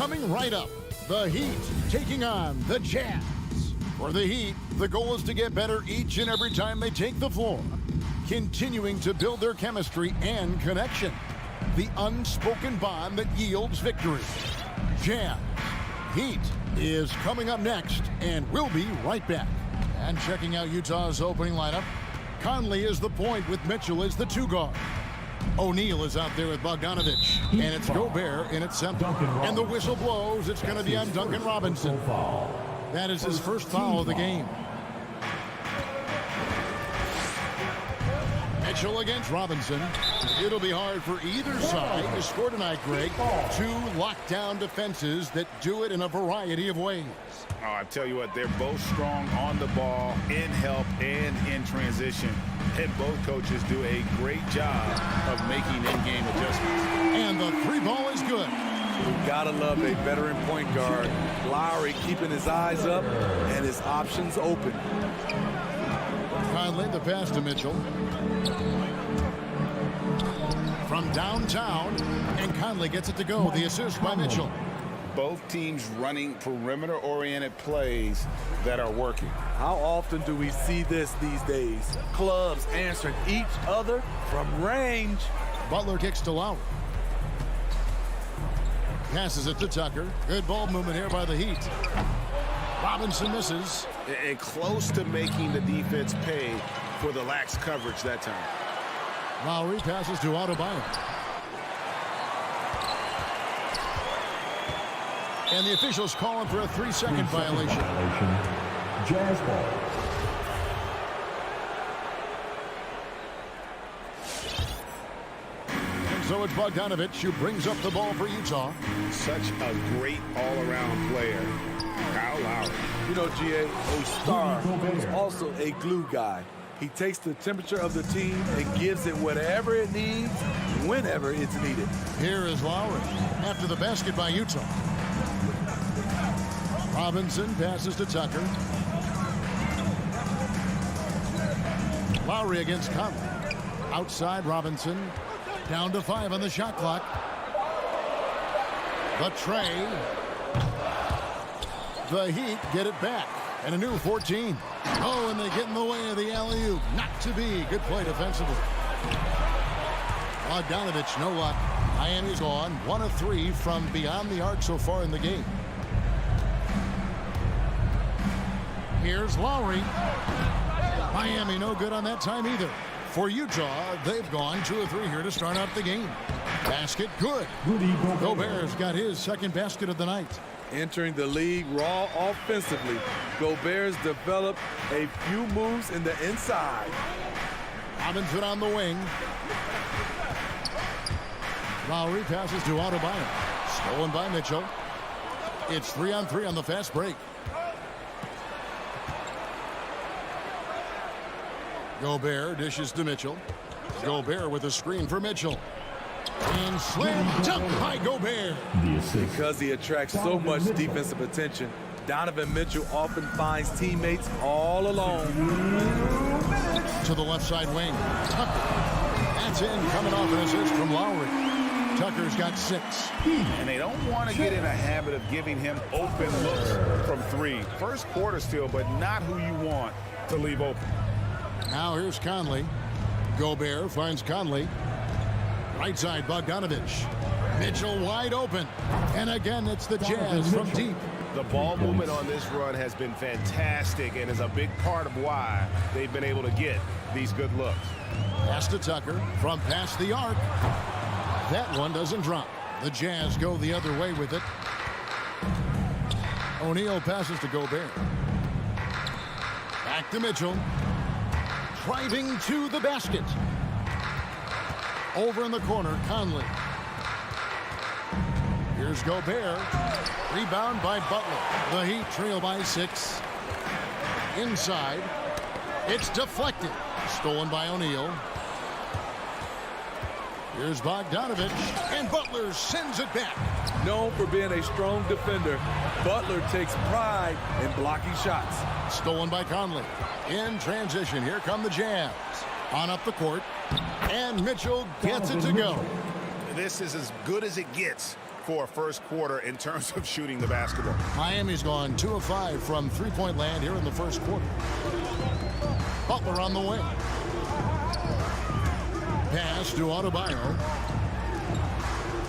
Coming right up, the Heat taking on the Jazz. For the Heat, the goal is to get better each and every time they take the floor, continuing to build their chemistry and connection, the unspoken bond that yields victory. Jazz Heat is coming up next, and we'll be right back. And checking out Utah's opening lineup, Conley is the point with Mitchell as the two guard. O'Neal is out there with Bogdanovich, and it's Gobert in at center. And the whistle blows. It's going to be on Duncan Robinson. That is his first foul of the game. Mitchell against Robinson. It'll be hard for either side to score tonight, Greg. Two lockdown defenses that do it in a variety of ways. Oh, I tell you what, they're both strong on the ball, in help, and in transition. And both coaches do a great job of making in-game adjustments. And the three ball is good. You gotta love a veteran point guard. Lowry keeping his eyes up and his options open. Conley, the pass to Mitchell. From downtown, and Conley gets it to go. The assist by Mitchell. Both teams running perimeter-oriented plays that are working. How often do we see this these days? Clubs answering each other from range. Butler kicks to Lowry. Passes it to Tucker. Good ball movement here by the Heat. Robinson misses. And close to making the defense pay for the lax coverage that time. Lowry passes to Adebayo. And the officials calling for a 3-second violation. Jazz ball. And so it's Bogdanovich who brings up the ball for Utah. Such a great all-around player, Kyle Lowry. You know, GA, a star is also a glue guy. He takes the temperature of the team and gives it whatever it needs, whenever it's needed. Here is Lowry after the basket by Utah. Robinson passes to Tucker. Lowry against Conley. Outside Robinson. Down to 5 on the shot clock. The tray. The Heat get it back. And a new 14. Oh, and they get in the way of the alley-oop. Not to be. Good play defensively. Bogdanovich, no luck. Miami's gone 1 of 3 from beyond the arc so far in the game. Here's Lowry. Miami no good on that time either. For Utah, they've gone 2 of 3 here to start out the game. Basket good. Gobert's got his second basket of the night. Entering the league raw offensively, Gobert's developed a few moves in the inside. Robinson on the wing. Lowry passes to Adebayo. Stolen by Mitchell. It's 3-on-3 on the fast break. Gobert dishes to Mitchell. Gobert with a screen for Mitchell. And slam dunk by Gobert. Because he attracts so much defensive attention, Donovan Mitchell often finds teammates all alone. To the left side wing. Tucker. That's in, coming off an assist from Lowry. Tucker's got 6. And they don't want to get in a habit of giving him open looks from 3. First quarter still, but not who you want to leave open. Now here's Conley. Gobert finds Conley. Right side, Bogdanovich. Mitchell wide open. And again, it's the Jazz from deep. The ball movement on this run has been fantastic and is a big part of why they've been able to get these good looks. Pass to Tucker from past the arc. That one doesn't drop. The Jazz go the other way with it. O'Neal passes to Gobert. Back to Mitchell. Driving to the basket. Over in the corner, Conley. Here's Gobert. Rebound by Butler. The Heat trail by 6. Inside. It's deflected. Stolen by O'Neal. Here's Bogdanovich. And Butler sends it back. Known for being a strong defender, Butler takes pride in blocking shots. Stolen by Conley. In transition, here come the Jazz. On up the court. And Mitchell gets it to go. This is as good as it gets for a first quarter in terms of shooting the basketball. Miami's gone 2 of 5 from three-point land here in the first quarter. Butler on the wing. Pass to Adebayo.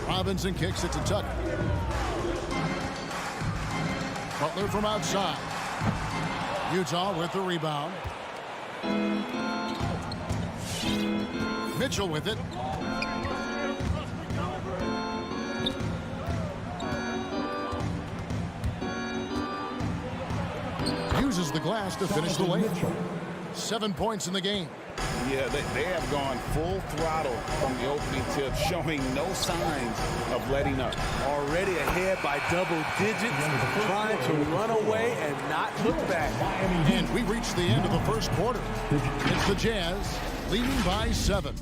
Robinson kicks it to Tucker. Butler from outside. Utah with the rebound. Mitchell with it. Uses the glass to finish the lane. 7 points in the game. Yeah, they have gone full throttle from the opening tip, showing no signs of letting up. Already ahead by double digits, trying to run away and not look back. And we reached the end of the first quarter. It's the Jazz leading by 7.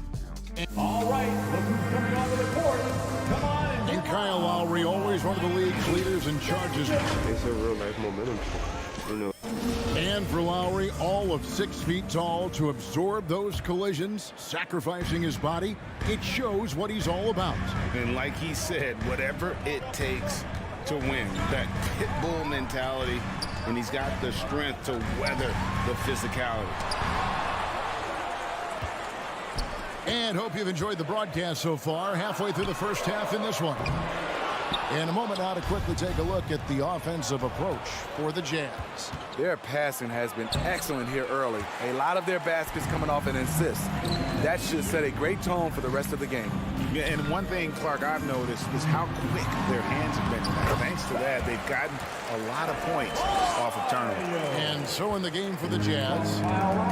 All right, look who's coming onto the court. Come on And Kyle Lowry, always one of the league's leaders in charges. It's a real life momentum, you know. And for Lowry, all of 6 feet tall, to absorb those collisions, sacrificing his body, it shows what he's all about. And like he said, whatever it takes to win, that pit bull mentality, and he's got the strength to weather the physicality. And hope you've enjoyed the broadcast so far. Halfway through the first half in this one. In a moment now to quickly take a look at the offensive approach for the Jazz. Their passing has been excellent here early. A lot of their baskets coming off an assist. That should set a great tone for the rest of the game. Yeah, and one thing, Clark, I've noticed is how quick their hands have been tonight. Thanks to that, they've gotten a lot of points off of turnovers. And so in the game for the Jazz,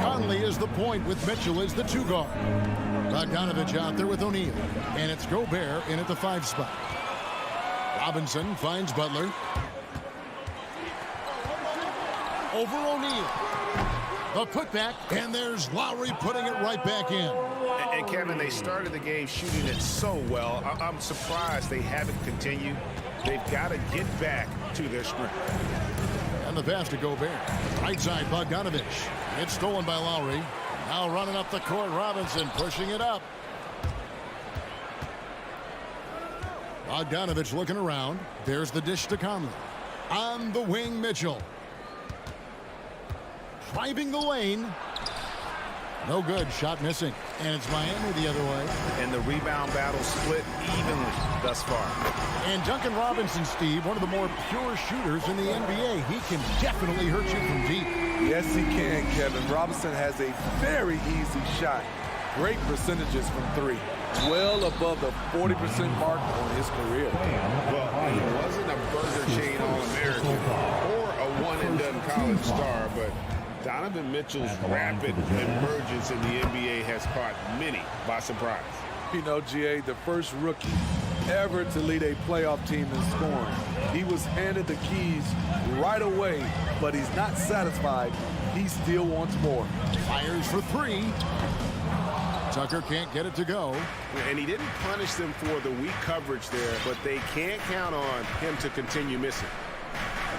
Conley is the point with Mitchell as the 2 guard. Bogdanovich out there with O'Neal. And it's Gobert in at the 5 spot. Robinson finds Butler. Over O'Neal. The putback, and there's Lowry putting it right back in. And Kevin, they started the game shooting it so well. I'm surprised they haven't continued. They've got to get back to their strength. And the pass to Gobert. Right side, Bogdanovich. It's stolen by Lowry. Now running up the court, Robinson pushing it up. Bogdanovich looking around. There's the dish to Conley. On the wing, Mitchell. Driving the lane. No good. Shot missing. And it's Miami the other way. And the rebound battle split evenly thus far. And Duncan Robinson, Steve, one of the more pure shooters in the NBA. He can definitely hurt you from deep. Yes, he can, Kevin. Robinson has a very easy shot. Great percentages from 3. Well above the 40% mark on his career. Well, he wasn't a Burger Chain All-American or a one-and-done college star, but Donovan Mitchell's rapid emergence in the NBA has caught many by surprise. You know, GA, the first rookie ever to lead a playoff team in scoring. He was handed the keys right away, but he's not satisfied. He still wants more. Fires for 3. Tucker can't get it to go. And he didn't punish them for the weak coverage there, but they can't count on him to continue missing.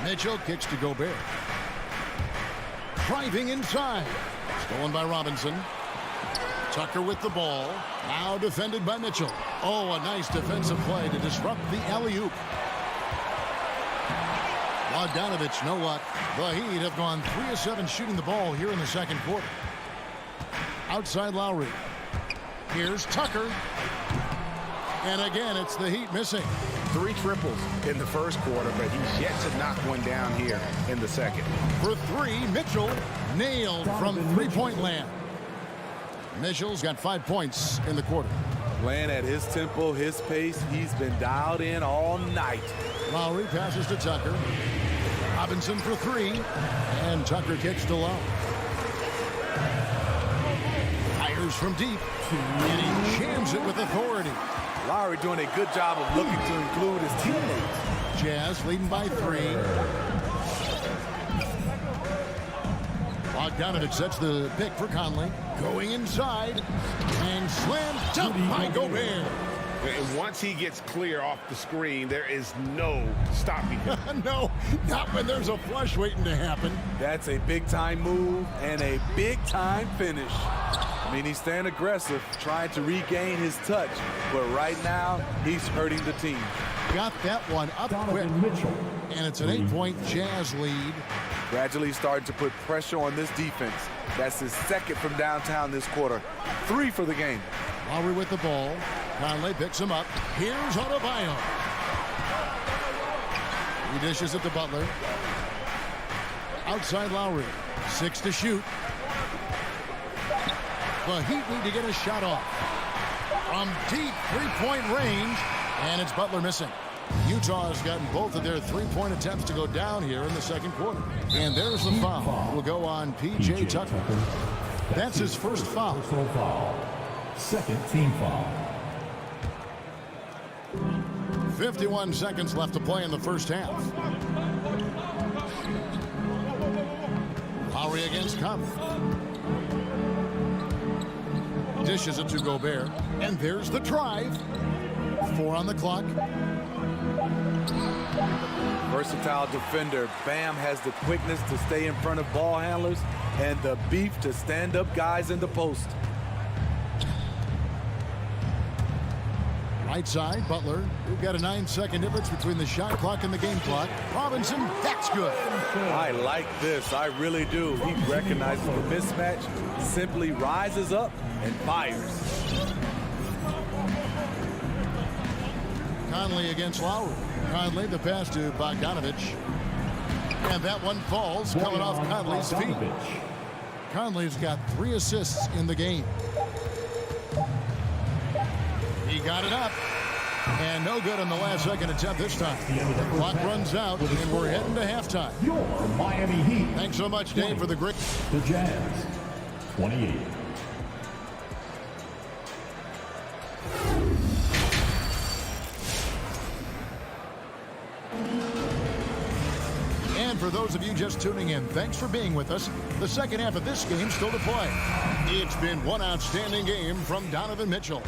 Mitchell kicks to Gobert. Driving inside. Stolen by Robinson. Tucker with the ball. Now defended by Mitchell. Oh, a nice defensive play to disrupt the alley-oop. Bogdanovich, no luck. The Heat have gone 3 of 7 shooting the ball here in the second quarter. Outside Lowry. Here's Tucker. And again, it's the Heat missing. 3 triples in the first quarter, but he's yet to knock one down here in the second. For 3, Mitchell nailed from three-point land. Mitchell's got 5 points in the quarter. Playing at his tempo, his pace, he's been dialed in all night. Lowry passes to Tucker. Robinson for 3. And Tucker kicks to low. Fires from deep. And he jams it with authority. Lowry doing a good job of looking to include his teammates. Jazz leading by 3. Bogdanovich sets the pick for Conley. Going inside. And slammed down by Gobert. And once he gets clear off the screen, there is no stopping him. No, not when there's a flush waiting to happen. That's a big-time move and a big-time finish. I mean, he's staying aggressive, trying to regain his touch. But right now, he's hurting the team. Got that one up quick. Donovan Mitchell. And it's an 8-point Jazz lead. Gradually starting to put pressure on this defense. That's his second from downtown this quarter. 3 for the game. Lowry with the ball. Conley picks him up. Here's Adebayo. He dishes it to Butler. Outside Lowry. 6 to shoot. The Heat need to get a shot off. From deep three-point range. And it's Butler missing. Utah has gotten both of their three-point attempts to go down here in the second quarter. And there's the foul. Will go on P.J. Tucker. That's his first foul. Personal foul. Second team foul. 51 seconds left to play in the first half. Lowry against Conley. Dishes it to Gobert. And there's the drive. 4 on the clock. Versatile defender. Bam has the quickness to stay in front of ball handlers and the beef to stand up guys in the post. Right side, Butler. We've got a 9-second difference between the shot clock and the game clock. Robinson, that's good. I like this. I really do. He recognizes the mismatch, simply rises up and fires. Conley against Lowry. Conley, the pass to Bogdanovich. And that one falls, coming off Conley's feet. Conley's got 3 assists in the game. He got it up. And no good on the last second attempt this time. The clock runs out, and we're heading to halftime. Your Miami Heat. Thanks so much, Dave, for the great... The Jazz. 28. And for those of you just tuning in, thanks for being with us. The second half of this game still to play. It's been one outstanding game from Donovan Mitchell.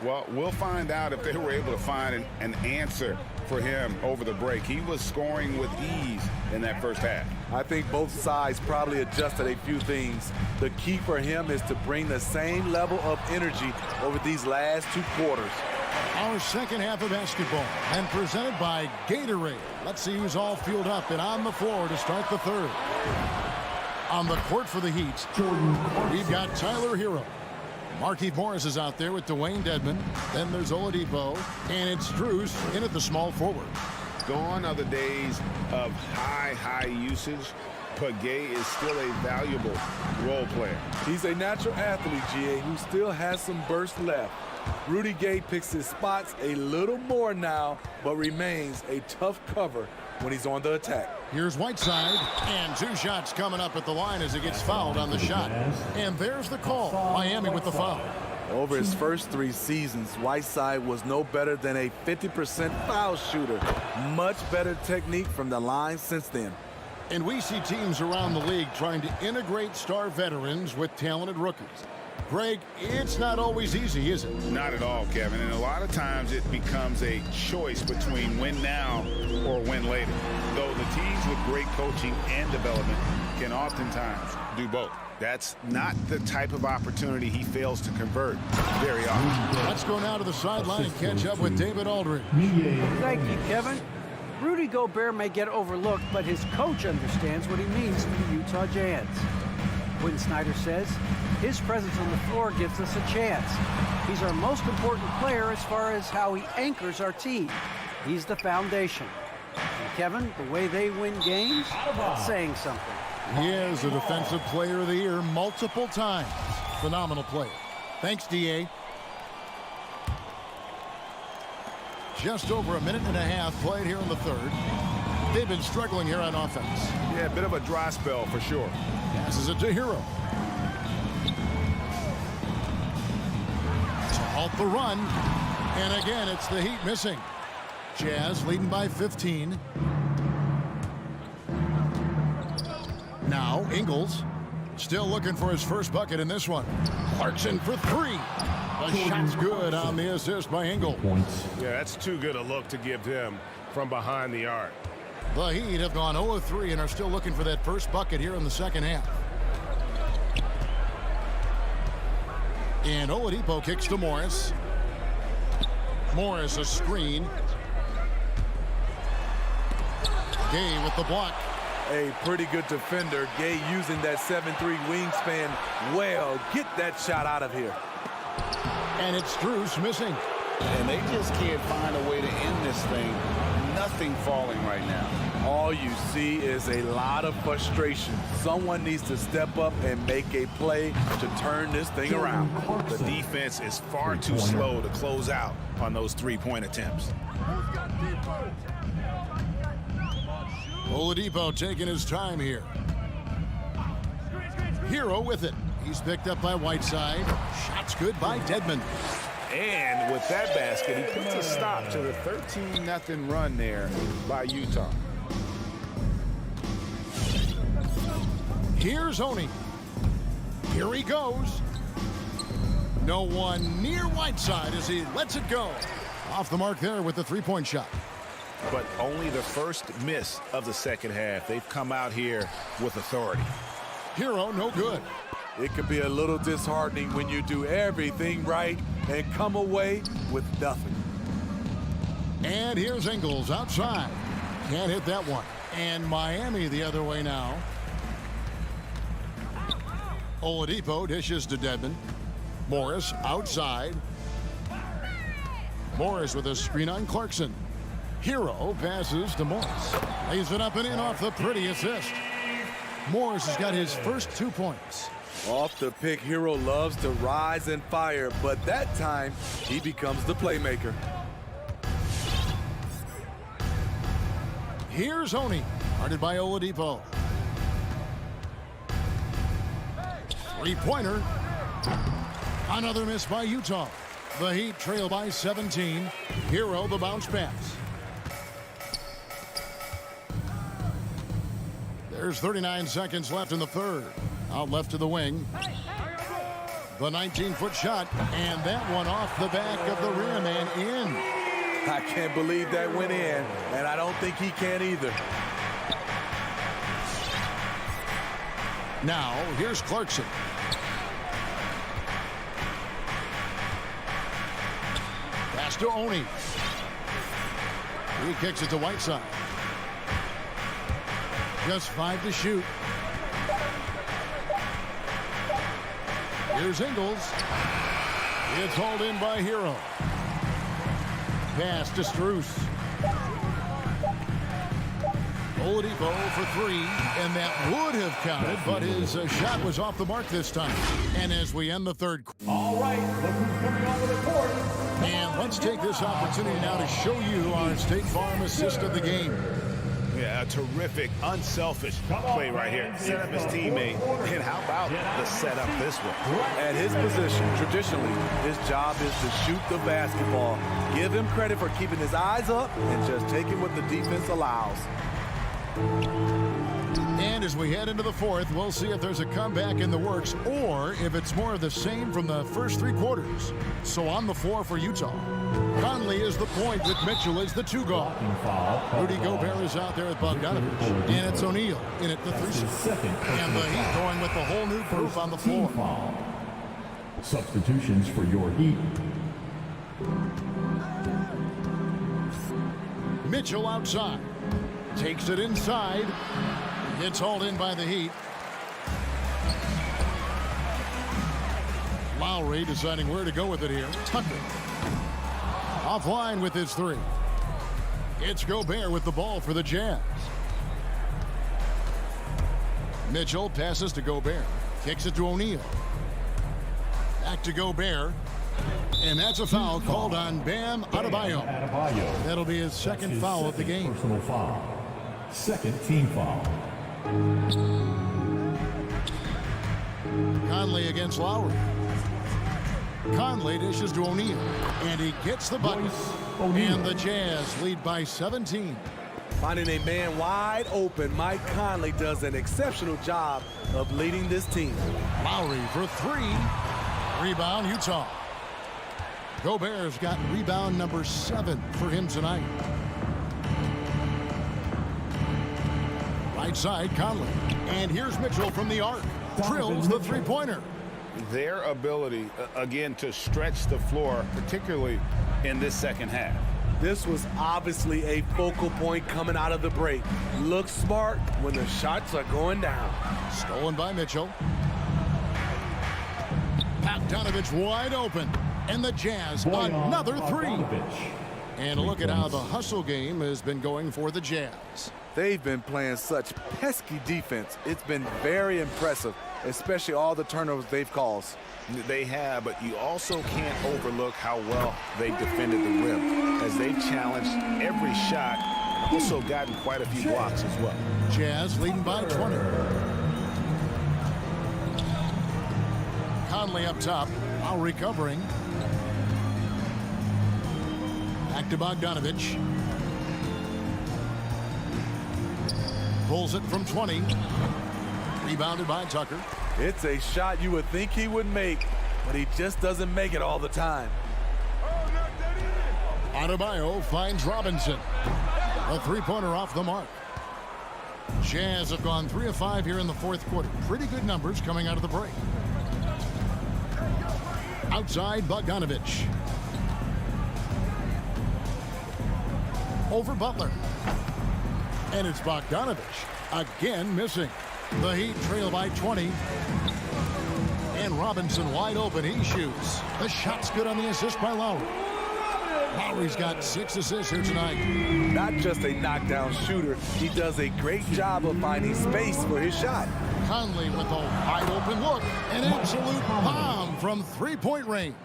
Well, we'll find out if they were able to find an answer for him over the break. He was scoring with ease in that first half. I think both sides probably adjusted a few things. The key for him is to bring the same level of energy over these last 2 quarters. Our second half of basketball, and presented by Gatorade. Let's see who's all fueled up and on the floor to start the third. On the court for the Heat, we've got Tyler Hero. Markieff Morris is out there with Dwayne Dedmon. Then there's Oladipo, and it's Strus in at the small forward. Gone are the days of high usage. Pagay is still a valuable role player. He's a natural athlete, GA, who still has some burst left. Rudy Gay picks his spots a little more now, but remains a tough cover when he's on the attack. Here's Whiteside, and 2 shots coming up at the line as he gets fouled on the shot. And there's the call. Miami with the foul. Over his first 3 seasons, Whiteside was no better than a 50% foul shooter. Much better technique from the line since then. And we see teams around the league trying to integrate star veterans with talented rookies. Greg, it's not always easy, is it? Not at all, Kevin. And a lot of times it becomes a choice between win now or win later. Though the teams with great coaching and development can oftentimes do both. That's not the type of opportunity he fails to convert very often. Let's go now to the sideline and catch up with David Aldridge. Thank you, Kevin. Rudy Gobert may get overlooked, but his coach understands what he means to the Utah Jazz. Quinn Snyder says, his presence on the floor gives us a chance. He's our most important player as far as how he anchors our team. He's the foundation. And Kevin, the way they win games, that's saying something. He is a Defensive Player of the Year multiple times. Phenomenal player. Thanks, D.A. Just over a minute and a half played here in the third. They've been struggling here on offense. Yeah, a bit of a dry spell for sure. Passes it to Hero. To halt the run. And again, it's the Heat missing. Jazz leading by 15. Now, Ingles still looking for his first bucket in this one. Clarkson for 3. The shot's good on the assist by Ingles. Yeah, that's too good a look to give him from behind the arc. The Heat have gone 0-3 and are still looking for that first bucket here in the second half. And Oladipo kicks to Morris. Morris a screen. Gay with the block. A pretty good defender. Gay using that 7'3" wingspan well. Get that shot out of here. And it's Strus missing. And they just can't find a way to end this thing. Nothing falling right now. All you see is a lot of frustration. Someone needs to step up and make a play to turn this thing around. The defense is far too slow to close out on those three-point attempts. Oladipo taking his time here. Hero with it. He's picked up by Whiteside. Shots good by Dedmon. And with that basket, he puts a stop to the 13-0 run there by Utah. Here's Oni. Here he goes. No one near Whiteside as he lets it go. Off the mark there with the three-point shot. But only the first miss of the second half. They've come out here with authority. Hero, no good. It can be a little disheartening when you do everything right and come away with nothing. And here's Ingles outside. Can't hit that one. And Miami the other way now. Oladipo dishes to Dedmon. Morris outside. Morris with a screen on Clarkson. Hero passes to Morris. Lays it up and in off the pretty assist. Morris has got his first 2 points. Off the pick, Hero loves to rise and fire, but that time he becomes the playmaker. Here's Oni, guarded by Oladipo. Three-pointer. Another miss by Utah. The Heat trail by 17. Hero the bounce pass. There's 39 seconds left in the third. Out left to the wing. The 19-foot shot, and that one off the back of the rim and in. I can't believe that went in, and I don't think he can either. Now, here's Clarkson. Pass to Oni. He kicks it to Whiteside. Just 5 to shoot. Here's Ingles. It's hauled in by Hero. Pass to Strus. Oladipo for 3, and that would have counted, but his shot was off the mark this time. And as we end the third quarter. All right, look who's coming on the court. And let's take this opportunity now to show you our State Farm assist of the game. Yeah, a terrific, unselfish play right here. Set up his teammate, and how about the setup this way? At his position, traditionally, his job is to shoot the basketball. Give him credit for keeping his eyes up and just taking what the defense allows. And as we head into the fourth, we'll see if there's a comeback in the works or if it's more of the same from the first 3 quarters. So on the floor for Utah, Conley is the point with Mitchell as the 2 guard. Rudy Gobert is out there with Bogdanovich. And it's O'Neal in at the 3 spot. And the Heat going with the whole new group on the floor. Substitutions for your Heat. Mitchell outside. Takes it inside. Gets hauled in by the Heat. Lowry deciding where to go with it here. Tucker. Offline with his 3. It's Gobert with the ball for the Jazz. Mitchell passes to Gobert. Kicks it to O'Neal. Back to Gobert. And that's a foul called on Bam Adebayo. That'll be his second foul of the game. Personal foul. Second team foul. Conley against Lowry. Conley dishes to O'Neal. And he gets the bucket. And the Jazz lead by 17. Finding a man wide open, Mike Conley does an exceptional job of leading this team. Lowry for 3. Rebound, Utah. Gobert's got rebound number 7 for him tonight. Right side, Conley. And here's Mitchell from the arc. Drills the 3-pointer. their ability, again, to stretch the floor, particularly in this second half. This was obviously a focal point coming out of the break. Look smart when the shots are going down. Stolen by Mitchell. Bogdanovich wide open. And the Jazz, another three. And look at how the hustle game has been going for the Jazz. They've been playing such pesky defense. It's been very impressive, especially all the turnovers they've caused. They have, but you also can't overlook how well they defended the rim, as they've challenged every shot and also gotten quite a few blocks as well. Jazz leading by 20. Conley up top, while recovering. Back to Bogdanovich. Pulls it from 20. Rebounded by Tucker. It's a shot you would think he would make, but he just doesn't make it all the time. Adebayo finds Robinson. A three-pointer off the mark. Jazz have gone 3 of 5 here in the fourth quarter. Pretty good numbers coming out of the break. Outside, Bogdanovich. Over Butler. And it's Bogdanovich again missing. The Heat trail by 20. And Robinson wide open. He shoots. The shot's good on the assist by Lowry. Lowry's got 6 assists here tonight. Not just a knockdown shooter, he does a great job of finding space for his shot. Conley with a wide open look. An absolute bomb from three-point range.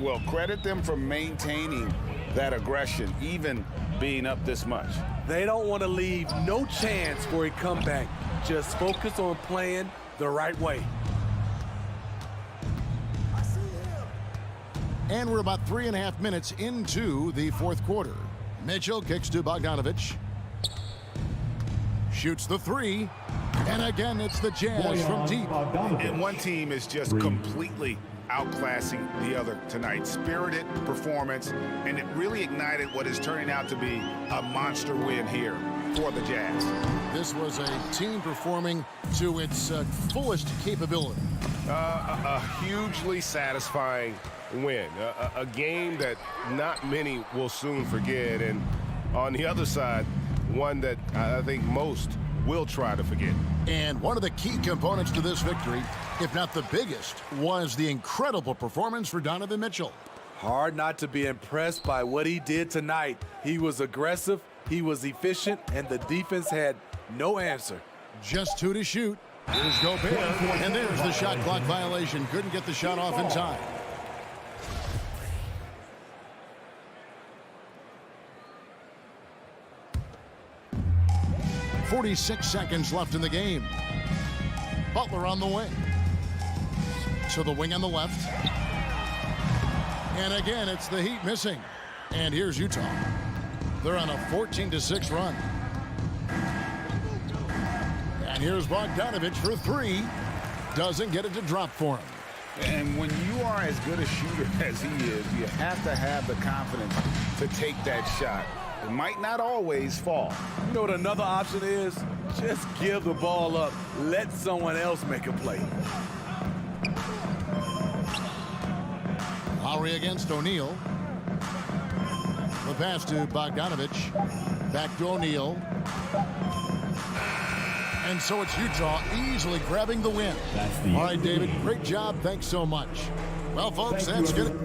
Well, credit them for maintaining that aggression, even being up this much. They don't want to leave no chance for a comeback. Just focus on playing the right way. And we're about 3.5 minutes into the fourth quarter. Mitchell kicks to Bogdanovich. Shoots the three. And again, it's the Jazz from deep. And one team is just completely outclassing the other tonight. Spirited performance, and it really ignited what is turning out to be a monster win here for the Jazz. This was a team performing to its fullest capability. A hugely satisfying win. A game that not many will soon forget. And on the other side, one that I think most will try to forget. And one of the key components to this victory, if not the biggest, was the incredible performance for Donovan Mitchell. Hard not to be impressed by what he did tonight. He was aggressive, he was efficient, and the defense had no answer. Just 2 to shoot. Here's Gobert, and there's the shot clock violation. Couldn't get the shot off in time. .46 seconds left in the game. Butler on the wing. To the wing on the left. And again, it's the Heat missing. And here's Utah. They're on a 14-6 run. And here's Bogdanovich for 3. Doesn't get it to drop for him. And when you are as good a shooter as he is, you have to have the confidence to take that shot. It might not always fall. You know what another option is? Just give the ball up. Let someone else make a play. Lowry against O'Neal. The pass to Bogdanovich. Back to O'Neal. And so it's Utah easily grabbing the win. All right, David, great job. Thanks so much. Well, folks, that's good.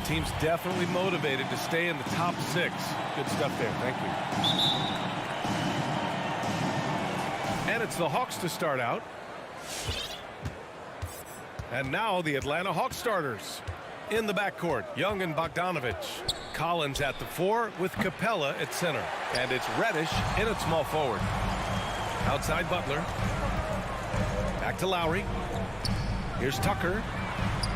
team's definitely motivated to stay in the top 6. Good stuff there. Thank you. And it's the Hawks to start out. And now the Atlanta Hawks starters. In the backcourt, Young and Bogdanovich. Collins at the 4 with Capella at center. And it's Reddish in at small forward. Outside Butler. Back to Lowry. Here's Tucker.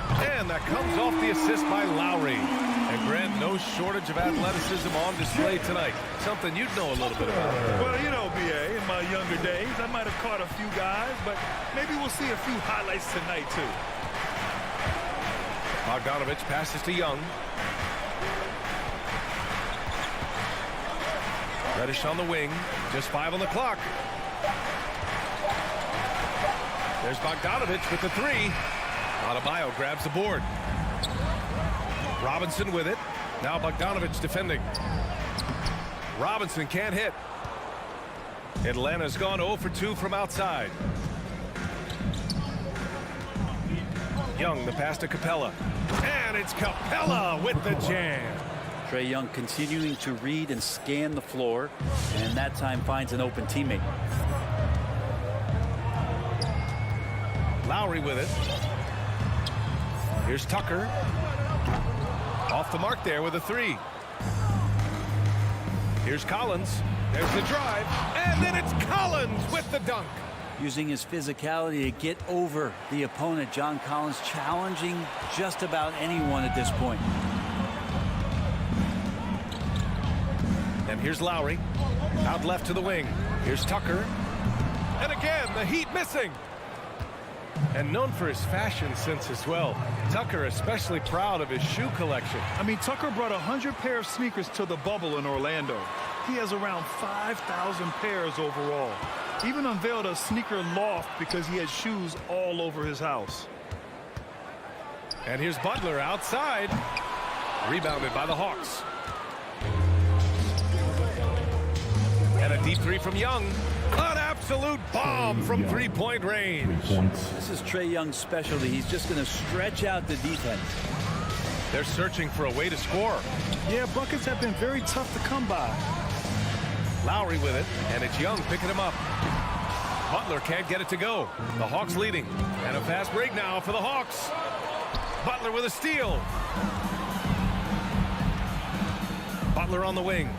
And that comes off the assist by Lowry. And Grant, no shortage of athleticism on display tonight. Something you'd know a little bit about. Well, you know, B.A., in my younger days, I might have caught a few guys, but maybe we'll see a few highlights tonight, too. Bogdanovich passes to Young. Reddish on the wing. Just 5 on the clock. There's Bogdanovich with the 3. Adebayo grabs the board. Robinson with it. Now Bogdanovich defending. Robinson can't hit. Atlanta's gone 0 for 2 from outside. Young, the pass to Capella. And it's Capella with the jam. Trae Young continuing to read and scan the floor, and that time finds an open teammate. Lowry with it. Here's Tucker. Off the mark there with a 3. Here's Collins. There's the drive. And then it's Collins with the dunk. Using his physicality to get over the opponent. John Collins challenging just about anyone at this point. And here's Lowry. Out left to the wing. Here's Tucker. And again, the Heat missing. And known for his fashion sense as well. Tucker especially proud of his shoe collection. I mean, Tucker brought 100 pair of sneakers to the bubble in Orlando. He has around 5,000 pairs overall. Even unveiled a sneaker loft because he has shoes all over his house. And here's Butler outside. Rebounded by the Hawks. And a deep 3 from Young. An absolute bomb from three-point range. This is Trae Young's specialty. He's just going to stretch out the defense. They're searching for a way to score. Yeah, buckets have been very tough to come by. Lowry with it, and it's Young picking him up. Butler can't get it to go. The Hawks leading. And a fast break now for the Hawks. Butler with a steal. Butler on the wing.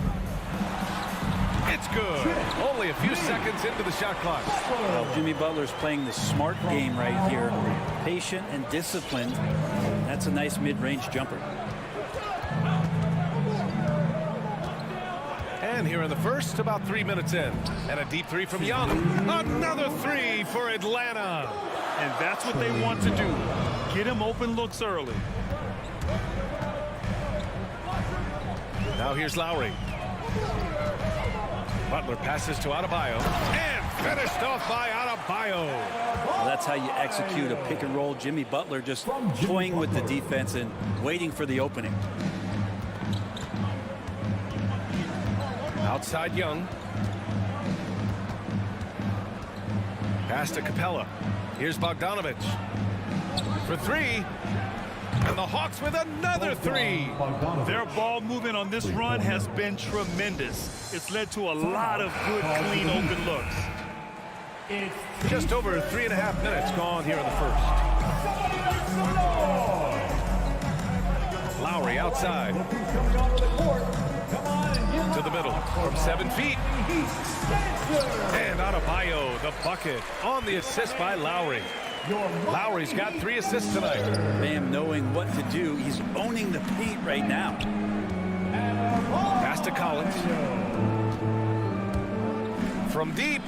It's good. Only a few seconds into the shot clock. Well, Jimmy Butler's playing the smart game right here. Patient and disciplined. That's a nice mid-range jumper. And here in the first, about 3 minutes in. And a deep 3 from Young. Another 3 for Atlanta. And that's what they want to do. Get him open looks early. Now here's Lowry. Butler passes to Adebayo. And finished off by Adebayo. Well, that's how you execute a pick and roll. Jimmy Butler just toying with the defense and waiting for the opening. Outside Young. Pass to Capella. Here's Bogdanovich. For 3. And the Hawks with another 3. Their ball movement on this run has been tremendous. It's led to a lot of good, clean, open looks. Just over 3.5 minutes gone here in the first. Lowry outside. To the middle from 7 feet. And Adebayo, the bucket on the assist by Lowry. Lowry's got 3 assists tonight. Bam knowing what to do. He's owning the paint right now. Pass to Collins. From deep.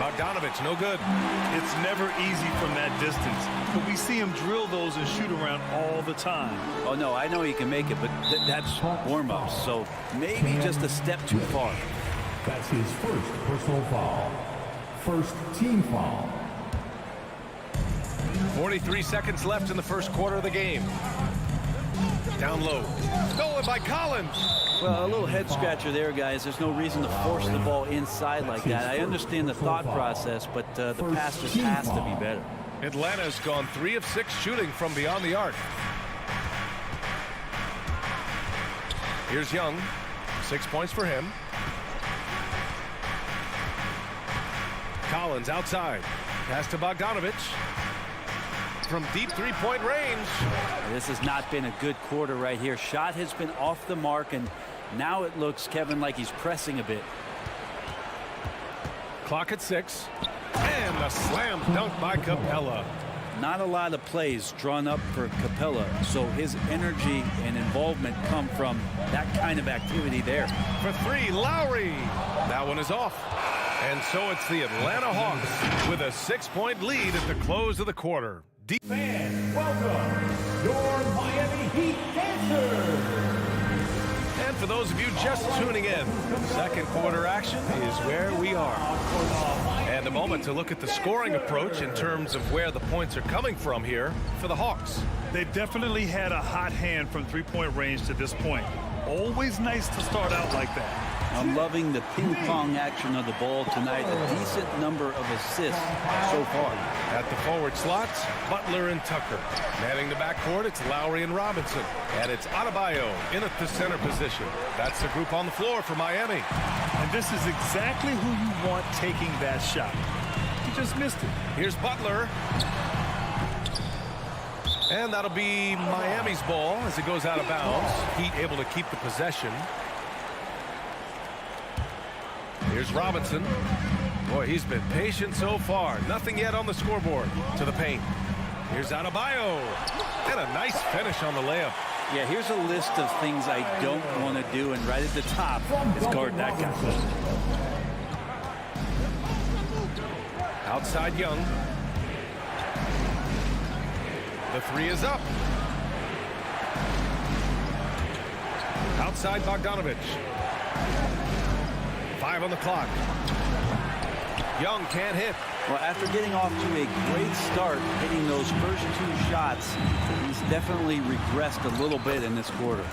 Bogdanovich, no good. It's never easy from that distance, but we see him drill those and shoot around all the time. Oh, no, I know he can make it, but that's warm-ups, so maybe just a step too far. That's his first personal foul. First team foul. 43 seconds left in the first quarter of the game. Down low. Stolen by Collins. Well, a little head scratcher there, guys. There's no reason to force the ball inside like that. I understand the thought process, but the pass just has to be better. Atlanta's gone 3 of 6 shooting from beyond the arc. Here's Young. 6 points for him. Collins outside. Pass to Bogdanovich. From deep three-point range. This has not been a good quarter right here. Shot has been off the mark, and now it looks, Kevin, like he's pressing a bit. Clock at 6. And a slam dunk by Capella. Not a lot of plays drawn up for Capella, so his energy and involvement come from that kind of activity there. For 3, Lowry. That one is off. And so it's the Atlanta Hawks with a 6-point lead at the close of the quarter. Fans, welcome your Miami Heat dancers. And for those of you just tuning in, second quarter action is where we are. And a moment to look at the scoring approach in terms of where the points are coming from here for the Hawks. They've definitely had a hot hand from three-point range to this point. Always nice to start out like that. I'm loving the ping-pong action of the ball tonight. A decent number of assists so far. At the forward slots, Butler and Tucker. Manning the backcourt, it's Lowry and Robinson. And it's Adebayo in at the center position. That's the group on the floor for Miami. And this is exactly who you want taking that shot. He just missed it. Here's Butler. And that'll be Miami's ball as it goes out of bounds. Heat able to keep the possession. Here's Robinson. Boy, he's been patient so far. Nothing yet on the scoreboard. To the paint. Here's Adebayo. And a nice finish on the layup. Yeah, here's a list of things I don't want to do, and right at the top is guard that guy. Outside Young. The 3 is up. Outside Bogdanovich. 5 on the clock. Young can't hit. Well, after getting off to a great start, hitting those first 2 shots, he's definitely regressed a little bit in this quarter.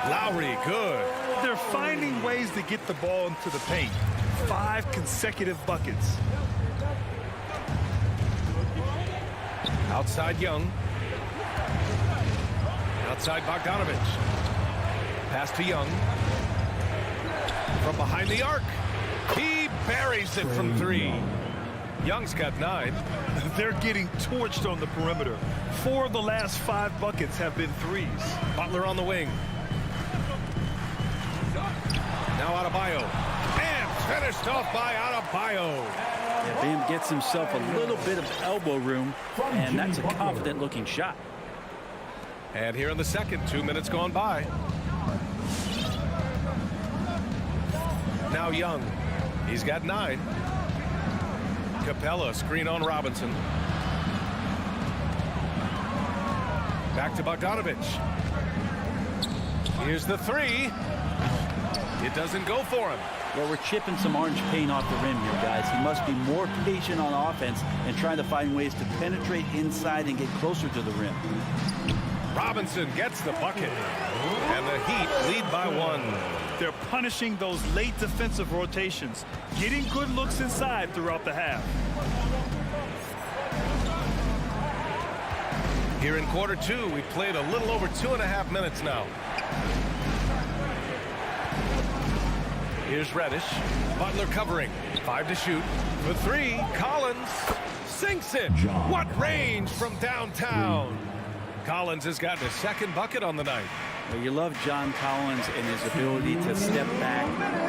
Lowry, good. They're finding ways to get the ball into the paint. 5 consecutive buckets. Outside Young. Outside Bogdanovich. Pass to Young. From behind the arc. He buries it from 3. Young's got 9. They're getting torched on the perimeter. 4 of the last 5 buckets have been 3s. Butler on the wing. Now Adebayo. And finished off by Adebayo. Yeah, Bam gets himself a little bit of elbow room, and that's a confident-looking shot. And here in the second, 2 minutes gone by. Now Young. He's got 9. Capella, screen on Robinson. Back to Bogdanovich. Here's the 3. It doesn't go for him. Well, we're chipping some orange paint off the rim here, guys. He must be more patient on offense and trying to find ways to penetrate inside and get closer to the rim. Robinson gets the bucket. And the Heat lead by 1. They're punishing those late defensive rotations, getting good looks inside throughout the half. Here in quarter 2, we played a little over 2.5 minutes now. Here's Reddish. Butler covering. 5 to shoot. For 3, Collins sinks it. What range from downtown. Collins has gotten his 2nd bucket on the night. Well, you love John Collins and his ability to step back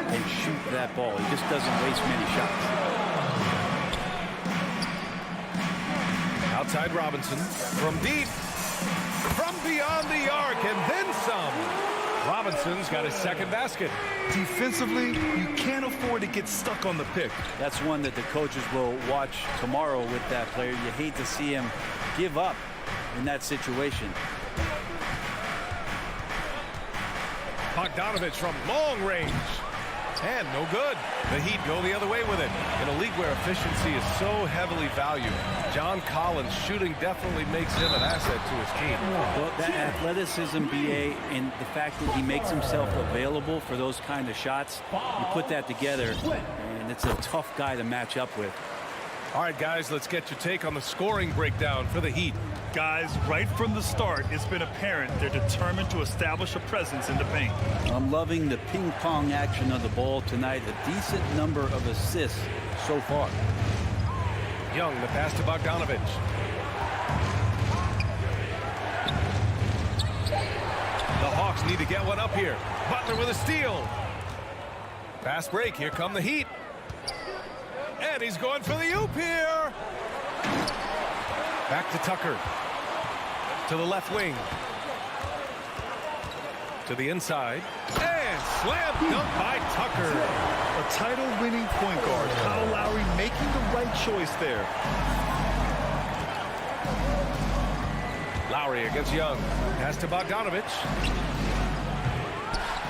and shoot that ball. He just doesn't waste many shots. Outside Robinson. From deep. From beyond the arc and then some. Robinson's got his 2nd basket. Defensively, you can't afford to get stuck on the pick. That's one that the coaches will watch tomorrow with that player. You hate to see him give up in that situation. Bogdanovich from long range. And no good. The Heat go the other way with it. In a league where efficiency is so heavily valued, John Collins' shooting definitely makes him an asset to his team. Well, that athleticism, BA, and the fact that he makes himself available for those kind of shots, you put that together, and it's a tough guy to match up with. All right, guys, let's get your take on the scoring breakdown for the Heat. Guys, right from the start, it's been apparent they're determined to establish a presence in the paint. I'm loving the ping pong action of the ball tonight. A decent number of assists so far. Young, the pass to Bogdanovich. The Hawks need to get one up here. Butler with a steal. Fast break. Here come the Heat. And he's going for the oop here. Back to Tucker. To the left wing. To the inside. And slam dunk by Tucker. A title-winning point guard, Kyle Lowry making the right choice there. Lowry against Young. Pass to Bogdanovich.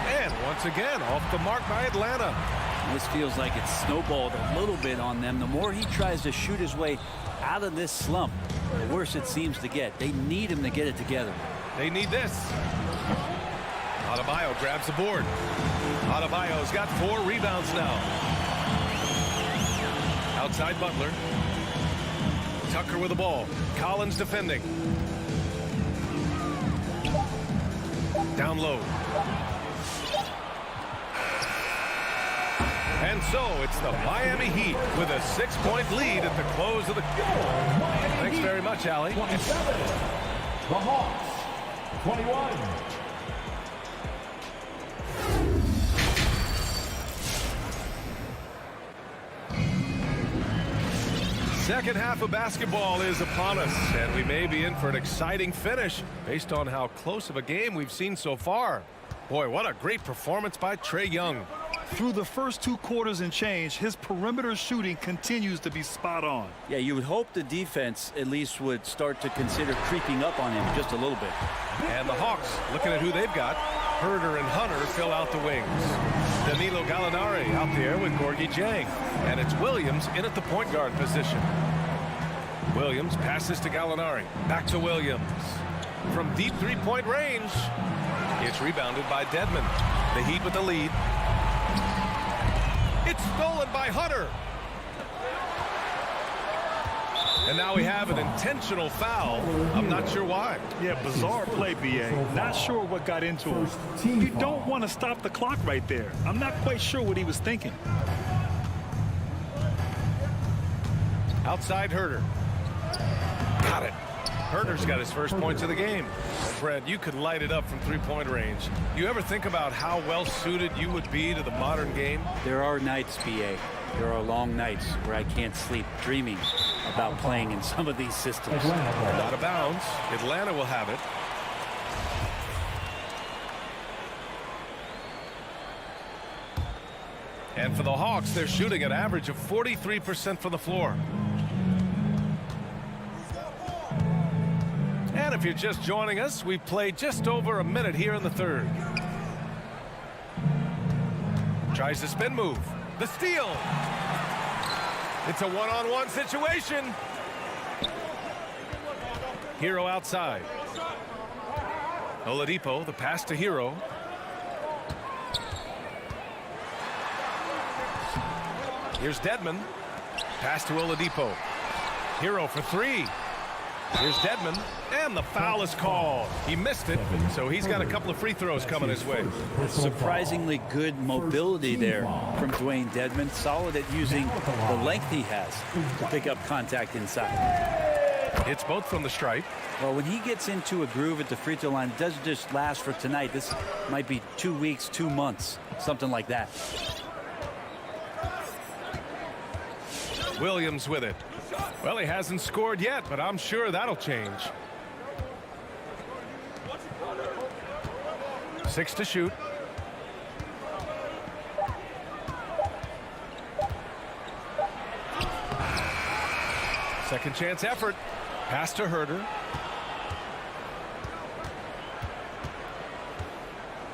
And once again, off the mark by Atlanta. This feels like it's snowballed a little bit on them. The more he tries to shoot his way out of this slump, the worse it seems to get. They need him to get it together. They need this. Adebayo grabs the board. Adebayo's got 4 rebounds now. Outside Butler. Tucker with the ball. Collins defending. Down low. And so it's the Miami Heat with a 6-point lead at the close of the... Thanks very much, Allie. 27. The Hawks, 21. Second half of basketball is upon us, and we may be in for an exciting finish based on how close of a game we've seen so far. Boy, what a great performance by Trae Young. Through the first 2 quarters and change, his perimeter shooting continues to be spot on. Yeah, you would hope the defense at least would start to consider creeping up on him just a little bit. And the Hawks, looking at who they've got, Herter and Hunter fill out the wings. Danilo Gallinari out there with Gorgie Jang. And it's Williams in at the point guard position. Williams passes to Gallinari. Back to Williams. From deep 3-point range. It's rebounded by Dedmon. The Heat with the lead. It's stolen by Hunter. And now we have an intentional foul. I'm not sure why. Yeah, bizarre play, B.A. Not sure what got into him. You don't want to stop the clock right there. I'm not quite sure what he was thinking. Outside Herter. Got it. Herter's got his first points of the game. Fred, you could light it up from 3-point range. You ever think about how well suited you would be to the modern game? There are nights, B.A. There are long nights where I can't sleep dreaming about playing in some of these systems. Out of bounds. Atlanta will have it. And for the Hawks, they're shooting an average of 43% from the floor. And if you're just joining us, we've played just over a minute here in the third. Tries the spin move. The steal. It's a one-on-one situation. Hero outside. Oladipo, the pass to Hero. Here's Dedmon. Pass to Oladipo. Hero for 3. Here's Dedmon, and the foul is called. He missed it, so he's got a couple of free throws coming his way. Surprisingly good mobility there from Dwayne Dedmon. Solid at using the length he has to pick up contact inside. It's both from the stripe. Well, when he gets into a groove at the free throw line, it doesn't just last for tonight. This might be 2 weeks, 2 months, something like that. Williams with it. Well, he hasn't scored yet, but I'm sure that'll change. 6 to shoot. Second chance effort. Pass to Herter.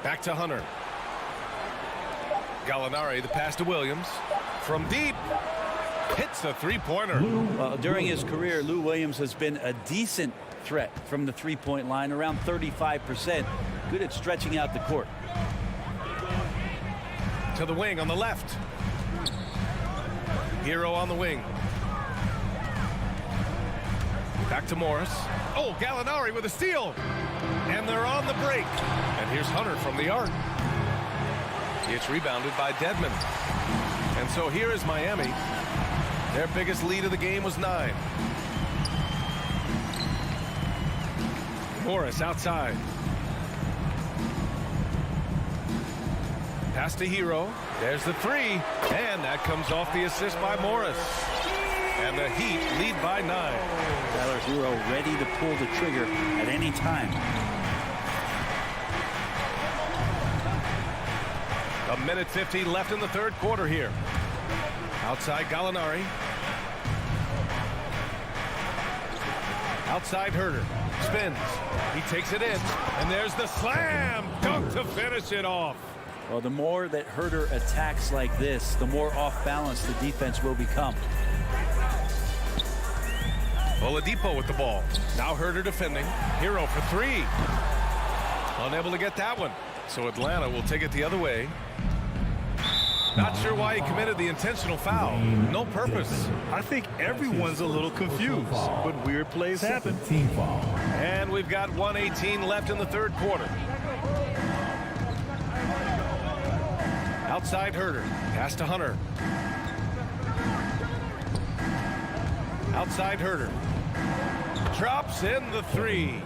Back to Hunter. Gallinari, the pass to Williams. From deep. Hits a 3-pointer. Well, during his career, Lou Williams has been a decent threat from the 3-point line, around 35%. Good at stretching out the court. To the wing on the left. Hero on the wing. Back to Morris. Oh, Gallinari with a steal. And they're on the break. And here's Hunter from the arc. It's rebounded by Dedmon. And so here is Miami. Their biggest lead of the game was 9. Morris outside. Pass to Hero. There's the 3. And that comes off the assist by Morris. And the Heat lead by 9. Tyler Hero ready to pull the trigger at any time. A minute 50 left in the third quarter here. Outside Gallinari. Outside Herter. Spins. He takes it in. And there's the slam dunk to finish it off. Well, the more that Herter attacks like this, the more off balance the defense will become. Oladipo with the ball. Now Herter defending. Hero for 3. Unable to get that one. So Atlanta will take it the other way. Not sure why he committed the intentional foul. No purpose. I think everyone's a little confused, but weird plays happen. And we've got 1:18 left in the third quarter. Outside Herter. Pass to Hunter. Outside Herter. Drops in the 3.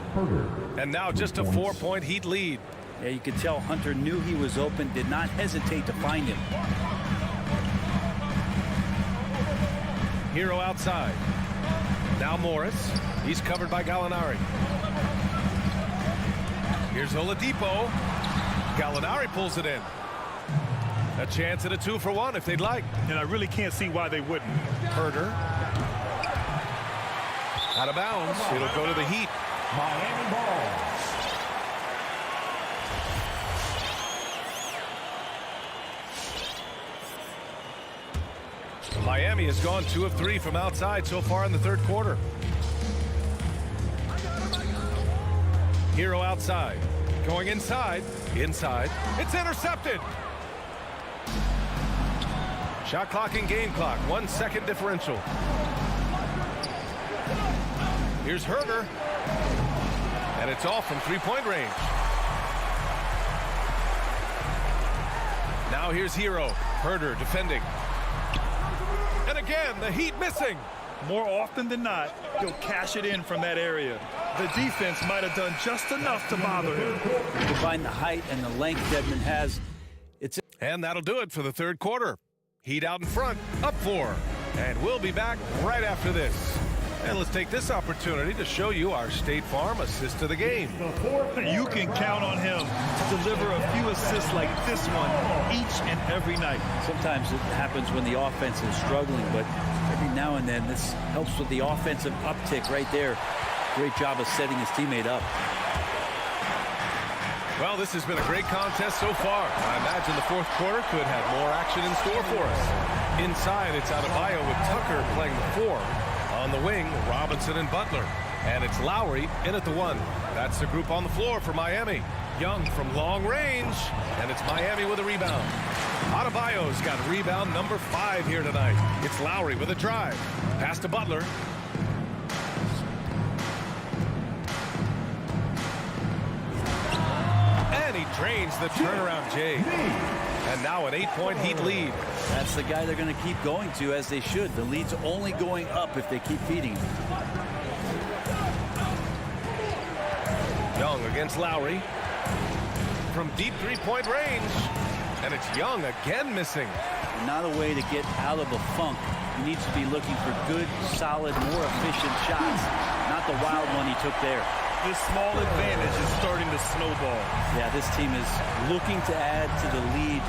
And now just a 4-point Heat lead. Yeah, you could tell Hunter knew he was open, did not hesitate to find him. Hero outside. Now Morris. He's covered by Gallinari. Here's Oladipo. Gallinari pulls it in. A chance at a 2-for-1 if they'd like. And I really can't see why they wouldn't. Herter. Out of bounds. It'll go to the Heat. Miami ball. Miami has gone 2 of 3 from outside so far in the third quarter. Hero outside. Going inside. Inside. It's intercepted. Shot clock and game clock. 1 second differential. Here's Herter. And it's off from 3-point range. Now here's Hero. Herter defending. And again, the Heat missing. More often than not, he'll cash it in from that area. The defense might have done just enough to bother him. You combine the height and the length Dedmon has. And that'll do it for the third quarter. Heat out in front, up 4. And we'll be back right after this. And let's take this opportunity to show you our State Farm assist to the game. You can count on him to deliver a few assists like this one each and every night. Sometimes it happens when the offense is struggling, but every now and then this helps with the offensive uptick right there. Great job of setting his teammate up. Well, this has been a great contest so far. I imagine the fourth quarter could have more action in store for us. Inside, it's Adebayo with Tucker playing the 4. On the wing, Robinson and Butler. And it's Lowry in at the 1. That's the group on the floor for Miami. Young from long range. And it's Miami with a rebound. Adebayo's got rebound number 5 here tonight. It's Lowry with a drive. Pass to Butler. And he drains the turnaround J. And now an 8-point Heat lead. That's the guy they're going to keep going to, as they should. The lead's only going up if they keep feeding him. Young against Lowry. From deep 3-point range. And it's Young again missing. Not a way to get out of a funk. He needs to be looking for good, solid, more efficient shots. Not the wild one he took there. This small advantage is starting to snowball. Yeah, this team is looking to add to the lead,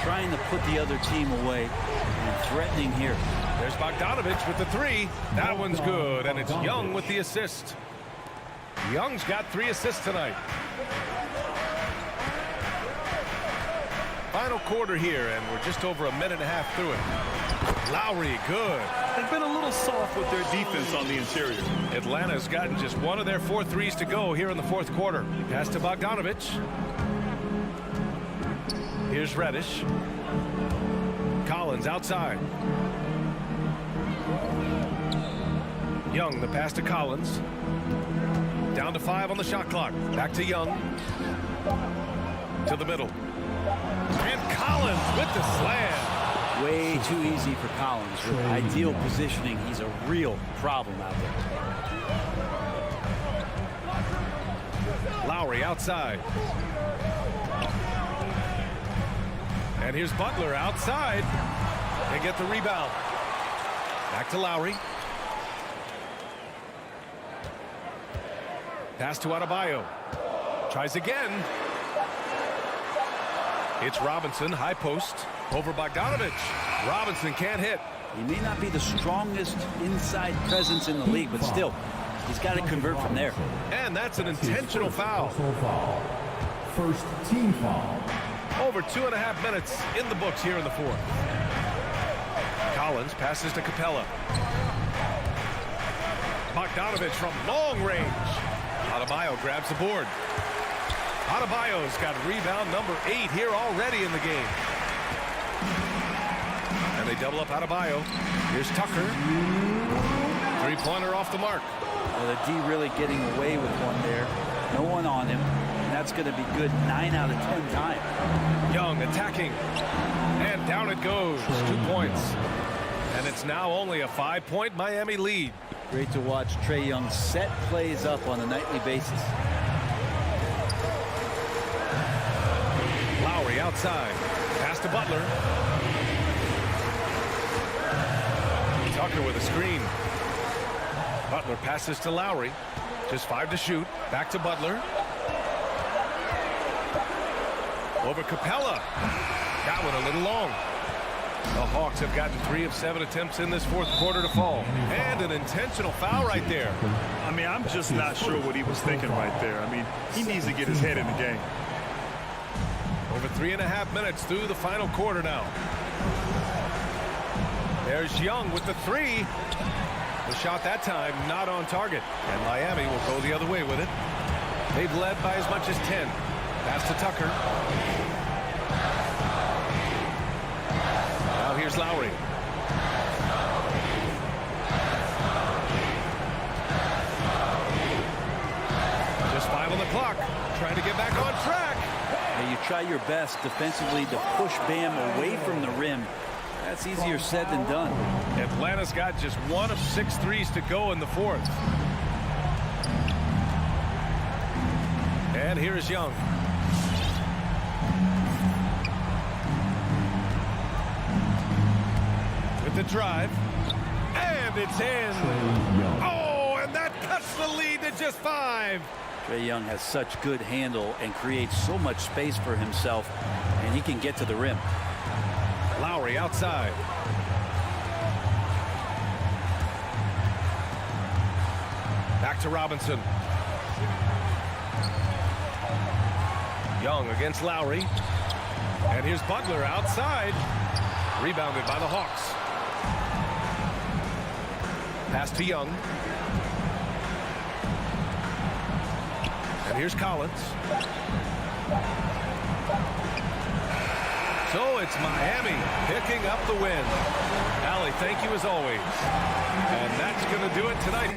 trying to put the other team away, and threatening here. There's Bogdanovich with the 3. That one's good, and it's Young with the assist. Young's got 3 assists tonight. Final quarter here, and we're just over a minute and a half through it. Lowry, good. They've been a little soft with their defense on the interior. Atlanta's gotten just 1 of their 4 threes to go here in the fourth quarter. Pass to Bogdanovich. Here's Reddish. Collins outside. Young, the pass to Collins. Down to 5 on the shot clock. Back to Young. To the middle. And Collins with the slam. Way too easy for Collins. With ideal positioning, he's a real problem out there. Lowry outside. And here's Butler outside. They get the rebound. Back to Lowry. Pass to Adebayo. Tries again. It's Robinson, high post, over Bogdanovich. Robinson can't hit. He may not be the strongest inside presence in the league, but still, he's got to convert from there. And that's an intentional foul. First team foul. Over 2.5 minutes in the books here in the fourth. Collins passes to Capella. Bogdanovich from long range. Adebayo grabs the board. Adebayo's got rebound number 8 here already in the game. And they double up Adebayo. Here's Tucker. Three-pointer off the mark. Well, the D really getting away with one there. No one on him. And that's going to be good 9 out of 10 times. Young attacking. And down it goes. 2 points. And it's now only a 5-point Miami lead. Great to watch Trae Young set plays up on a nightly basis. Lowry outside. Pass to Butler. Tucker with a screen. Butler passes to Lowry. Just 5 to shoot. Back to Butler. Over Capella. That one a little long. The Hawks have gotten 3 of 7 attempts in this fourth quarter to fall. And an intentional foul right there. I mean, I'm just not sure what he was thinking right there. I mean, he needs to get his head in the game. Over 3.5 minutes through the final quarter now. There's Young with the 3. The shot that time not on target. And Miami will go the other way with it. They've led by as much as 10. Pass to Tucker. Now here's Lowry. Just 5 on the clock. Trying to get back on track. Now you try your best defensively to push Bam away from the rim. That's easier said than done. Atlanta's got just 1 of 6 threes to go in the fourth. And here is Young. With the drive. And it's in. Oh, and that cuts the lead to just 5. Trae Young has such good handle and creates so much space for himself, and he can get to the rim. Lowry outside. Back to Robinson. Young against Lowry. And here's Butler outside. Rebounded by the Hawks. Pass to Young. And here's Collins. So it's Miami picking up the win. Allie, thank you as always. And that's going to do it tonight.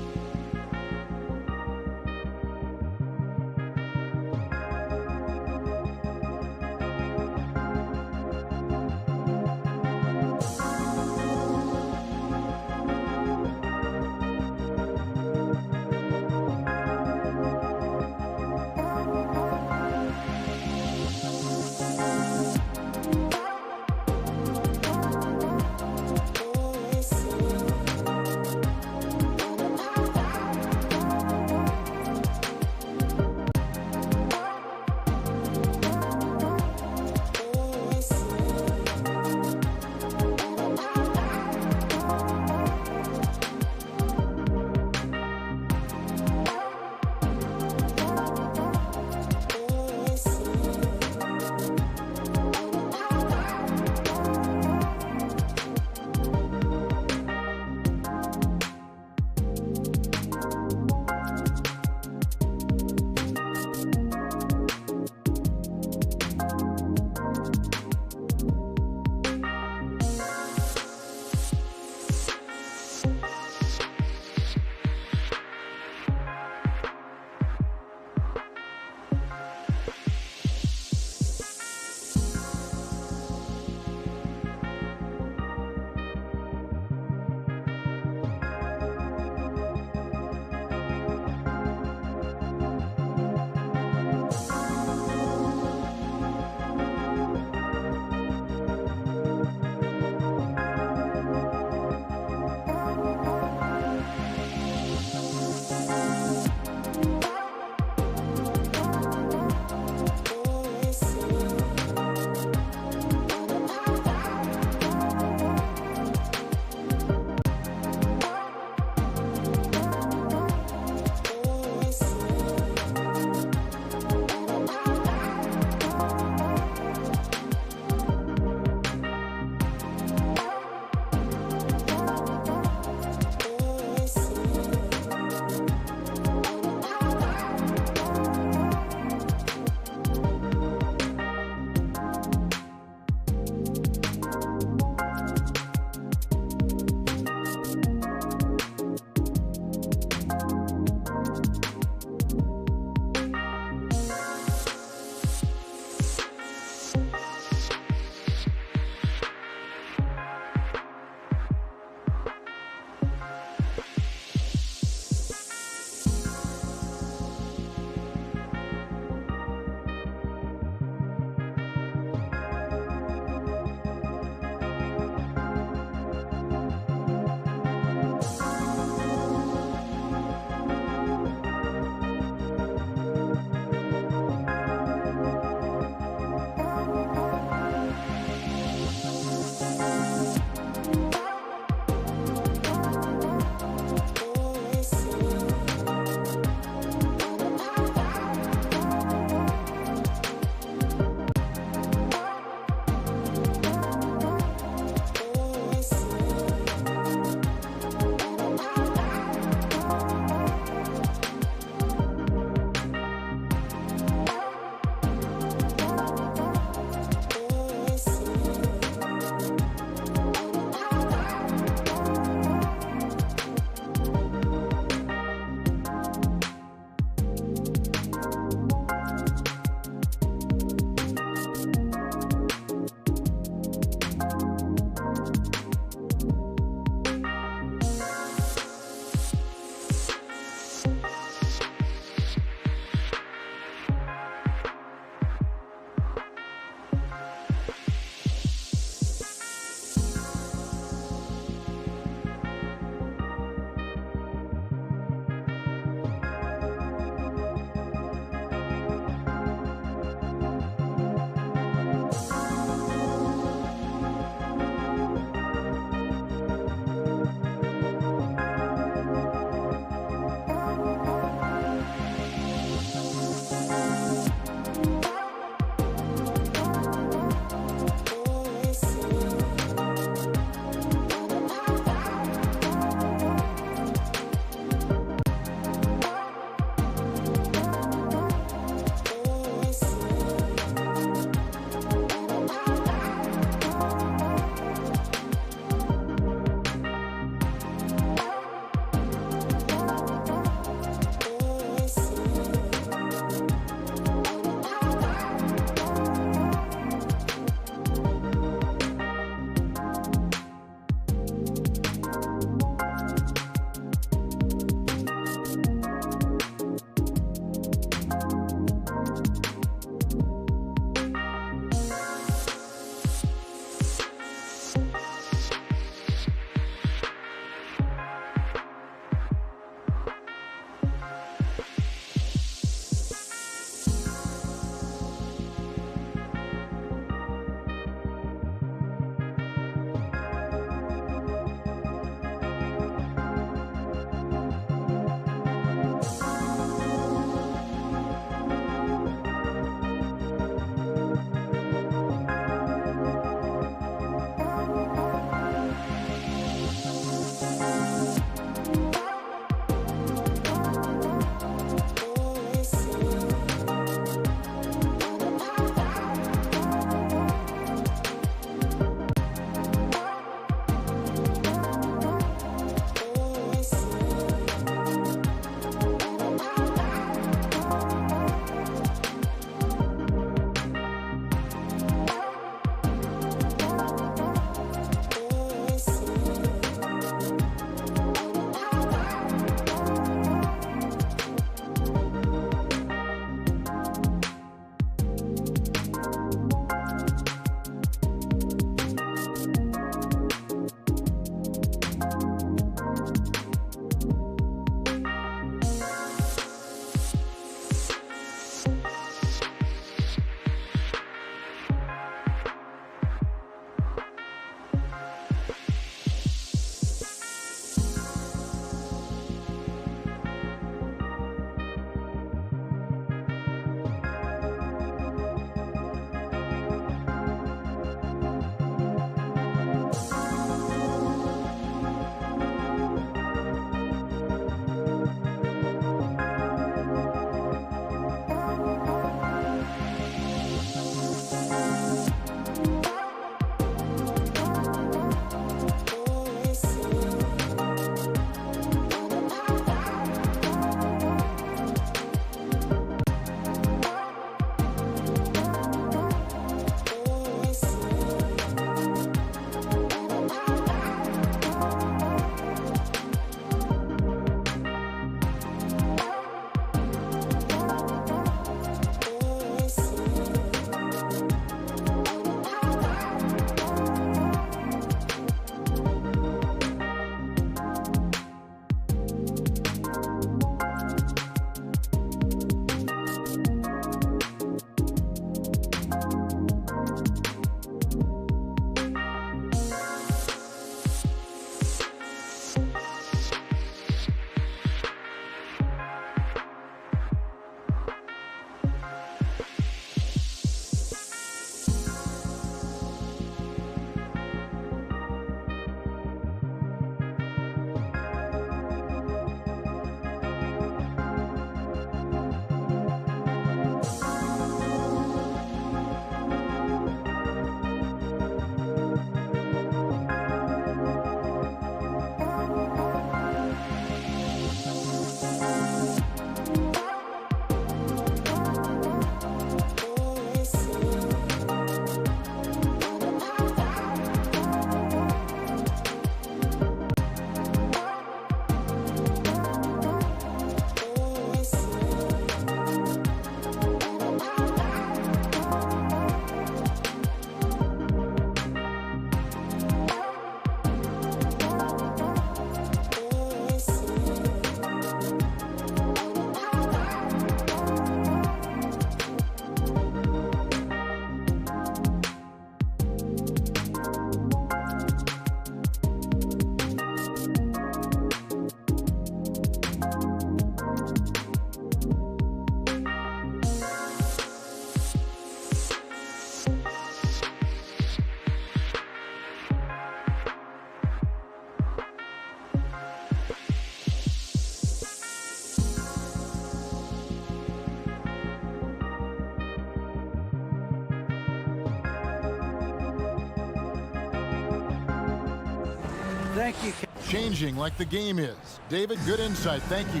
Thank you. Changing like the game is. David, good insight. Thank you.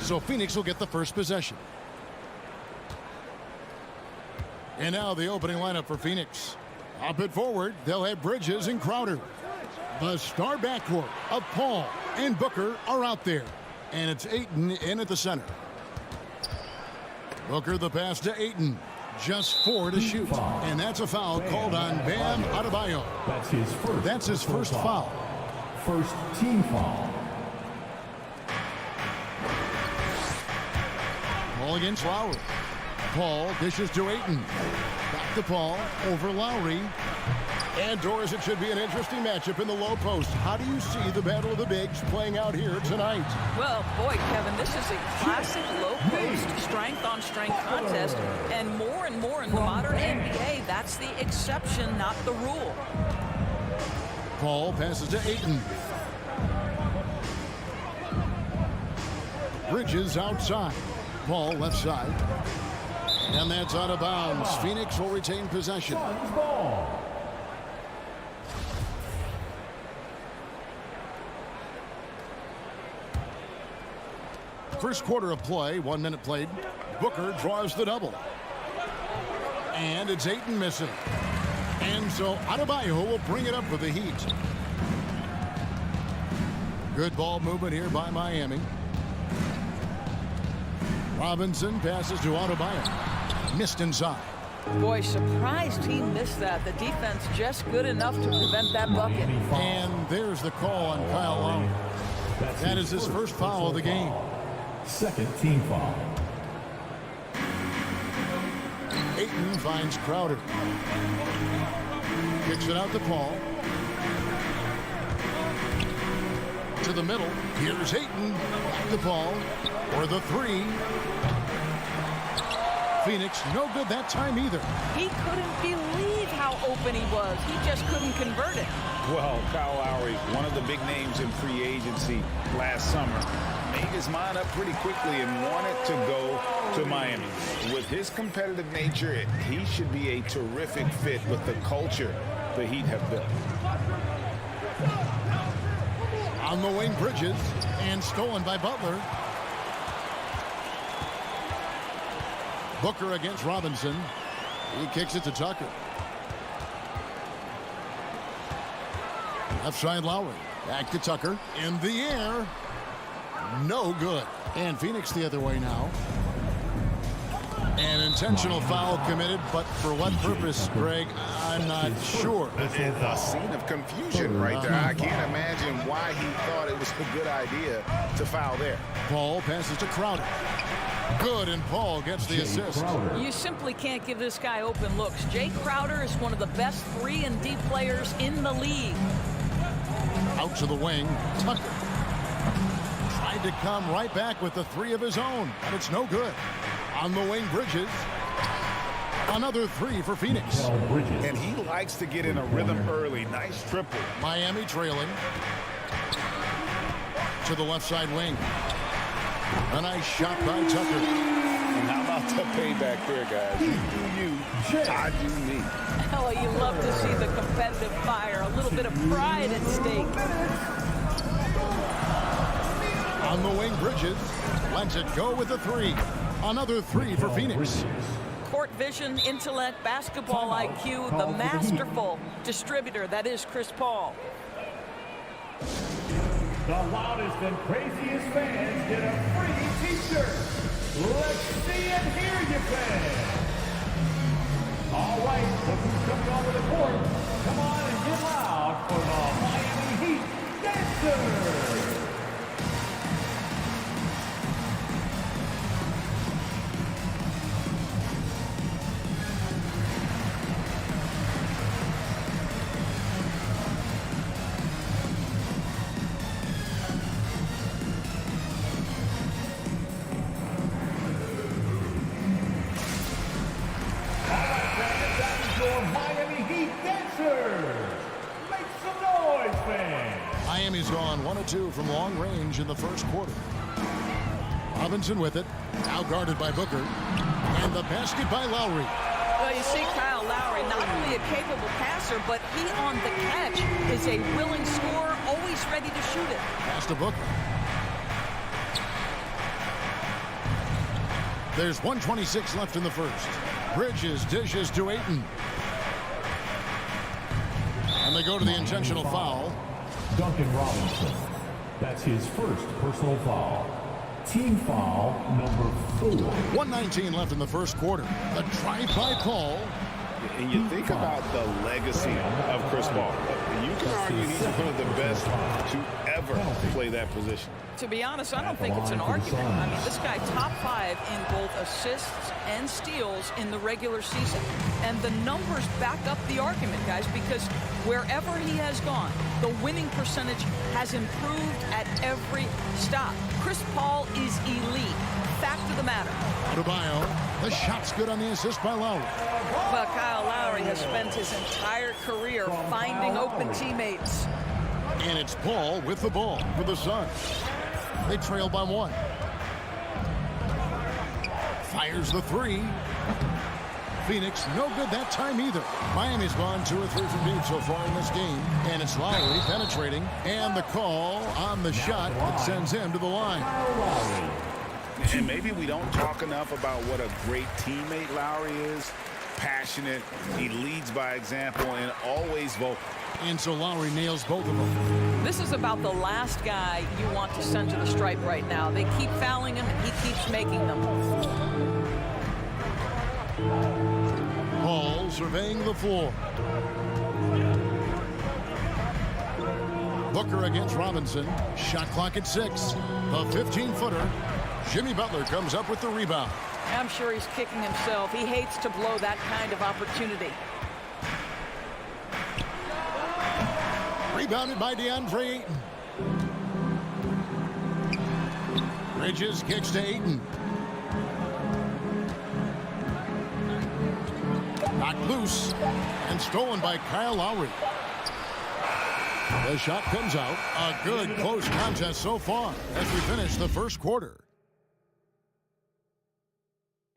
So Phoenix will get the first possession. And now the opening lineup for Phoenix. Up and forward, they'll have Bridges and Crowder. The star backcourt of Paul and Booker are out there. And it's Ayton in at the center. Booker the pass to Ayton. Just 4 to shoot. And that's a foul called on Bam Adebayo. That's his first foul. First team foul. Paul against Lowry. Paul dishes to Ayton. Back to Paul over Lowry. And Doris, it should be an interesting matchup in the low post. How do you see the battle of the bigs playing out here tonight? Well, boy, Kevin, this is a classic low post strength-on-strength contest. And more in the modern NBA, that's the exception, not the rule. Paul passes to Ayton. Bridges outside. Paul left side. And that's out of bounds. Phoenix will retain possession. First quarter of play, 1 minute played. Booker draws the double. And it's Ayton missing. And so Adebayo will bring it up for the Heat. Good ball movement here by Miami. Robinson passes to Adebayo. Missed inside. Boy, surprised he missed that. The defense just good enough to prevent that bucket. And there's the call on Kyle Lowry. That is his first foul of the game. Second team foul. Ayton finds Crowder. Kicks it out to Paul. To the middle. Here's Ayton. Back to Paul. For the three. Phoenix, no good that time either. He couldn't believe how open he was. He just couldn't convert it. Well, Kyle Lowry, one of the big names in free agency last summer, made his mind up pretty quickly and wanted to go to Miami. With his competitive nature, he should be a terrific fit with the culture the Heat have built. On the wing, Bridges, and stolen by Butler. Booker against Robinson. He kicks it to Tucker. Left side Lowry. Back to Tucker. In the air. No good. And Phoenix the other way now. An intentional foul committed, but for what purpose, Greg? I'm not sure. A scene of confusion right there. I can't imagine why he thought it was a good idea to foul there. Paul passes to Crowder. Good, and Paul gets the assist. You simply can't give this guy open looks. Jay Crowder is one of the best 3-and-D players in the league. Out to the wing, Tucker. Tried to come right back with the three of his own, but it's no good. On the wing, Bridges. Another three for Phoenix. And he likes to get in a rhythm early. Nice triple. Miami trailing. To the left side wing. A nice shot by Tucker. And how about the payback there, guys? You do you, I do me. Oh, you love to see the competitive fire. A little bit of pride at stake. On the wing, Bridges. Lets it go with the three. Another three for Phoenix. Court vision, intellect, basketball IQ, the masterful distributor that is Chris Paul. The loudest and craziest fans get a free t-shirt. Let's see and hear you, fans. All right, look who's coming onto the court. Come on and get loud for the Miami Heat Dancers. Miami's gone 1 of 2 from long range in the first quarter. Robinson with it. Now guarded by Booker. And the basket by Lowry. Well, you see Kyle Lowry, not only a capable passer, but he on the catch is a willing scorer, always ready to shoot it. Pass to Booker. There's 1:26 left in the first. Bridges dishes to Ayton. And they go to the intentional foul. Duncan Robinson. That's his first personal foul. Team foul number 4. 1:19 left in the first quarter. The drive-by call. And you think about the legacy of Chris Paul. You can argue he's one of the best to ever play that position. To be honest, I don't think it's an argument. I mean, this guy top 5 in both assists and steals in the regular season. And the numbers back up the argument, guys, because wherever he has gone, the winning percentage has improved at every stop. Chris Paul is elite. Fact of the matter. Adebayo, the shot's good on the assist by Lowry. Well, Kyle Lowry has spent his entire career finding open teammates. And it's Paul with the ball for the Suns. They trail by 1. Fires the 3. Phoenix, no good that time either. Miami's gone 2 or 3 from deep so far in this game. And it's Lowry penetrating. And the call on the shot that sends him to the line. And maybe we don't talk enough about what a great teammate Lowry is. Passionate, he leads by example, and always vocal. And so Lowry nails both of them. This is about the last guy you want to send to the stripe right now. They keep fouling him, and he keeps making them. Paul surveying the floor. Booker against Robinson. Shot clock at 6. The 15-footer. Jimmy Butler comes up with the rebound. I'm sure he's kicking himself. He hates to blow that kind of opportunity. Rebounded by Deandre Ayton. Bridges kicks to Ayton. Knocked loose and stolen by Kyle Lowry. The shot comes out. A good close contest so far as we finish the first quarter.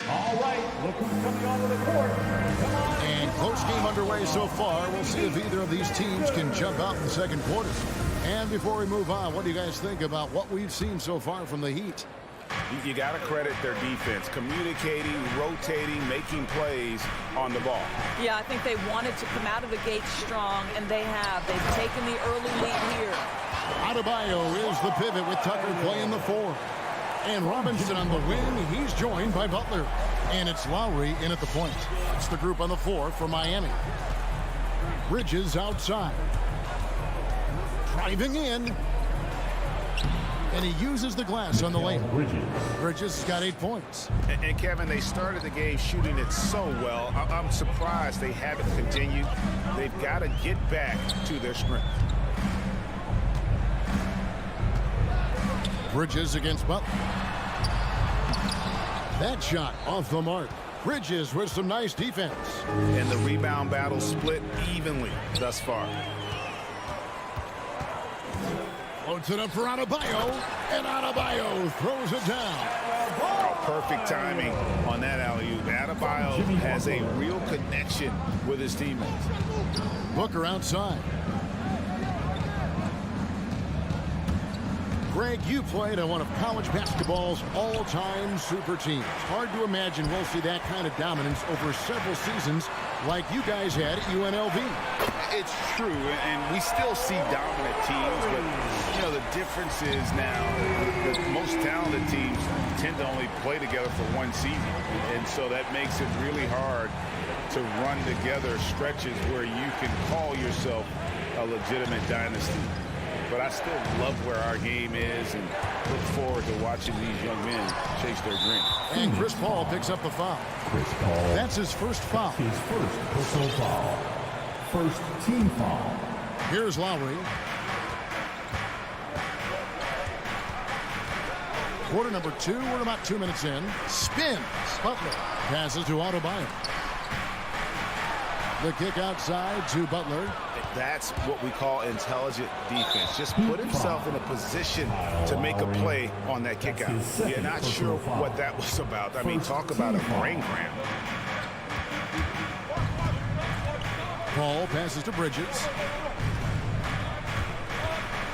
All right, look who's coming onto the court. Come on. And close game underway so far. We'll see if either of these teams can jump out in the second quarter. And before we move on, what do you guys think about what we've seen so far from the Heat? You got to credit their defense, communicating, rotating, making plays on the ball. Yeah, I think they wanted to come out of the gate strong, and they have. They've taken the early lead here. Adebayo is the pivot with Tucker playing the 4. And Robinson on the wing. He's joined by Butler. And it's Lowry in at the point. It's the group on the floor for Miami. Bridges outside. Driving in. And he uses the glass on the lane. Bridges got 8 points. And Kevin, they started the game shooting it so well. I'm surprised they haven't continued. They've got to get back to their strength. Bridges against Butler. That shot off the mark. Bridges with some nice defense. And the rebound battle split evenly thus far. Floats it up for Adebayo, and Adebayo throws it down. Oh, perfect timing on that alley-oop. Adebayo has a real connection with his teammates. Booker outside. Greg, you played on one of college basketball's all-time super teams. Hard to imagine we'll see that kind of dominance over several seasons like you guys had at UNLV. It's true, and we still see dominant teams, but, you know, the difference is now the most talented teams tend to only play together for one season, and so that makes it really hard to run together stretches where you can call yourself a legitimate dynasty. But I still love where our game is and look forward to watching these young men chase their dream. And Chris Paul picks up the foul. Chris Paul. That's his first foul. His first personal foul. First team foul. Here's Lowry. Quarter number 2. We're about 2 minutes in. Spins. Butler passes to Adebayo. The kick outside to Butler. That's what we call intelligent defense. Just put himself in a position to make a play on that kick out. You're not sure what that was about. I mean, talk about a brain cramp. Paul passes to Bridges.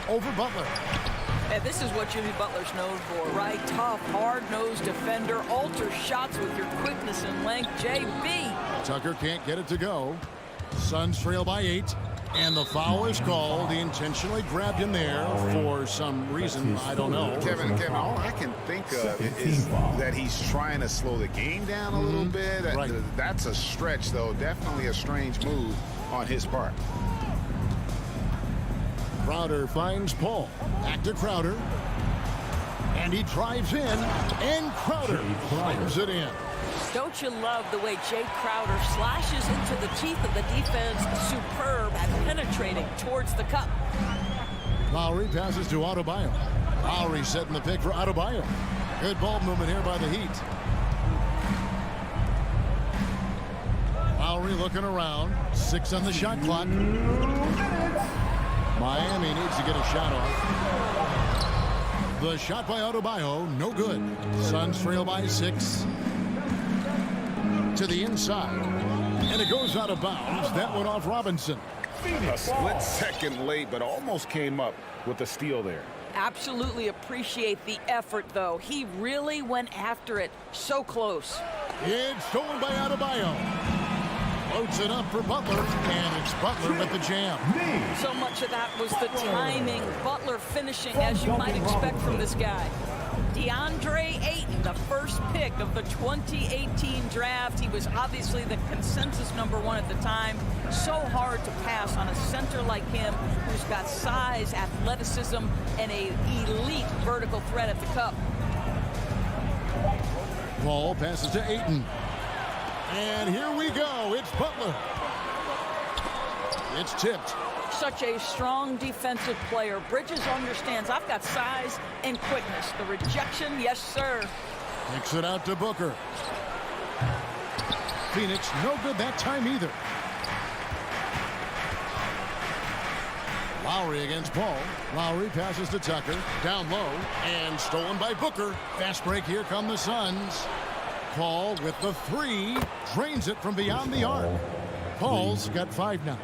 Over Butler. And this is what Jimmy Butler's known for, right? Tough, hard-nosed defender, alters shots with your quickness and length. JB. Tucker can't get it to go. Suns trail by 8. And the foul is called. He intentionally grabbed him there for some reason. I don't know. Kevin, all I can think of is that he's trying to slow the game down a little bit. Right. That's a stretch, though. Definitely a strange move on his part. Crowder finds Paul. Back to Crowder. And he drives in. And Crowder slams it in. Don't you love the way Jay Crowder slashes into the teeth of the defense? Superb at penetrating towards the cup. Lowry passes to Adebayo. Lowry setting the pick for Adebayo. Good ball movement here by the Heat. Lowry looking around. 6 on the shot clock. Miami needs to get a shot off. The shot by Adebayo, no good. Suns trail by 6. To the inside. And it goes out of bounds. That one off Robinson. A split second late, but almost came up with a steal there. Absolutely appreciate the effort, though. He really went after it. So close. It's stolen by Adebayo. Floats it up for Butler, and it's Butler with the jam. So much of that was the timing. Butler finishing as you might expect from this guy. Deandre Ayton, the first pick of the 2018 draft. He was obviously the consensus #1 at the time. So hard to pass on a center like him who's got size, athleticism, and an elite vertical threat at the cup. Paul passes to Ayton. And here we go. It's Butler. It's tipped. Such a strong defensive player. Bridges understands I've got size and quickness. The rejection, yes, sir. Kicks it out to Booker. Phoenix, no good that time either. Lowry against Paul. Lowry passes to Tucker. Down low. And stolen by Booker. Fast break. Here come the Suns. Paul with the 3. Drains it from beyond the arc. Paul's got 5 now.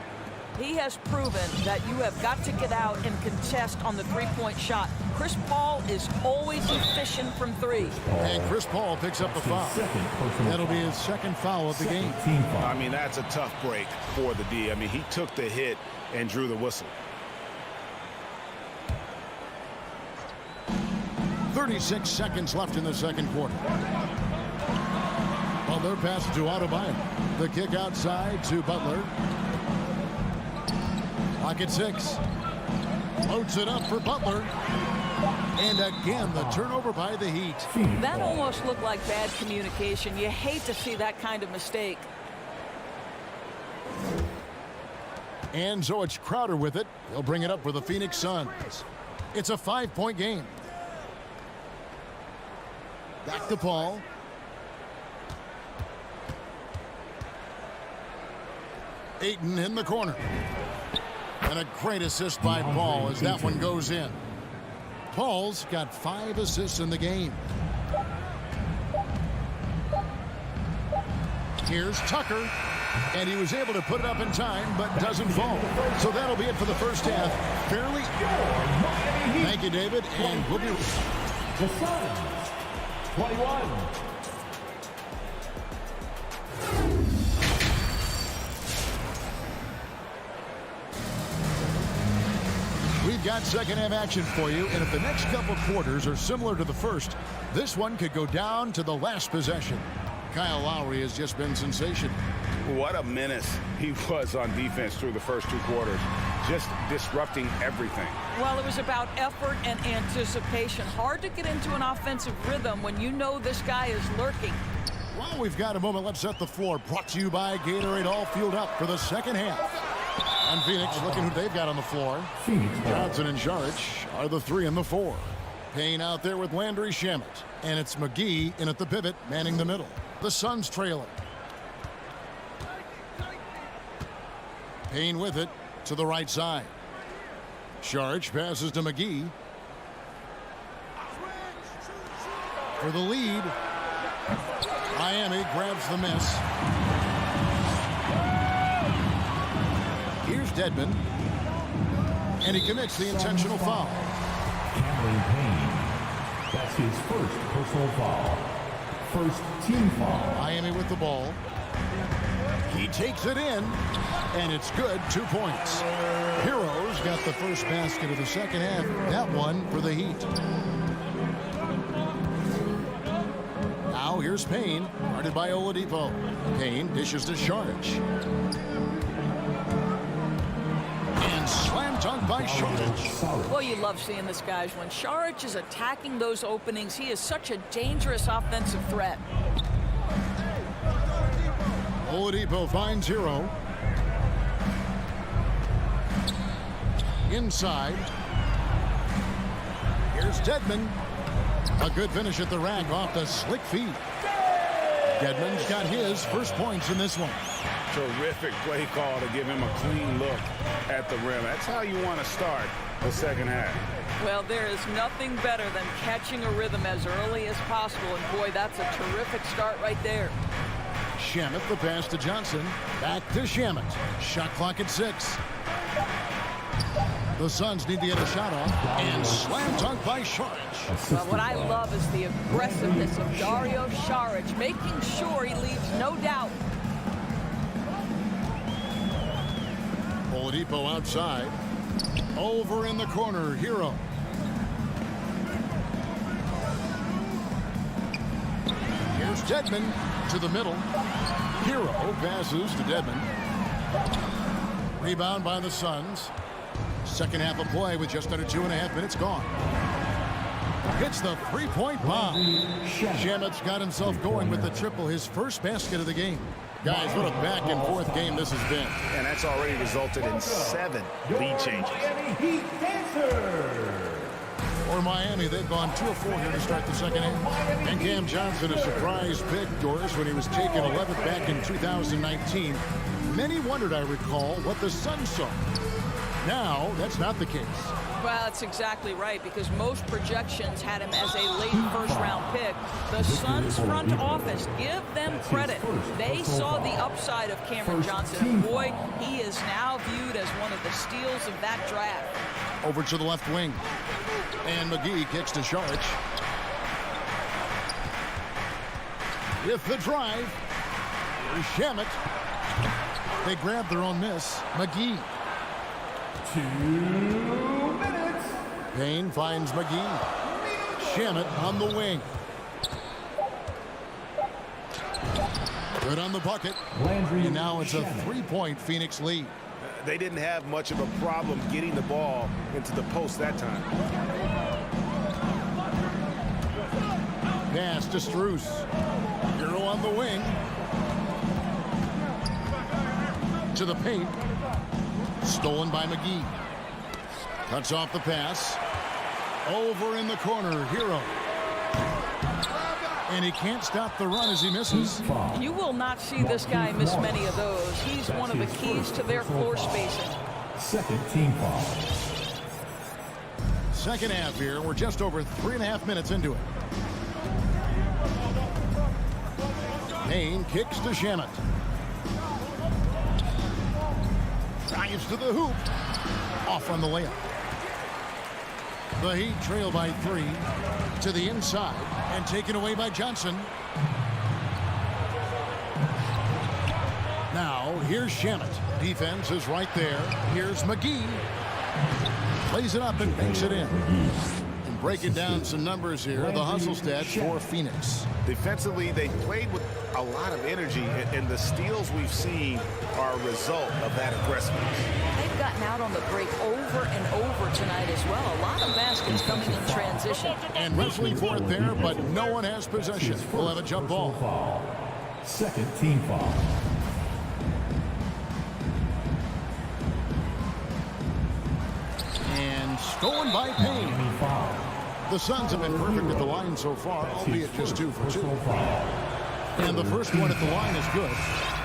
He has proven that you have got to get out and contest on the three-point shot. Chris Paul is always efficient from 3. And Chris Paul picks up the foul. That'll be his second foul of the game. I mean, that's a tough break for the D. I mean, he took the hit and drew the whistle. 36 seconds left in the second quarter. Butler passes to Adebayo. The kick outside to Butler. Clock at 6. Loads it up for Butler. And again, the turnover by the Heat. That almost looked like bad communication. You hate to see that kind of mistake. And so it's Crowder with it. He'll bring it up for the Phoenix Suns. It's a 5-point game. Back to Paul. Ayton in the corner. And a great assist by Paul as that one goes in. Paul's got 5 assists in the game. Here's Tucker. And he was able to put it up in time, but doesn't fall. So that'll be it for the first half. Fairly. Thank you, David. And we'll be... The Suns, 21. We've got second half action for you, and if the next couple quarters are similar to the first, this one could go down to the last possession. Kyle Lowry has just been sensational. What a menace he was on defense through the first 2 quarters, just disrupting everything. Well, it was about effort and anticipation. Hard to get into an offensive rhythm when you know this guy is lurking. Well, we've got a moment. Let's set the floor. Brought to you by Gatorade, all fueled up for the second half. And Phoenix, looking who they've got on the floor. Johnson and Saric are the 3 and the 4. Payne out there with Landry Shamet. And it's McGee in at the pivot, manning the middle. The Suns trailing. Payne with it to the right side. Saric passes to McGee. For the lead. Miami grabs the miss. Dedmon. And he commits the intentional foul. Cameron Payne. That's his first personal foul. First team foul. Miami with the ball. He takes it in, and it's good. 2 points. Heroes got the first basket of the second half. That one for the Heat. Now here's Payne, guarded by Oladipo. Payne dishes to Sharge. And slam dunk by Sharge. Well, you love seeing this, guys. When Sharge is attacking those openings, he is such a dangerous offensive threat. Oladipo finds Hero. Inside. Here's Dedmon. A good finish at the rack off the slick feet. Dedmon's got his first points in this one. Terrific play call to give him a clean look at the rim. That's how you want to start the second half. Well, there is nothing better than catching a rhythm as early as possible. And boy, that's a terrific start right there. Shamet, the pass to Johnson. Back to Shamet. Shot clock at 6. The Suns need to get a shot off. And slam dunk by Saric. Well, what I love is the aggressiveness of Dario Saric, making sure he leaves no doubt. Oladipo outside. Over in the corner, Hero. Here's Dedmon to the middle. Hero passes to Dedmon. Rebound by the Suns. Second half of play with just under 2.5 minutes gone. Hits the three-point bomb. Shamet's got himself going with the triple, his first basket of the game. Guys, what a back-and-forth game this has been. And that's already resulted in 7 lead changes. For Miami, they've gone 2 of 4 here to start the second half. And Cam Johnson, a surprise pick, Doris, when he was taken 11th back in 2019. Many wondered, I recall, what the Suns saw. Now, that's not the case. Well, that's exactly right, because most projections had him as a late first-round pick. The Suns front office, give them credit. They saw the upside of Cameron Johnson. And boy, he is now viewed as one of the steals of that draft. Over to the left wing. And McGee kicks to Saric. With the drive. Here's Shamet. They grab their own miss. McGee. 2 minutes. Payne finds McGee. Shamet on the wing. Good on the bucket. And now it's a 3-point Phoenix lead. They didn't have much of a problem getting the ball into the post that time. Pass to Strus. Hero on the wing. To the paint. Stolen by McGee. Cuts off the pass. Over in the corner, Hero. And he can't stop the run as he misses. You will not see this guy miss many of those. He's one of the keys to their floor spacing. Second team foul. Second half here. We're just over 3.5 minutes into it. Payne kicks to Shamet. Drives to the hoop. Off on the layup. The Heat trail by 3 to the inside and taken away by Johnson. Now here's Shamet. Defense is right there. Here's McGee. Plays it up and banks it in. And breaking down some numbers here, the hustle stats for Phoenix. Defensively, they played with a lot of energy, and the steals we've seen are a result of that aggressiveness. They've gotten out on the break over and over tonight as well. A lot of baskets coming in transition. And wrestling for it there, but no one has possession. We'll have a jump ball. Second team foul. And stolen by Payne. The Suns have been perfect at the line so far, albeit just 2 for 2. And the first one at the line is good.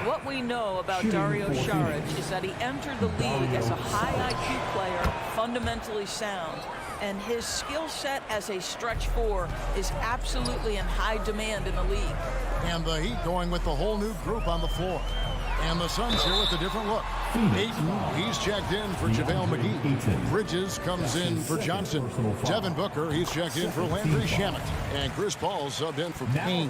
What we know about Dario Saric is that he entered the league as a high IQ player, fundamentally sound, and his skill set as a stretch 4 is absolutely in high demand in the league. And the Heat going with the whole new group on the floor. And the Suns here with a different look. Ayton, he's checked in for JaVale McGee. Bridges comes in for Johnson. Devin Booker, he's checked in for Landry Shamet. And Chris Paul subbed in for Payne.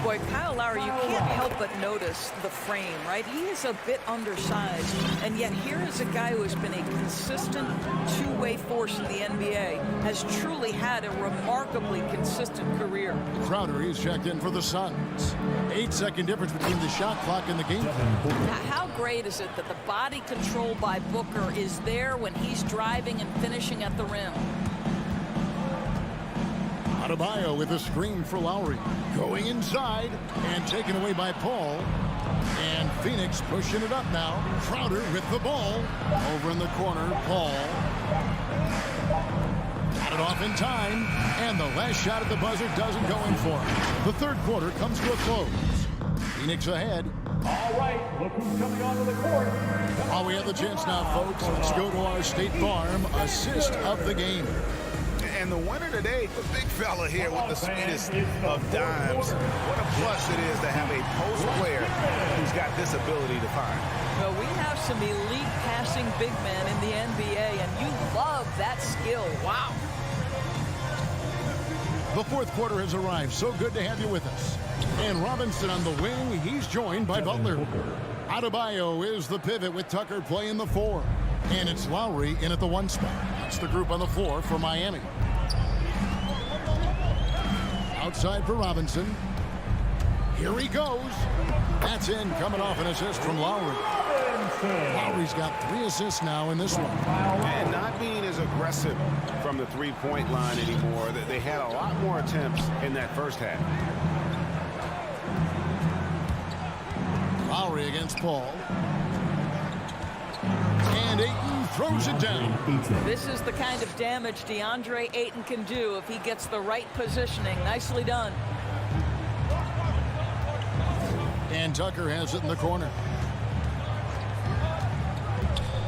Boy, Kyle Lowry, you can't help but notice the frame, right? He is a bit undersized, and yet here is a guy who has been a consistent two-way force in the NBA, has truly had a remarkably consistent career. Crowder, he's checked in for the Suns. 8-second difference between the shot clock and the game. How great is it that the body control by Booker is there when he's driving and finishing at the rim? Adebayo with a screen for Lowry. Going inside and taken away by Paul. And Phoenix pushing it up now. Crowder with the ball. Over in the corner, Paul. Got it off in time. And the last shot at the buzzer doesn't go in for him. The third quarter comes to a close. Phoenix ahead. All right, look who's coming onto the court. While we have the chance now, folks, let's go to our State Farm assist of the game. And the winner today, the big fella here with the sweetest of dimes. What a plus it is to have a post player who's got this ability to find. Well, we have some elite passing big men in the NBA, and you love that skill. Wow. The fourth quarter has arrived. So good to have you with us. And Robinson on the wing. He's joined by Butler. Adebayo is the pivot with Tucker playing the 4. And it's Lowry in at the 1 spot. That's the group on the floor for Miami. Outside for Robinson. Here he goes. That's in, coming off an assist from Lowry. Lowry's got 3 assists now in this one. And not being as aggressive from the three-point line anymore. They had a lot more attempts in that first half. Lowry against Paul. And Ayton throws it down. This is the kind of damage Deandre Ayton can do if he gets the right positioning. Nicely done. And Tucker has it in the corner.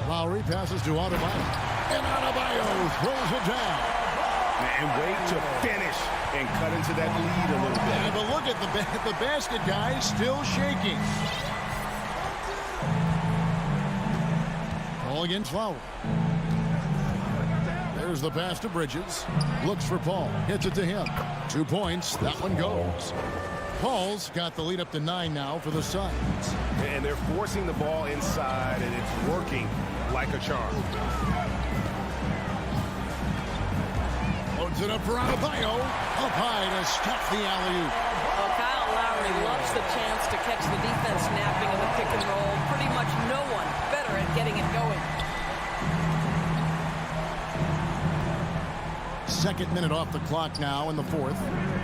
Lowry passes to Adebayo. And Adebayo throws it down. And wait to finish and cut into that lead a little bit. Yeah, but look at the basket, guys, still shaking. Paul against Lowry. There's the pass to Bridges. Looks for Paul. Hits it to him. 2 points. That one goes. Paul's got the lead up to 9 now for the Suns. And they're forcing the ball inside, and it's working like a charm. Loads it up for Adebayo. Up high to stop the alley-oop. Well, Kyle Lowry loves the chance to catch the defense snapping in the pick and roll. Pretty much no one better at getting it going. Second minute off the clock now in the fourth.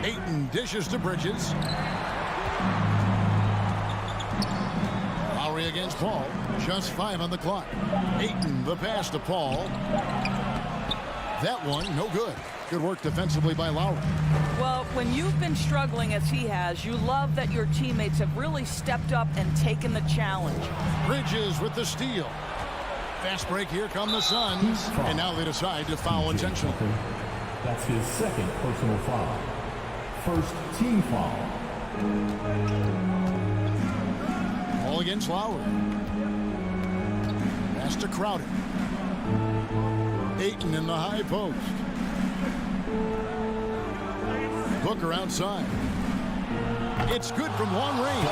Ayton dishes to Bridges. Lowry against Paul. Just 5 on the clock. Ayton, the pass to Paul. That one, no good. Good work defensively by Lowry. Well, when you've been struggling as he has, you love that your teammates have really stepped up and taken the challenge. Bridges with the steal. Fast break, here come the Suns. And now they decide to foul intentionally. That's his second personal foul. First team foul. Ball against Lowry. Pass to Crowder. Ayton in the high post. Booker outside. It's good from long range.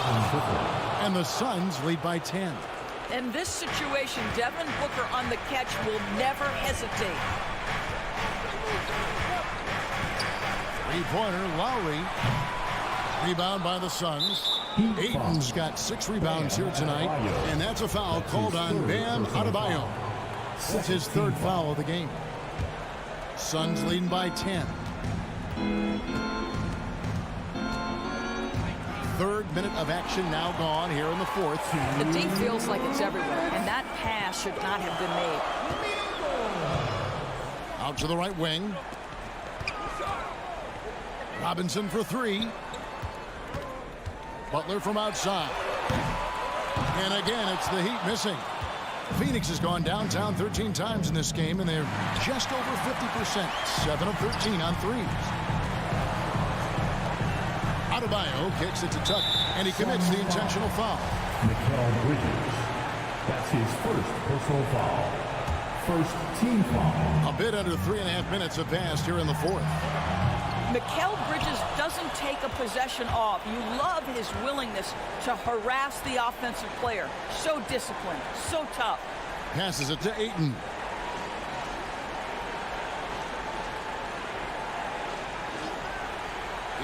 And the Suns lead by 10. In this situation, Devin Booker on the catch will never hesitate. Three-pointer, Lowry. Rebound by the Suns. Ayton's got 6 rebounds here tonight. And that's a foul called on Bam Adebayo. That's his 3rd foul of the game. Suns leading by 10. 3rd minute of action now gone here in the 4th. The D feels like it's everywhere, and that pass should not have been made. Out to the right wing. Robinson for 3. Butler from outside. And again, it's the Heat missing. Phoenix has gone downtown 13 times in this game, and they're just over 50%. 7 of 13 on threes. Adebayo kicks it to Tucker, and he commits the intentional foul. That's his first personal foul. First team foul. A bit under 3.5 minutes have passed here in the fourth. Mikal Bridges doesn't take a possession off. You love his willingness to harass the offensive player. So disciplined, so tough. Passes it to Ayton.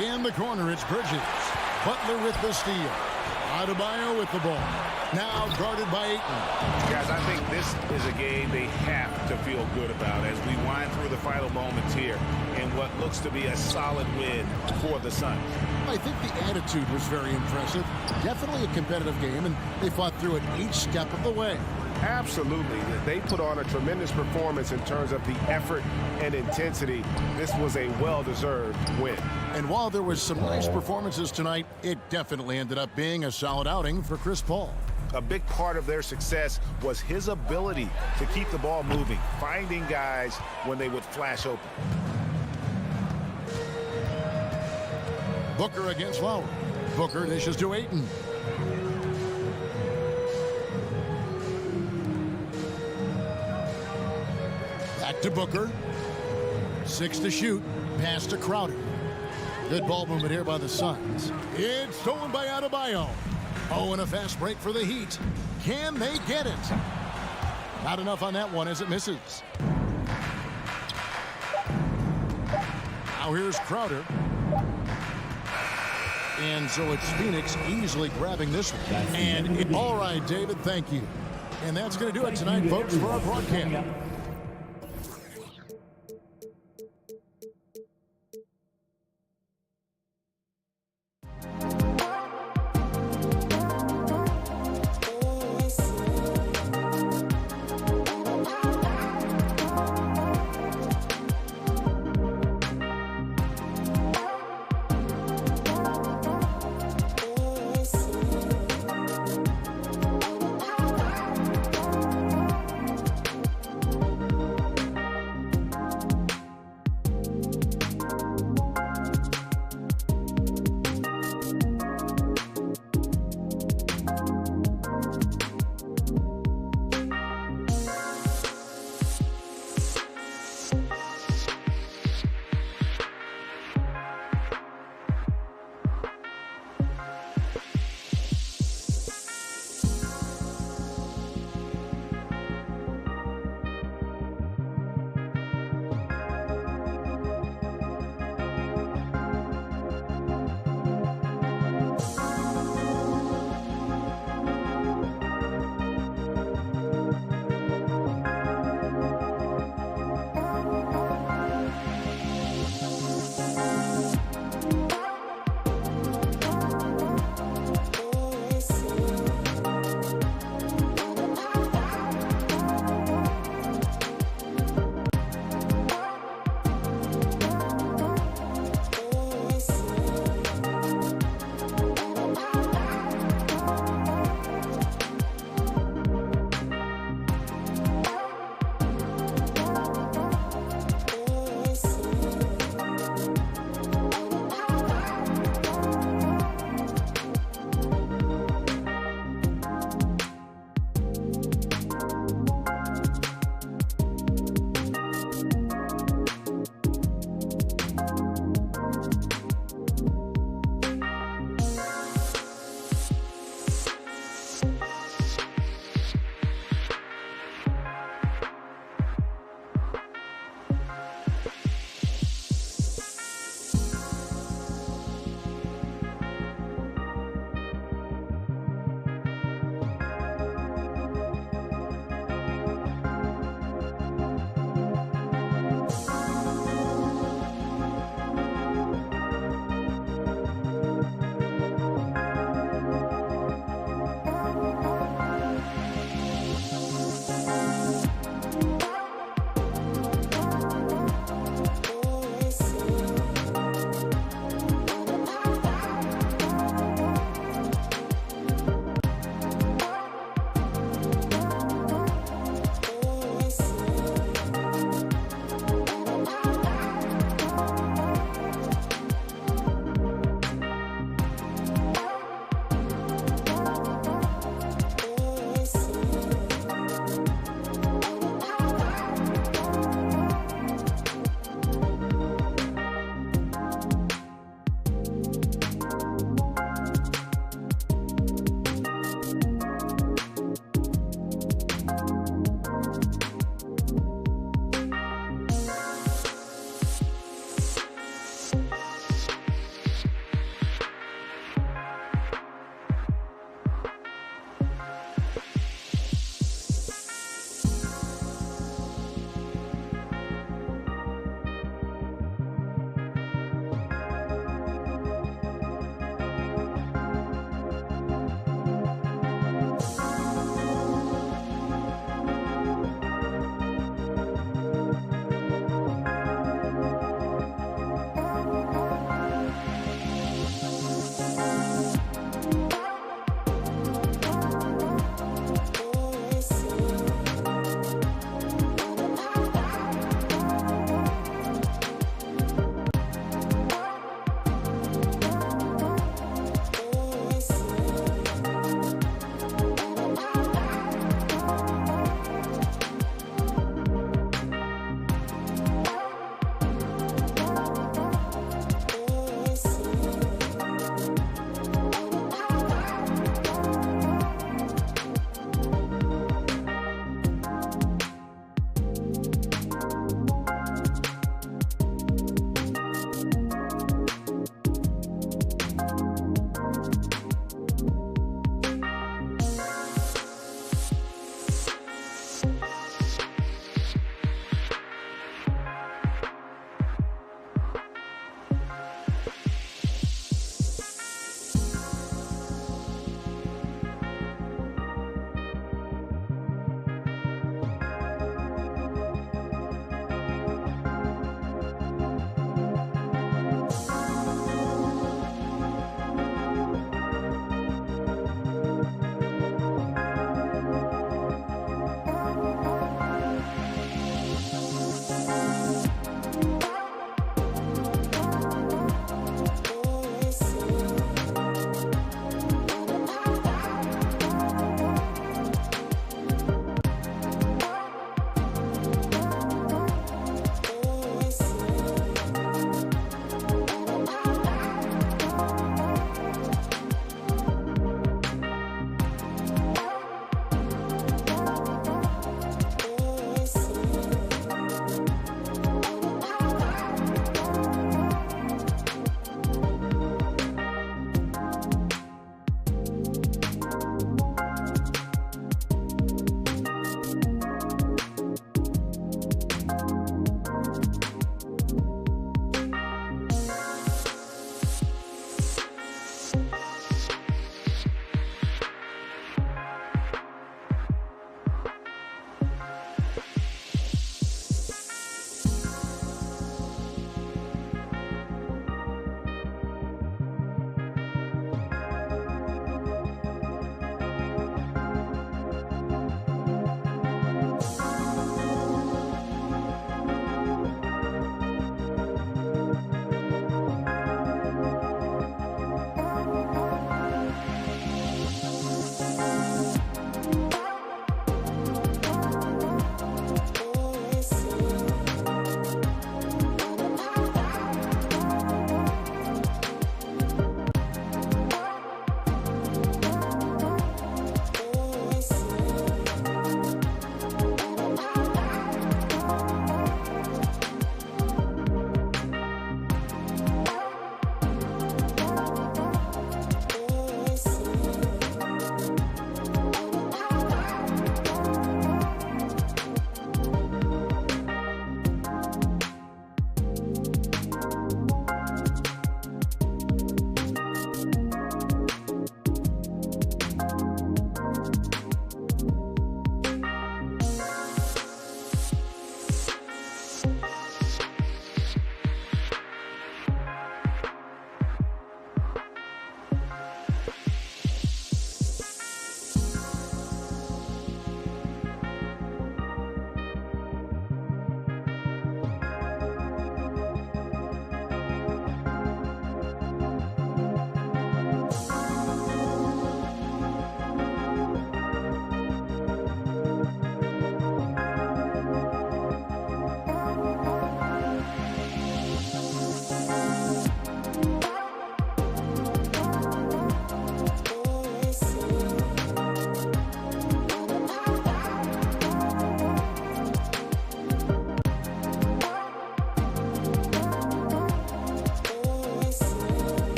In the corner, it's Bridges. Butler with the steal. Adebayo with the ball. Now guarded by Ayton. Guys, I think this is a game they have to feel good about as we wind through the final moments here in what looks to be a solid win for the Suns. I think the attitude was very impressive. Definitely a competitive game, and they fought through it each step of the way. Absolutely. They put on a tremendous performance in terms of the effort and intensity. This was a well-deserved win. And while there was some nice performances tonight, it definitely ended up being a solid outing for Chris Paul. A big part of their success was his ability to keep the ball moving, finding guys when they would flash open. Booker against Lowry. Booker dishes to Ayton. Back to Booker. 6 to shoot. Pass to Crowder. Good ball movement here by the Suns. It's stolen by Adebayo. Oh, and a fast break for the Heat. Can they get it? Not enough on that one as it misses. Now here's Crowder. And so it's Phoenix easily grabbing this one. All right, David, thank you. And that's going to do it tonight, folks, for our broadcast.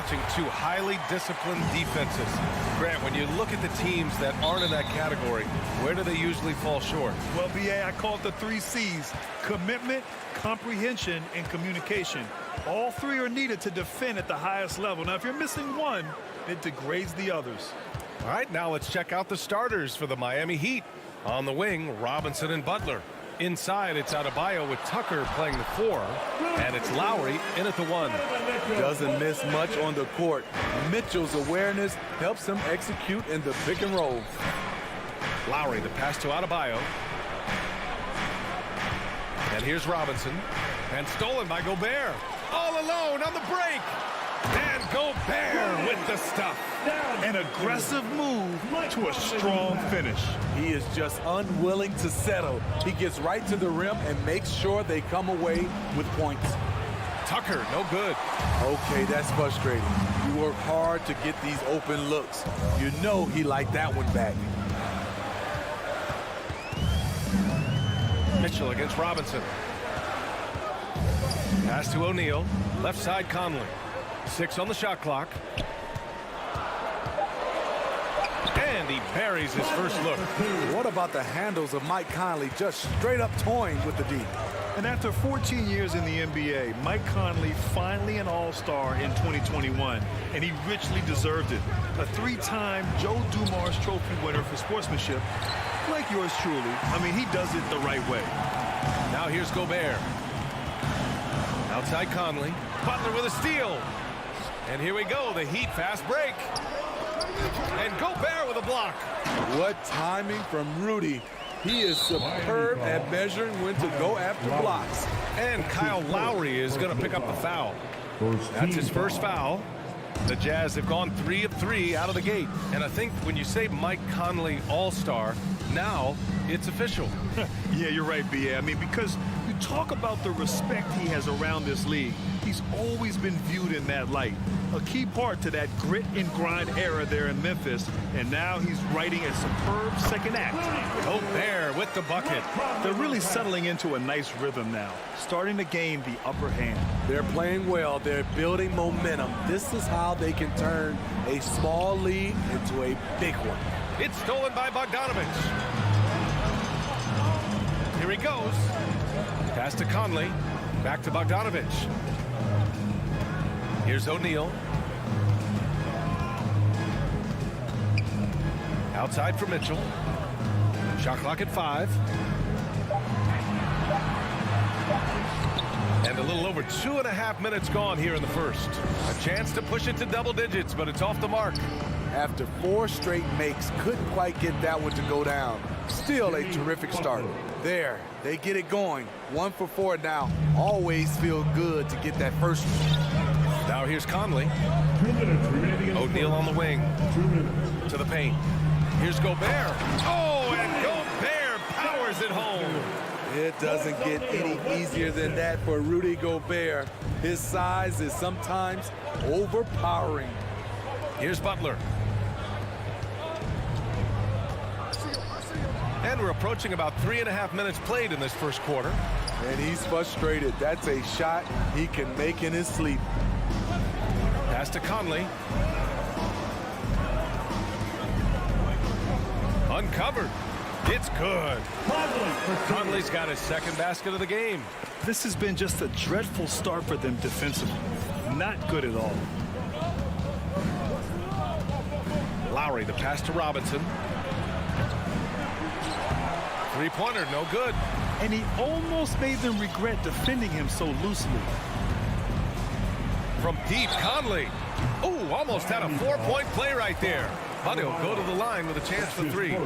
watching two highly disciplined defenses. Grant, when you look at the teams that aren't in that category, where do they usually fall short? Well, BA, I call it the 3 C's: commitment, comprehension, and communication. All 3 are needed to defend at the highest level. Now, if you're missing one, it degrades the others. All right, now let's check out the starters for the Miami Heat. On the wing, Robinson and Butler. Inside, it's Adebayo with Tucker playing the 4, and it's Lowry in at the 1. Doesn't miss much on the court. Mitchell's awareness helps him execute in the pick and roll. Lowry, the pass to Adebayo. And here's Robinson. And stolen by Gobert. All alone on the break. And Gobert with the stuff. An aggressive move to a strong finish. He is just unwilling to settle. He gets right to the rim and makes sure they come away with points. Tucker, no good. Okay, that's frustrating. You work hard to get these open looks. You know he liked that one back. Mitchell against Robinson. Pass to O'Neal. Left side Conley. 6 on the shot clock. And he buries his first look. What about the handles of Mike Conley just straight up toying with the D? And after 14 years in the NBA, Mike Conley finally an all-star in 2021, and he richly deserved it. A 3-time Joe Dumars Trophy winner for sportsmanship, like yours truly. I mean, he does it the right way. Now here's Gobert. Outside Conley. Butler with a steal. And here we go, the Heat fast break. And Gobert with a block. What timing from Rudy. He is superb at measuring when to go after blocks. And Kyle Lowry is going to pick up the foul. That's his first foul. The Jazz have gone 3 of 3 out of the gate. And I think when you say Mike Conley all-star, now it's official. Yeah, you're right, B.A. I mean, because you talk about the respect he has around this league. He's always been viewed in that light. A key part to that grit and grind era there in Memphis. And now he's writing a superb second act. Gobert with the bucket. They're really settling into a nice rhythm now, starting to gain the upper hand. They're playing well. They're building momentum. This is how they can turn a small lead into a big one. It's stolen by Bogdanovich. Here he goes. Pass to Conley. Back to Bogdanovich. Here's O'Neal. Outside for Mitchell. Shot clock at 5. And a little over 2.5 minutes gone here in the first. A chance to push it to double digits, but it's off the mark. After 4 straight makes, couldn't quite get that one to go down. Still a terrific start. There, they get it going. 1 for 4 now. Always feel good to get that first one. Now here's Conley. O'Neal on the wing. To the paint. Here's Gobert. Oh, and Gobert powers it home. It doesn't get any easier than that for Rudy Gobert. His size is sometimes overpowering. Here's Butler. And we're approaching about 3.5 minutes played in this first quarter. And he's frustrated. That's a shot he can make in his sleep. Pass to Conley. Uncovered. It's good. Conley's got his second basket of the game. This has been just a dreadful start for them defensively. Not good at all. Lowry, the pass to Robinson. Three-pointer, no good. And he almost made them regret defending him so loosely. From deep, Conley. Oh, almost had a 4-point play right there. But he'll go to the line with a chance for 3.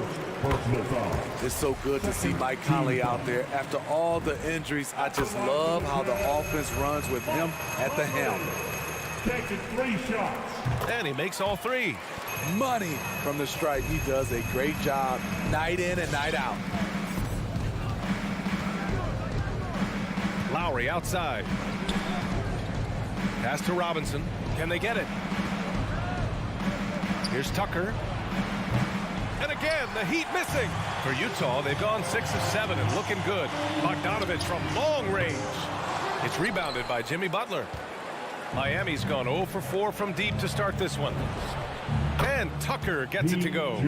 It's so good to see Mike Conley out there. After all the injuries, I just love how the offense runs with him at the helm. Taking 3 shots. And he makes all 3. Money from the stripe. He does a great job night in and night out. Lowry outside. Pass to Robinson. Can they get it? Here's Tucker. And again, the Heat missing. For Utah, they've gone 6 of 7 and looking good. Bogdanovich from long range. It's rebounded by Jimmy Butler. Miami's gone 0 for 4 from deep to start this one. And Tucker gets it to go.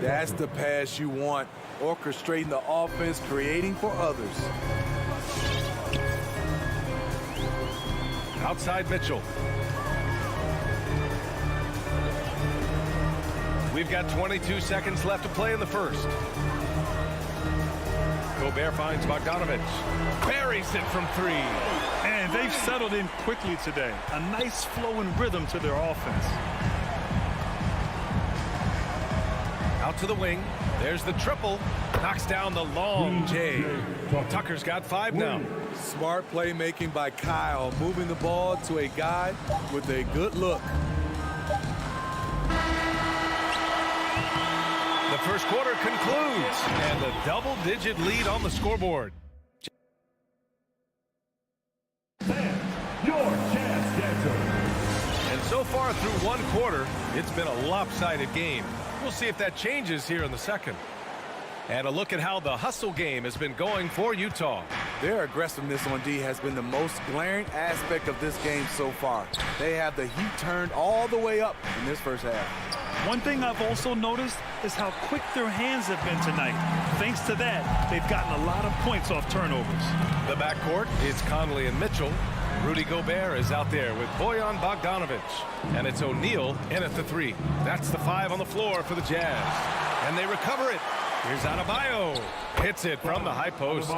That's the pass you want. Orchestrating the offense, creating for others. Outside Mitchell. We've got 22 seconds left to play in the first. Gobert finds Bogdanovich. Buries it from 3. And they've settled in quickly today. A nice flow and rhythm to their offense. Out to the wing. There's the triple. Knocks down the long J. Tucker's got 5 now. Smart playmaking by Kyle, moving the ball to a guy with a good look. The first quarter concludes, and a double-digit lead on the scoreboard. Your chance gets And so far through one quarter, it's been a lopsided game. We'll see if that changes here in the second. And a look at how the hustle game has been going for Utah. Their aggressiveness on D has been the most glaring aspect of this game so far. They have the heat turned all the way up in this first half. One thing I've also noticed is how quick their hands have been tonight. Thanks to that, they've gotten a lot of points off turnovers. The backcourt is Conley and Mitchell. Rudy Gobert is out there with Bojan Bogdanovich. And it's O'Neal in at the 3. That's the 5 on the floor for the Jazz. And they recover it. Here's Adebayo. Hits it from the high post.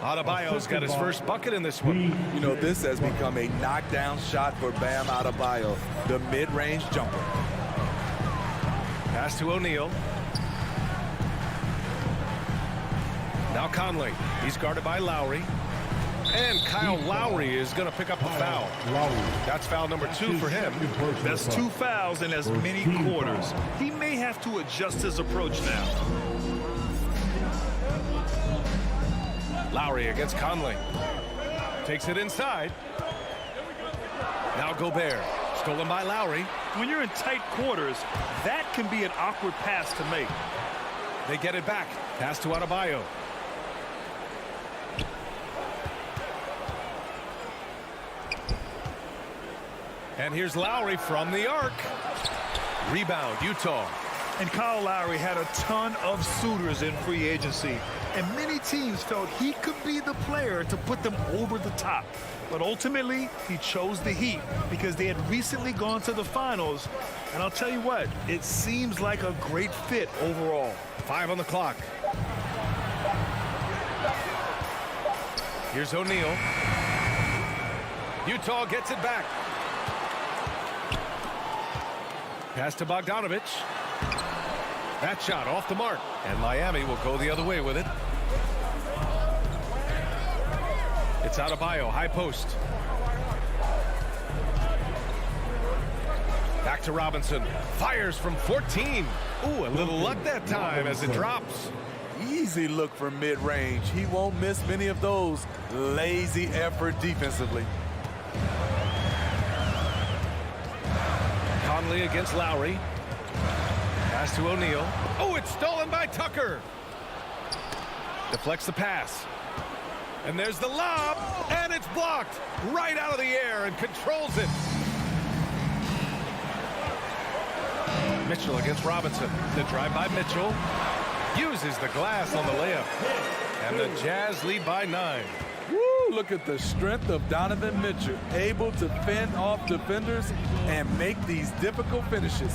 Adebayo's got his first bucket in this one. You know, this has become a knockdown shot for Bam Adebayo, the mid-range jumper. Pass to O'Neal. Now Conley. He's guarded by Lowry. And Kyle Lowry is going to pick up a foul. That's foul number 2 for him. That's 2 fouls in as many quarters. He may have to adjust his approach now. Lowry against Conley. Takes it inside. Now Gobert. Stolen by Lowry. When you're in tight quarters, that can be an awkward pass to make. They get it back. Pass to Adebayo. And here's Lowry from the arc. Rebound, Utah. And Kyle Lowry had a ton of suitors in free agency, and many teams felt he could be the player to put them over the top. But ultimately, he chose the Heat because they had recently gone to the finals. And I'll tell you what, it seems like a great fit overall. 5 on the clock. Here's O'Neal. Utah gets it back. Pass to Bogdanovich. That shot off the mark. And Miami will go the other way with it. It's Adebayo, high post. Back to Robinson. Fires from 14. Ooh, a little luck that time as it drops. Easy look from mid-range. He won't miss many of those. Lazy effort defensively. Conley against Lowry. Pass to O'Neal. Oh, it's stolen by Tucker. Deflects the pass. And there's the lob, and it's blocked right out of the air and controls it. Mitchell against Robinson. The drive by Mitchell. Uses the glass on the layup. And the Jazz lead by 9. Woo, look at the strength of Donovan Mitchell. Able to fend off defenders and make these difficult finishes.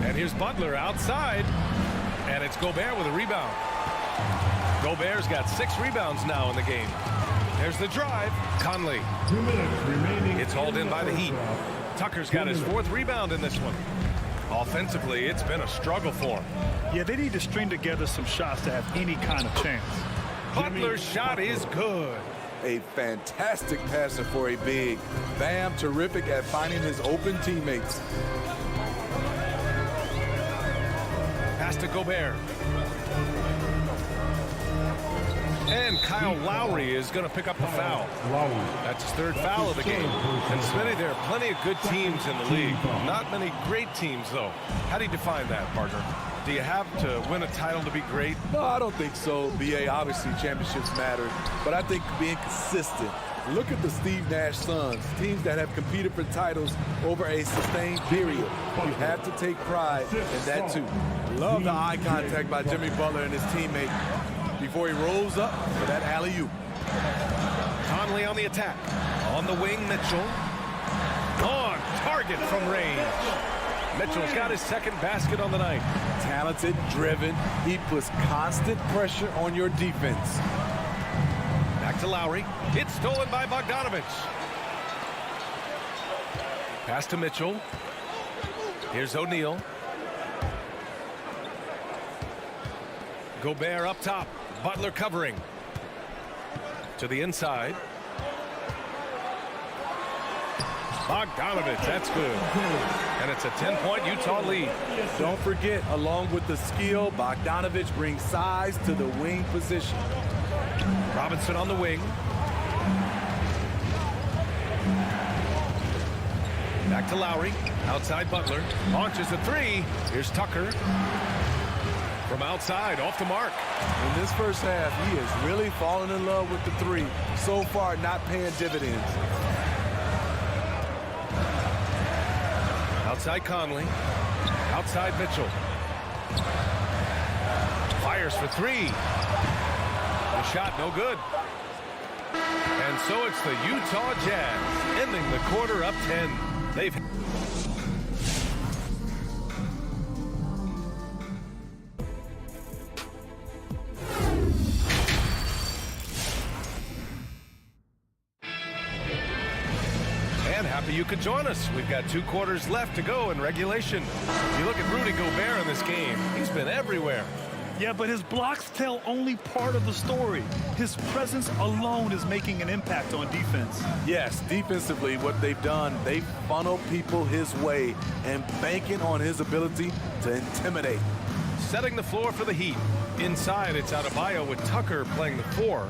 And here's Butler outside. And it's Gobert with a rebound. Gobert's got 6 rebounds now in the game. There's the drive. Conley. 2 minutes remaining. It's hauled in by the Heat. Tucker's got his 4th rebound in this one. Offensively, it's been a struggle for him. Yeah, they need to string together some shots to have any kind of chance. Butler's shot is good. A fantastic passer for a big. Bam, terrific at finding his open teammates. Pass to Gobert. And Kyle Lowry is going to pick up a foul. That's his 3rd foul of the game. And Smitty, there are plenty of good teams in the league. Not many great teams, though. How do you define that, partner? Do you have to win a title to be great? No, I don't think so. BA, obviously championships matter. But I think being consistent, Look at the Steve Nash Suns, teams that have competed for titles over a sustained period. You have to take pride in that too. Love the eye contact by Jimmy Butler and his teammate before he rolls up for that alley-oop. Conley on the attack. On the wing, Mitchell. On target from range. Mitchell's got his second basket on the night. Talented, driven. He puts constant pressure on your defense. Back to Lowry. It's stolen by Bogdanovich. Pass to Mitchell. Here's O'Neal. Gobert up top. Butler covering. To the inside. Bogdanovich, that's good. And it's a 10-point Utah lead. Don't forget, along with the skill, Bogdanovich brings size to the wing position. Robinson on the wing. Back to Lowry. Outside Butler. Launches a three. Here's Tucker. From outside, off the mark. In this first half, he has really fallen in love with the three. So far, not paying dividends. Outside Conley. Outside Mitchell. Fires for three. The shot no good. And so it's the Utah Jazz ending the quarter up 10. They've you could join us. We've got 2 quarters left to go in regulation. You look at Rudy Gobert in this game. He's been everywhere. Yeah, but his blocks tell only part of the story. His presence alone is making an impact on defense. Yes, defensively, what they've done, they funnel people his way and banking on his ability to intimidate. Setting the floor for the Heat. Inside, it's Adebayo with Tucker playing the 4.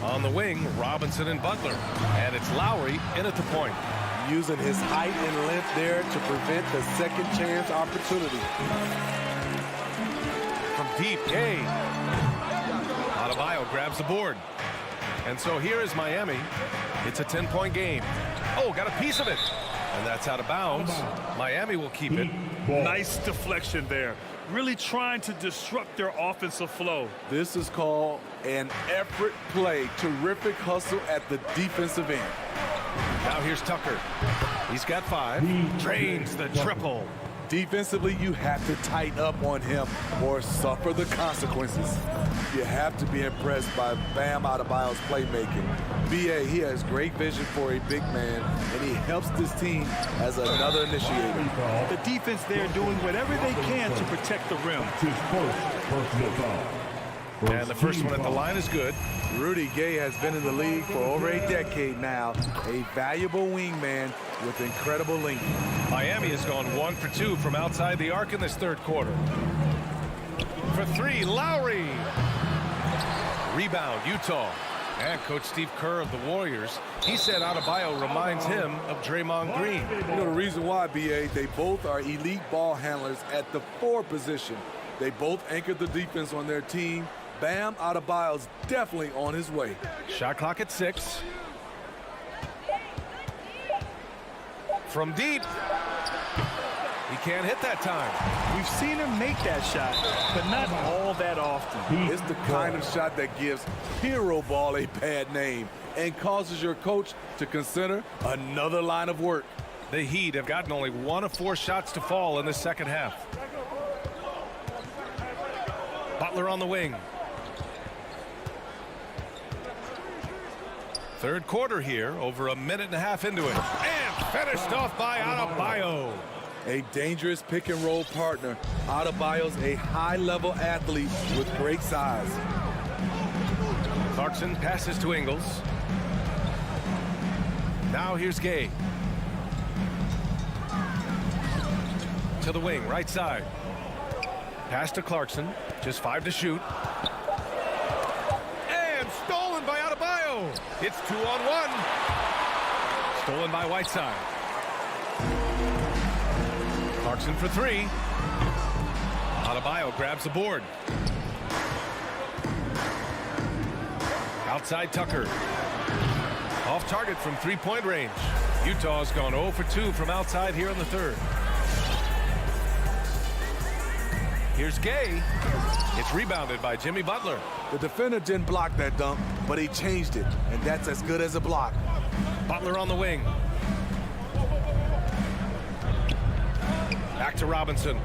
On the wing, Robinson and Butler. And it's Lowry in at the point. Using his height and length there to prevent the second chance opportunity. From deep, Gay. Adebayo grabs the board. And so here is Miami. It's a 10-point game. Oh, got a piece of it. And that's out of bounds. Miami will keep it. Nice deflection there. Really trying to disrupt their offensive flow. This is called an effort play. Terrific hustle at the defensive end. Now here's Tucker. He's got 5. Drains the triple. Defensively, you have to tighten up on him or suffer the consequences. You have to be impressed by Bam Adebayo's playmaking. BA, he has great vision for a big man, and he helps this team as another initiator. The defense there doing whatever they can to protect the rim. And the first one at the line is good. Rudy Gay has been in the league for over a decade now. A valuable wingman with incredible length. Miami has gone 1 for 2 from outside the arc in this third quarter. For 3, Lowry. Rebound, Utah. And Coach Steve Kerr of the Warriors, he said Adebayo reminds him of Draymond Green. You know the reason why, BA, they both are elite ball handlers at the 4 position. They both anchor the defense on their team. Bam Adebayo's definitely on his way. Shot clock at 6. From deep. He can't hit that time. We've seen him make that shot, but not all that often. It's the kind of shot that gives hero ball a bad name and causes your coach to consider another line of work. The Heat have gotten only 1 of 4 shots to fall in the second half. Butler on the wing. Third quarter here, over a minute and a half into it. And finished off by Adebayo. A dangerous pick and roll partner. Adebayo's a high-level athlete with great size. Clarkson passes to Ingles. Now here's Gay. To the wing, right side. Pass to Clarkson. Just 5 to shoot. And stolen by Adebayo. It's 2-on-1. Stolen by Whiteside. Clarkson for 3. Adebayo grabs the board. Outside Tucker. Off target from three-point range. Utah's gone 0 for 2 from outside here in the third. Here's Gay. It's rebounded by Jimmy Butler. The defender didn't block that dunk, but he changed it, and that's as good as a block. Butler on the wing. Back to Robinson.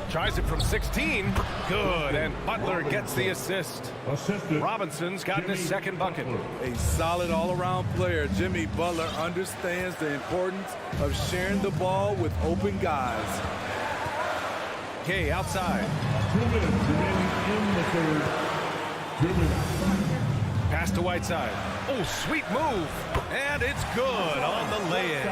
Tries it from 16. Good, and Butler gets the assist. Robinson's gotten his second bucket. A solid all-around player. Jimmy Butler understands the importance of sharing the ball with open guys. Kay outside. 2 minutes remaining in the third. 2 minutes. Pass to Whiteside. Oh, sweet move. And it's good on the lay-in.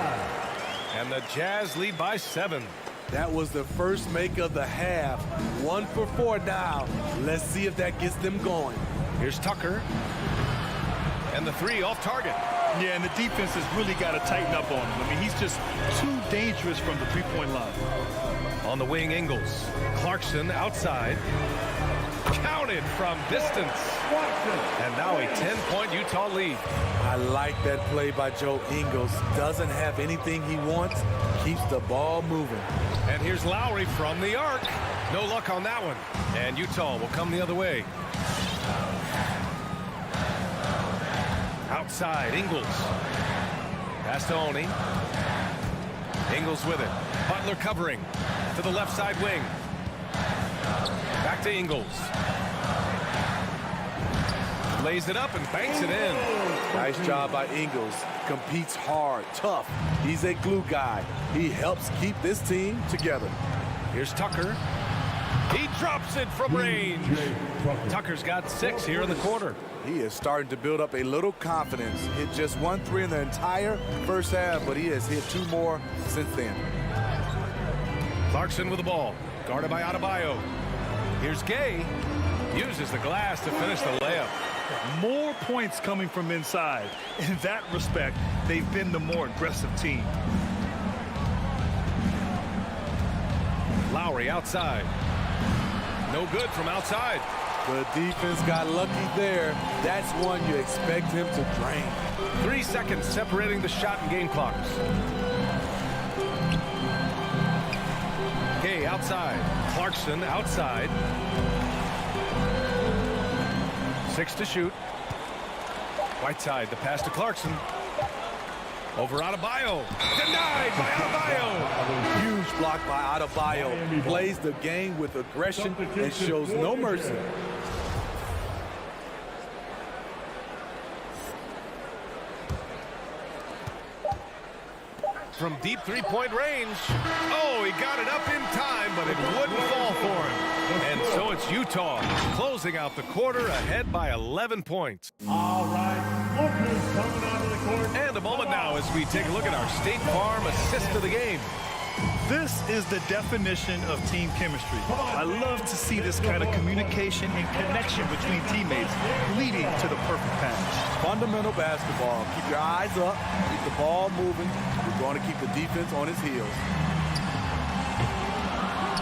And the Jazz lead by 7. That was the first make of the half. 1 for 4 now. Let's see if that gets them going. Here's Tucker. And the three off target. Yeah, and the defense has really got to tighten up on him. I mean, he's just too dangerous from the three-point line. On the wing, Ingles. Clarkson outside. Counted from distance. And now a 10-point Utah lead. I like that play by Joe Ingles. Doesn't have anything he wants. Keeps the ball moving. And here's Lowry from the arc. No luck on that one. And Utah will come the other way. Outside, Ingles. Pass to Oni. Ingles with it. Butler covering to the left side wing. Back to Ingles. Lays it up and banks it in. Nice job by Ingles. Competes hard, tough. He's a glue guy. He helps keep this team together. Here's Tucker. He drops it from range. Tucker's got 6 here in the quarter. He is starting to build up a little confidence. Hit just 1 3 in the entire first half, but he has hit 2 more since then. Clarkson with the ball. Guarded by Adebayo. Here's Gay. Uses the glass to finish the layup. More points coming from inside. In that respect, they've been the more aggressive team. Lowry outside. No good from outside. The defense got lucky there. That's one you expect him to drain. 3 seconds separating the shot and game clocks. Gay outside. Clarkson outside. 6 to shoot. Whiteside, the pass to Clarkson. Over Adebayo. Denied by Adebayo. Huge block by Adebayo. Plays the game with aggression and shows no mercy. From deep three-point range. Oh, he got it up in time, but it wouldn't fall for him. And so it's Utah closing out the quarter ahead by 11 points. All right, lookers coming onto the court. And a moment now as we take a look at our State Farm assist of the game. This is the definition of team chemistry. I love to see this kind of communication and connection between teammates leading to the perfect pass. Fundamental basketball. Keep your eyes up. Keep the ball moving. You're going to keep the defense on his heels.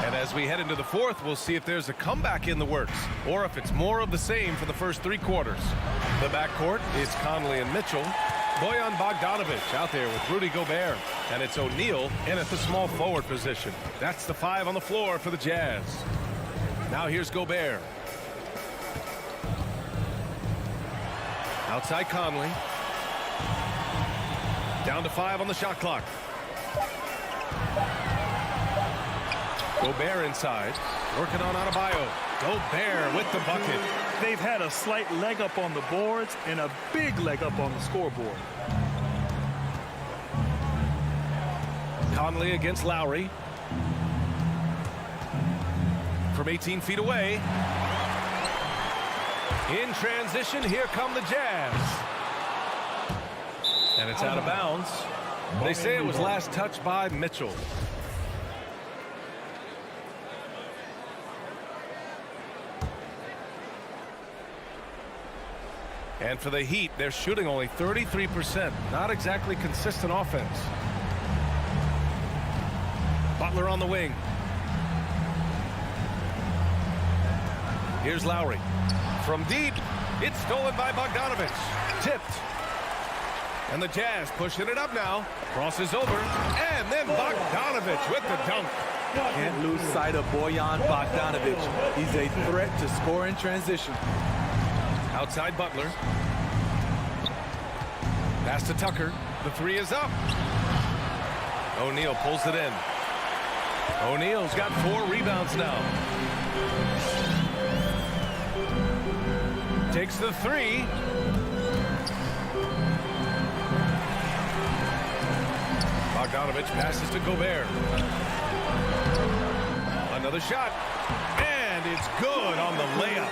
And as we head into the fourth, we'll see if there's a comeback in the works or if it's more of the same for the first 3 quarters. The backcourt is Conley and Mitchell. Bojan Bogdanovic out there with Rudy Gobert. And it's O'Neal in at the small forward position. That's the 5 on the floor for the Jazz. Now here's Gobert. Outside Conley. Down to 5 on the shot clock. Gobert inside. Working on Adebayo. Gobert with the bucket. They've had a slight leg up on the boards and a big leg up on the scoreboard. Conley against Lowry. From 18 feet away. In transition, here come the Jazz. And it's out of bounds. They say it was last touched by Mitchell. And for the Heat, they're shooting only 33%. Not exactly consistent offense. Butler on the wing. Here's Lowry. From deep. It's stolen by Bogdanovich. Tipped. And the Jazz pushing it up now. Crosses over. And then Bogdanovich with the dunk. Can't lose sight of Bojan Bogdanovich. He's a threat to score in transition. Outside Butler. Pass to Tucker. The three is up. O'Neal pulls it in. O'Neal's got 4 rebounds now. Takes the 3. Bogdanovich passes to Gobert. Another shot. And it's good on the layup.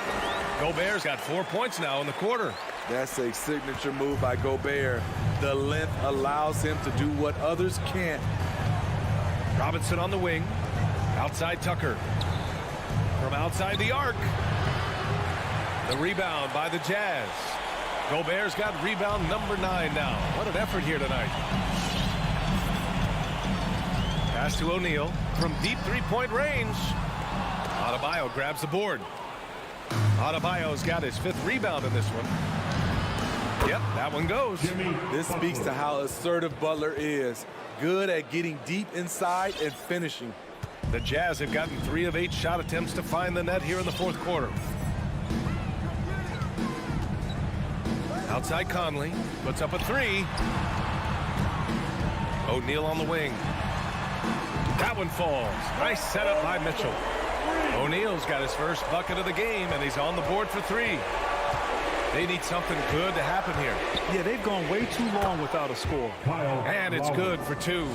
Gobert's got 4 points now in the quarter. That's a signature move by Gobert. The length allows him to do what others can't. Robinson on the wing. Outside Tucker. From outside the arc. The rebound by the Jazz. Gobert's got rebound number 9 now. What an effort here tonight. Pass to O'Neal from deep three-point range. Adebayo grabs the board. Adebayo's got his 5th rebound in this one. Yep, that one goes. This speaks to how assertive Butler is. Good at getting deep inside and finishing. The Jazz have gotten 3 of 8 shot attempts to find the net here in the 4th quarter. Outside Conley puts up a 3. O'Neal on the wing. That one falls. Nice setup by Mitchell. O'Neal's got his first bucket of the game, and he's on the board for 3. They need something good to happen here. Yeah, they've gone way too long without a score. And it's good for 2.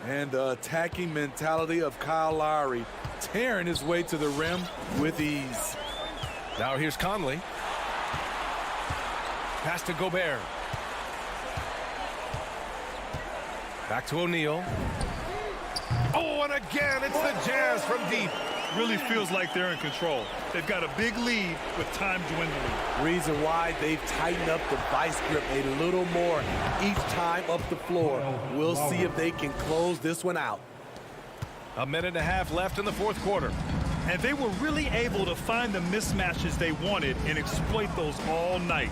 And the attacking mentality of Kyle Lowry, tearing his way to the rim with ease. Now here's Conley. Pass to Gobert. Back to O'Neal. Oh, and again, it's the Jazz from deep. Really feels like they're in control. They've got a big lead with time dwindling. Reason why they've tightened up the vice grip a little more each time up the floor. We'll see if they can close this one out. A minute and a half left in the 4th quarter. And they were really able to find the mismatches they wanted and exploit those all night.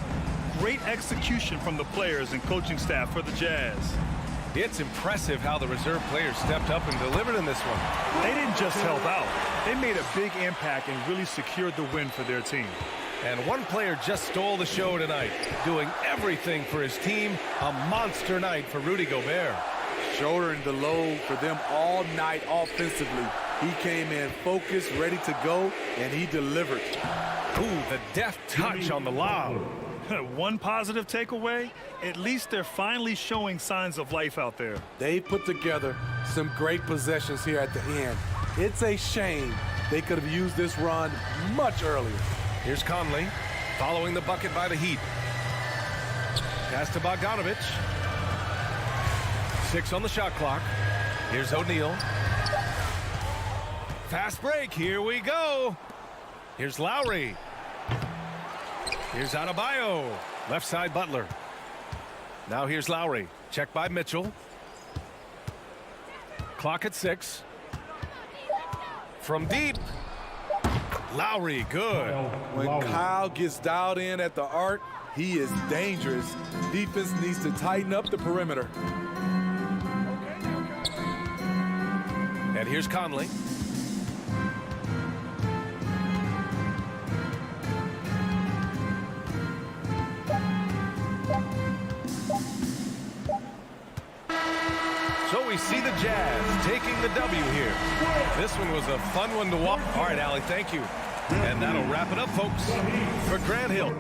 Great execution from the players and coaching staff for the Jazz. It's impressive how the reserve players stepped up and delivered in this one. They didn't just help out. They made a big impact and really secured the win for their team. And one player just stole the show tonight, doing everything for his team. A monster night for Rudy Gobert. Shouldering the load for them all night offensively. He came in focused, ready to go, and he delivered. Ooh, the deft touch on the lob. One positive takeaway, at least they're finally showing signs of life out there. They put together some great possessions here at the end. It's a shame they could have used this run much earlier. Here's Conley, following the bucket by the Heat. Pass to Bogdanovich. 6 on the shot clock. Here's O'Neal. Fast break, here we go. Here's Lowry. Here's Adebayo. Left side Butler. Now here's Lowry. Check by Mitchell. Clock at 6. From deep. Lowry, good. When Kyle gets dialed in at the arc, he is dangerous. Defense needs to tighten up the perimeter. And here's Conley. So we see the Jazz taking the W here. This one was a fun one to watch. All right, Allie, thank you. And that'll wrap it up, folks, for Grant Hill.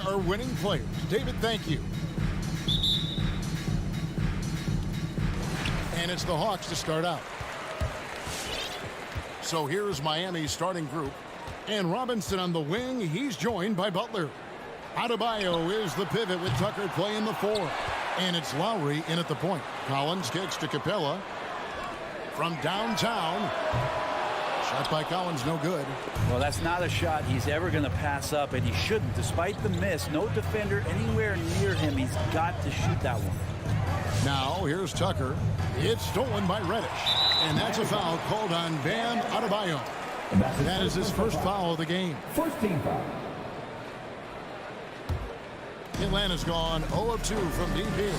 are winning players. David, thank you. And it's the Hawks to start out. So here's Miami's starting group. And Robinson on the wing. He's joined by Butler. Adebayo is the pivot with Tucker playing the 4. And it's Lowry in at the point. Collins kicks to Capella. From downtown. Shot by Collins, no good. Well, that's not a shot he's ever going to pass up, and he shouldn't. Despite the miss, no defender anywhere near him. He's got to shoot that one. Now, here's Tucker. It's stolen by Reddish. And that's a foul called on Bam Adebayo. That is his first foul of the game. First team foul. Atlanta's gone 0 of 2 from DP.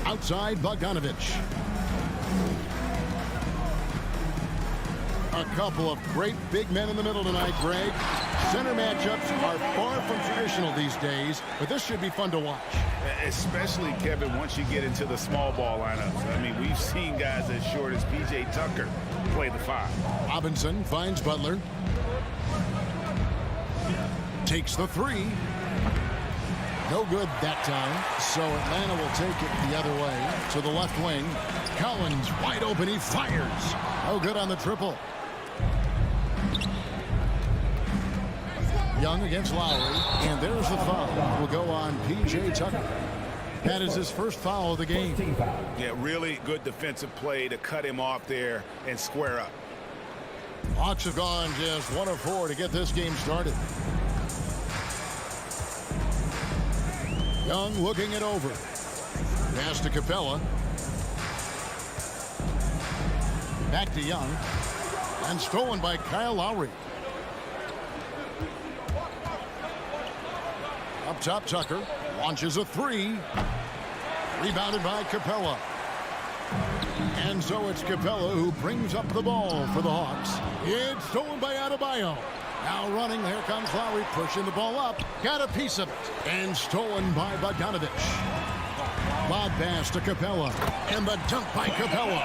Outside Bogdanovich. A couple of great big men in the middle tonight, Greg. Center matchups are far from traditional these days, but this should be fun to watch. Especially, Kevin, once you get into the small ball lineups. I mean, we've seen guys as short as P.J. Tucker play the 5. Robinson finds Butler. Takes the 3. No good that time. So Atlanta will take it the other way to the left wing. Collins wide open. He fires. No good on the triple. Young against Lowry. And there's the foul. Will go on P.J. Tucker. That is his first foul of the game. Yeah, really good defensive play to cut him off there and square up. Hawks have gone just 1 of 4 to get this game started. Young looking it over. Pass to Capella. Back to Young. And stolen by Kyle Lowry. Up top, Tucker. Launches a 3. Rebounded by Capella. And so it's Capella who brings up the ball for the Hawks. It's stolen by Adebayo. Now running, here comes Lowry, pushing the ball up. Got a piece of it. And stolen by Bogdanovich. Lob pass to Capella. And the dunk by Capella.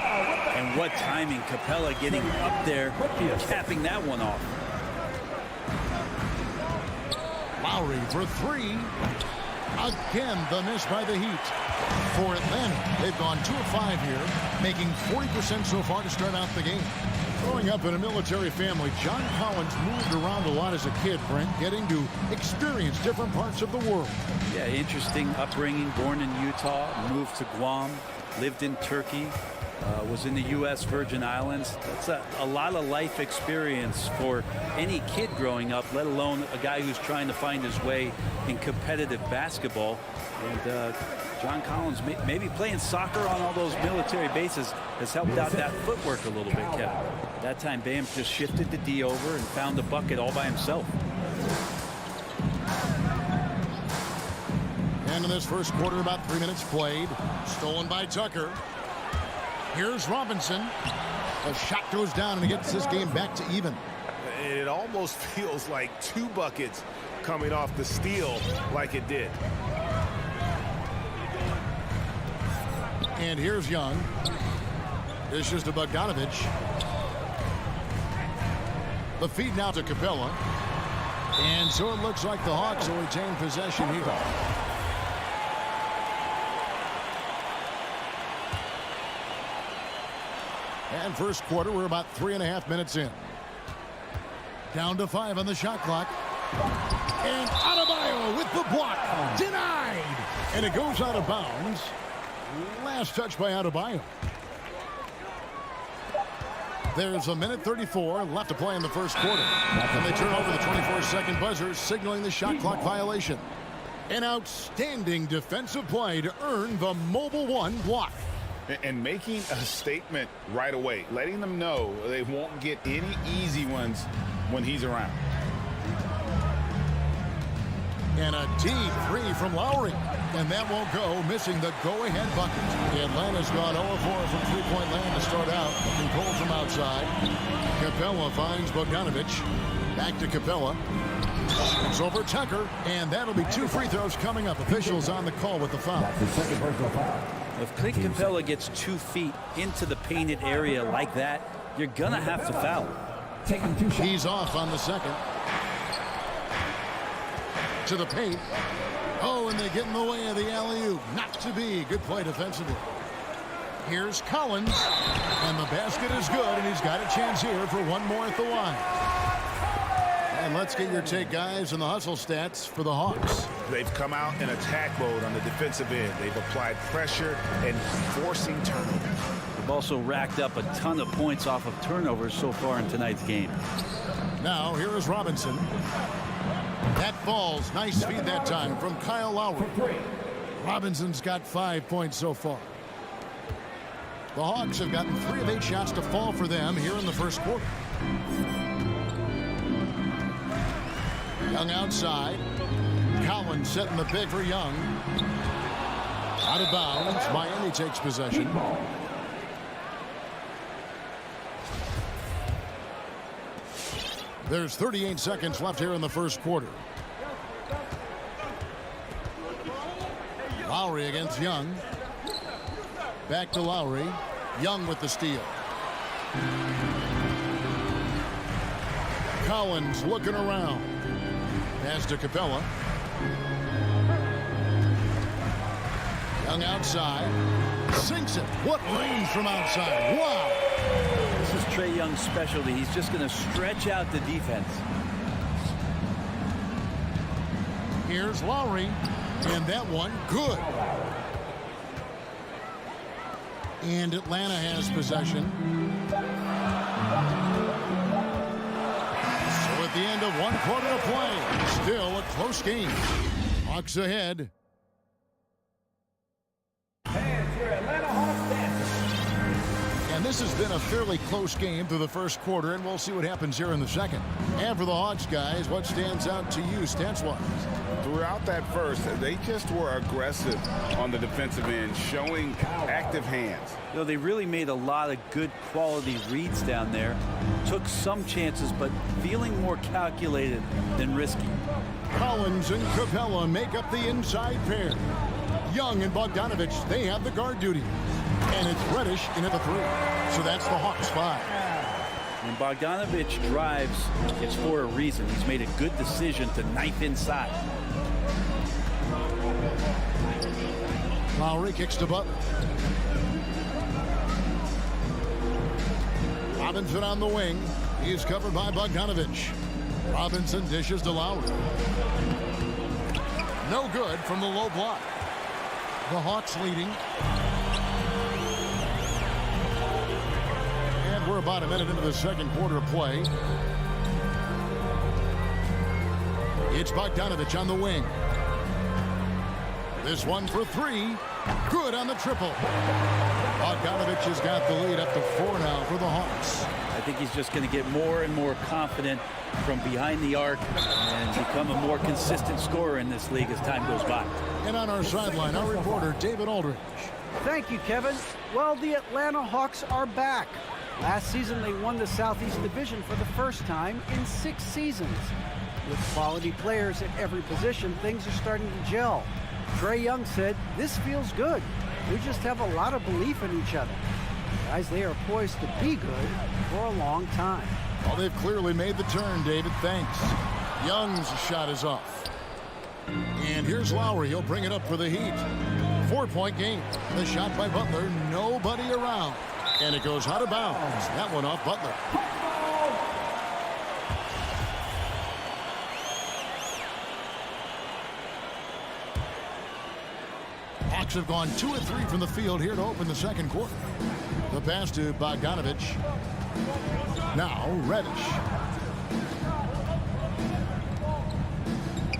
And what timing, Capella getting up there and capping that one off. Lowry for 3. Again, the miss by the Heat. For Atlanta, they've gone 2 of 5 here, making 40% so far to start out the game. Growing up in a military family, John Collins moved around a lot as a kid, Brent, getting to experience different parts of the world. Yeah, interesting upbringing. Born in Utah, moved to Guam, lived in Turkey, was in the U.S. Virgin Islands. That's a lot of life experience for any kid growing up, let alone a guy who's trying to find his way in competitive basketball. And John Collins, maybe playing soccer on all those military bases, has helped out that footwork a little bit, Kevin. That time, Bam just shifted the D over and found the bucket all by himself. And in this first quarter, about 3 minutes played. Stolen by Tucker. Here's Robinson. The shot goes down and he gets this game back to even. It almost feels like 2 buckets coming off the steal like it did. And here's Young. This is to Bogdanovich. The feed now to Capella. And so it looks like the Hawks will retain possession here. And first quarter, we're about 3.5 minutes in. Down to 5 on the shot clock. And Adebayo with the block. Denied. And it goes out of bounds. Last touch by Adebayo. There's a minute 34 left to play in the first quarter. And they turn over the 24-second buzzer, signaling the shot clock violation. An outstanding defensive play to earn the Mobile One block. And making a statement right away, letting them know they won't get any easy ones when he's around. And a deep 3 from Lowry. And that won't go, missing the go-ahead bucket. The Atlanta's gone 0-4 from three-point land to start out. Looking cold from outside. Capella finds Bogdanovich. Back to Capella. It's over Tucker. And that'll be 2 free throws coming up. Officials on the call with the foul. That's the second personal foul. If Clint Capella gets 2 feet into the painted area like that, you're going to have to foul. Taking 2 shots. He's off on the second. to the paint. Oh, and they get in the way of the alley-oop. Not to be. Good play defensively. Here's Collins, and the basket is good, and he's got a chance here for one more at the line. And let's get your take, guys, on the hustle stats for the Hawks. They've come out in attack mode on the defensive end. They've applied pressure and forcing turnovers. They've also racked up a ton of points off of turnovers so far in tonight's game. Now, here is Robinson. That falls. Nice feed that time from Kyle Lowry. Robinson's got 5 points so far. The Hawks have gotten 3 of 8 shots to fall for them here in the first quarter. Young outside. Collins setting the pick for Young. Out of bounds. Miami takes possession. There's 38 seconds left here in the first quarter. Lowry against Young. Back to Lowry. Young with the steal. Collins looking around. Pass to Capella. Young outside. Sinks it. What range from outside. Wow. This is Trae Young's specialty. He's just going to stretch out the defense. Here's Lowry. And that one, good. And Atlanta has possession. So at the end of 1 quarter of play, still a close game. Hawks ahead. And this has been a fairly close game through the first quarter, and we'll see what happens here in the second. And for the Hawks, guys, what stands out to you stats-wise? Throughout that first, they just were aggressive on the defensive end, showing active hands. You know, they really made a lot of good quality reads down there. Took some chances, but feeling more calculated than risky. Collins and Capella make up the inside pair. Young and Bogdanovich, they have the guard duty. And it's Reddish in at the 3. So that's the Hawks 5. When Bogdanovich drives, it's for a reason. He's made a good decision to knife inside. Lowry kicks to Butler. Robinson on the wing. He's covered by Bogdanovich. Robinson dishes to Lowry. No good from the low block. The Hawks leading. And we're about a minute into the second quarter of play. It's Bogdanovich on the wing. This one for 3. Good on the triple. Bogdanovich has got the lead up to 4 now for the Hawks. I think he's just going to get more and more confident from behind the arc and become a more consistent scorer in this league as time goes by. And on our sideline, our reporter, David Aldridge. Thank you, Kevin. Well, the Atlanta Hawks are back. Last season, they won the Southeast Division for the first time in 6 seasons. With quality players at every position, things are starting to gel. Trae Young said, "This feels good. We just have a lot of belief in each other." Guys, they are poised to be good for a long time. Well, they've clearly made the turn, David. Thanks. Young's shot is off. And here's Lowry. He'll bring it up for the Heat. 4-point game. The shot by Butler. Nobody around. And it goes out of bounds. That one off Butler. Hawks have gone 2 of 3 from the field here to open the second quarter. The pass to Bogdanovich. Now Reddish.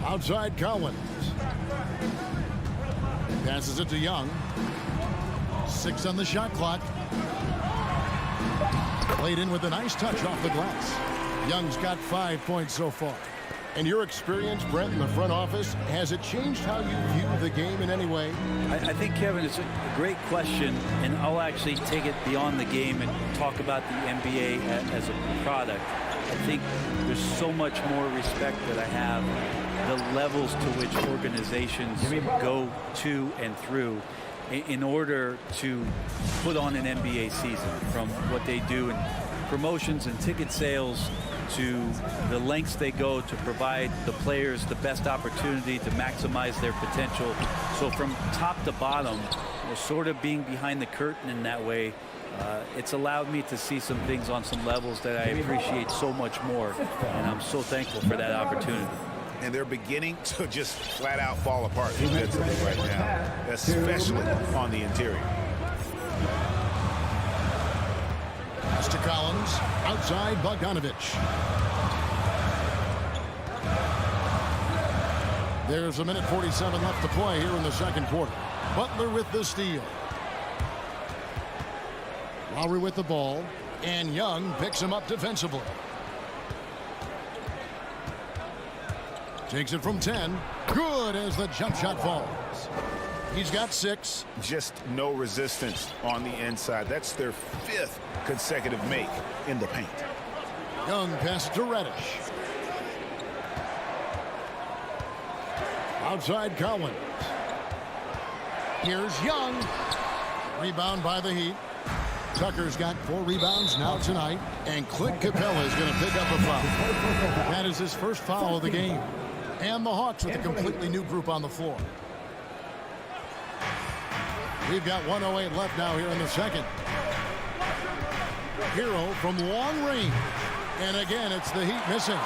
Outside Collins. Passes it to Young. 6 on the shot clock. Played in with a nice touch off the glass. Young's got 5 points so far. And your experience, Brent, in the front office, has it changed how you view the game in any way? I think, Kevin, it's a great question, and I'll actually take it beyond the game and talk about the NBA as a product. I think there's so much more respect that I have, the levels to which organizations go to and through in order to put on an NBA season, from what they do in promotions and ticket sales to the lengths they go to provide the players the best opportunity to maximize their potential. So from top to bottom, sort of being behind the curtain in that way, it's allowed me to see some things on some levels that I appreciate so much more, and I'm so thankful for that opportunity. And they're beginning to just flat out fall apart defensively right now, especially on the interior. Pass to Collins, outside Bogdanovich. There's a minute 47 left to play here in the second quarter. Butler with the steal. Lowry with the ball, and Young picks him up defensively. Takes it from 10. Good as the jump shot falls. He's got 6. Just no resistance on the inside. That's their 5th consecutive make in the paint. Young pass to Reddish. Outside Collins. Here's Young. Rebound by the Heat. Tucker's got 4 rebounds now tonight, and Clint Capella is going to pick up a foul. That is his first foul of the game. And the Hawks with a completely new group on the floor. We've got 1:08 left now here in the second. Hero from long range. And again, it's the Heat missing.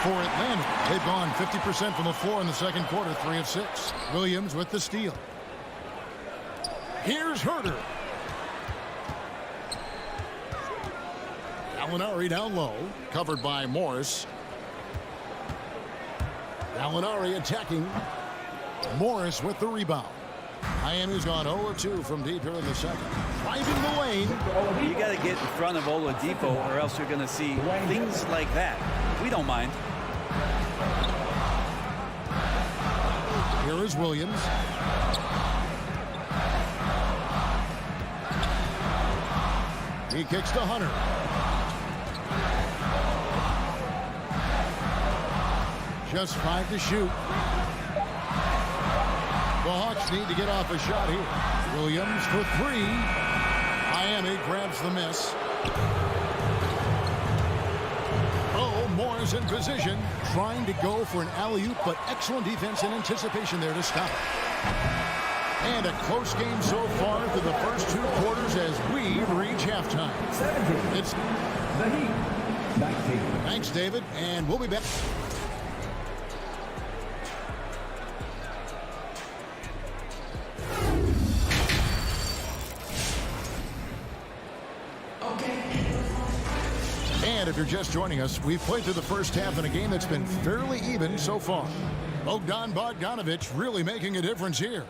For Atlanta, they've gone 50% from the floor in the second quarter, 3 of 6. Williams with the steal. Here's Herter. Gallinari down low, covered by Morris. Gallinari attacking. Morris with the rebound. Miami's gone 0-2 from deep here in the second. Driving the lane. You got to get in front of Oladipo, or else you're going to see things like that. We don't mind. Here is Williams. He kicks to Hunter. Just 5 to shoot. The Hawks need to get off a shot here. Williams for 3. Miami grabs the miss. Oh, Moore's in position, trying to go for an alley-oop, but excellent defense and anticipation there to stop. And a close game so far through the first 2 quarters as we reach halftime. It's the Heat. 19. Thanks, David, and we'll be back. And if you're just joining us, we've played through the first half in a game that's been fairly even so far. Bogdanovich really making a difference here.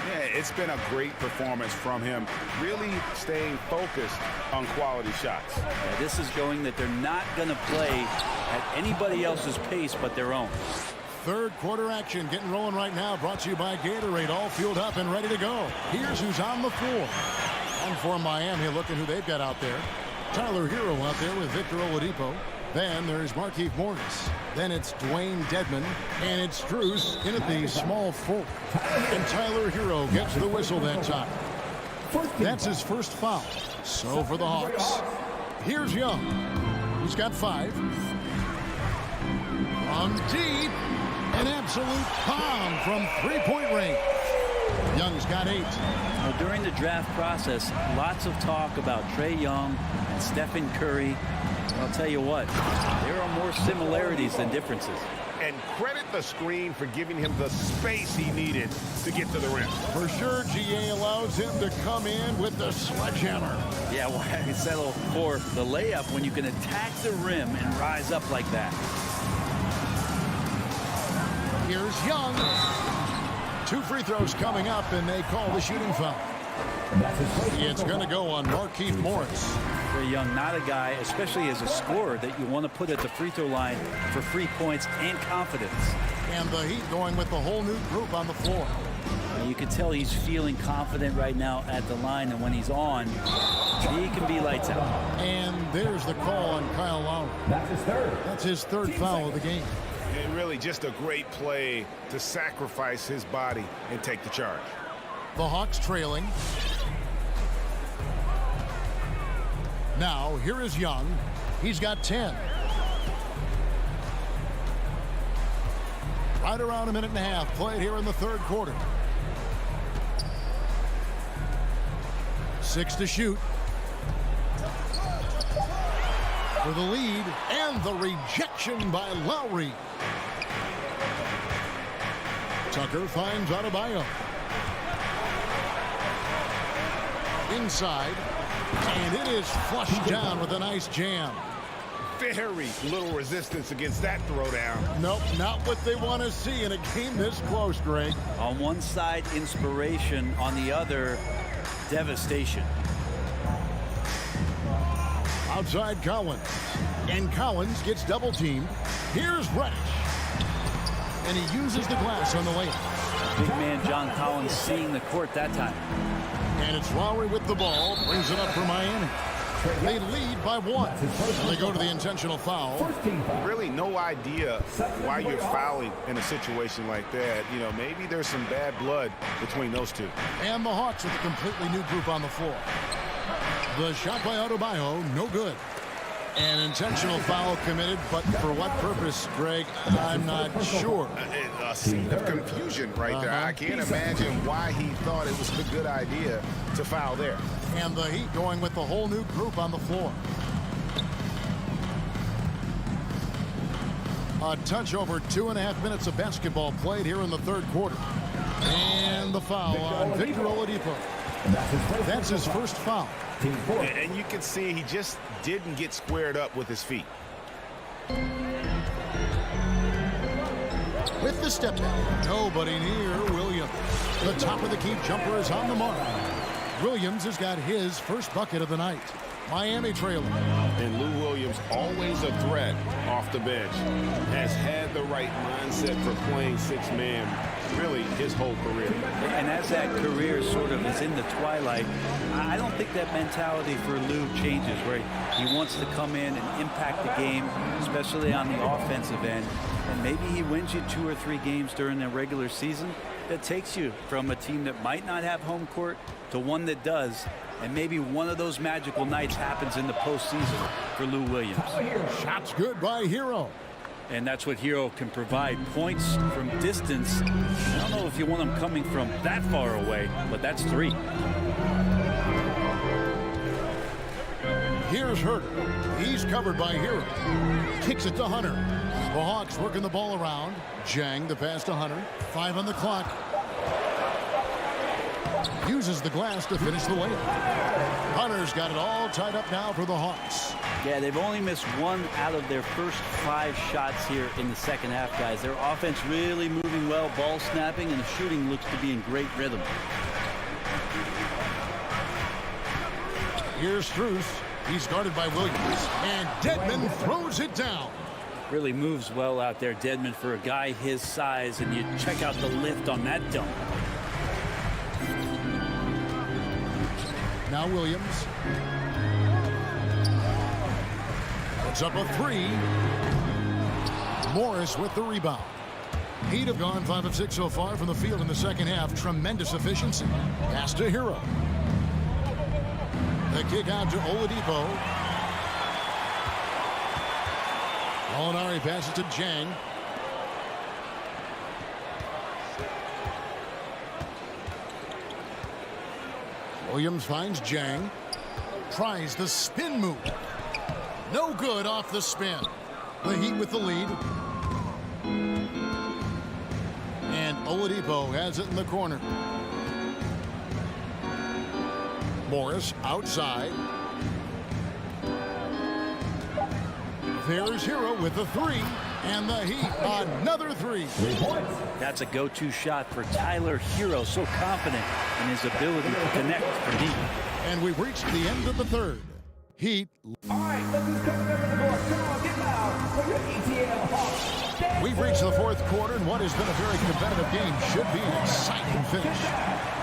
Yeah, it's been a great performance from him, really staying focused on quality shots. Yeah, this is showing that they're not going to play at anybody else's pace but their own. Third quarter action getting rolling right now, brought to you by Gatorade, all fueled up and ready to go. Here's who's on the floor. On for Miami, looking who they've got out there. Tyler Hero out there with Victor Oladipo. Then there's Markieff Morris. Then it's Dwayne Dedmon. And it's Strus in at the small forward. And Tyler Hero gets the whistle that time. That's his first foul. So for the Hawks. Here's Young. He's got 5. From deep. An absolute bomb from 3-point range. Young's got 8. Well, during the draft process, lots of talk about Trae Young and Stephen Curry. I'll tell you what, there are more similarities than differences. And credit the screen for giving him the space he needed to get to the rim. For sure, GA allows him to come in with the sledgehammer. Yeah, why settle for the layup when you can attack the rim and rise up like that? Here's Young. 2 free throws coming up, and they call the shooting foul. It's going to go on Markieff Morris. Trae Young, not a guy, especially as a scorer, that you want to put at the free throw line for free points and confidence. And the Heat going with the whole new group on the floor. You can tell he's feeling confident right now at the line, and when he's on, he can be lights out. And there's the call on Kyle Lowry. That's his third foul of the game. And really just a great play to sacrifice his body and take the charge. The Hawks trailing. Now, here is Young. He's got 10. Right around a minute and a half played here in the third quarter. 6 to shoot. For the lead, and the rejection by Lowry. Tucker finds Adebayo. Inside, and it is flushed down with a nice jam. Very little resistance against that throwdown. Nope, not what they want to see in a game this close, Greg. On one side, inspiration. On the other, devastation. Outside Collins. And Collins gets double-teamed. Here's Reddish. And he uses the glass on the layup. Big man John Collins seeing the court that time. And it's Lowry with the ball. Brings it up for Miami. They lead by 1. And they go to the intentional foul. Really no idea why you're fouling in a situation like that. You know, maybe there's some bad blood between those two. And the Hawks with a completely new group on the floor. The shot by Adebayo, no good. An intentional foul committed, but for what purpose, Greg? I'm not sure. A scene of confusion right there. I can't imagine why he thought it was a good idea to foul there. And the Heat going with the whole new group on the floor. A touch over 2.5 minutes of basketball played here in the third quarter. And the foul on Victor Oladipo. That's his first foul. And you can see he just didn't get squared up with his feet. With the step back, nobody near Williams. The top of the key jumper is on the mark. Williams has got his first bucket of the night. Miami trailing. And Lou Williams, always a threat off the bench, has had the right mindset for playing 6-man really his whole career. And as that career sort of is in the twilight, I don't think that mentality for Lou changes, where he wants to come in and impact the game, especially on the offensive end. And maybe he wins you 2 or 3 games during the regular season that takes you from a team that might not have home court to one that does. And maybe one of those magical nights happens in the postseason for Lou Williams. Shots good by Hero. And that's what Hero can provide. Points from distance. I don't know if you want them coming from that far away, but that's 3. Here's Herter. He's covered by Hero. Kicks it to Hunter. The Hawks working the ball around. Jang the pass to Hunter. 5 on the clock. Uses the glass to finish the layup. Hunter's got it all tied up now for the Hawks. Yeah, they've only missed 1 out of their first 5 shots here in the second half, guys. Their offense really moving well, ball snapping, and the shooting looks to be in great rhythm. Here's Strus. He's guarded by Williams. And Dedmon throws it down. Really moves well out there, Dedmon, for a guy his size, and you check out the lift on that dunk. Now Williams. Puts up a 3. Morris with the rebound. Heat have gone 5 of 6 so far from the field in the second half. Tremendous efficiency. Pass to Hero. The kick out to Oladipo. Molinari passes to Jang. Williams finds Jang. Tries the spin move. No good off the spin. The Heat with the lead. And Oladipo has it in the corner. Morris outside. There's Hero with the 3. And the Heat, another 3. That's a go-to shot for Tyler Hero. So confident in his ability to connect for deep. And we've reached the end of the third. Heat. All right, look who's coming up to the board. Come on, get loud for your ETL Hawks. We've reached the fourth quarter, and what has been a very competitive game should be an exciting finish.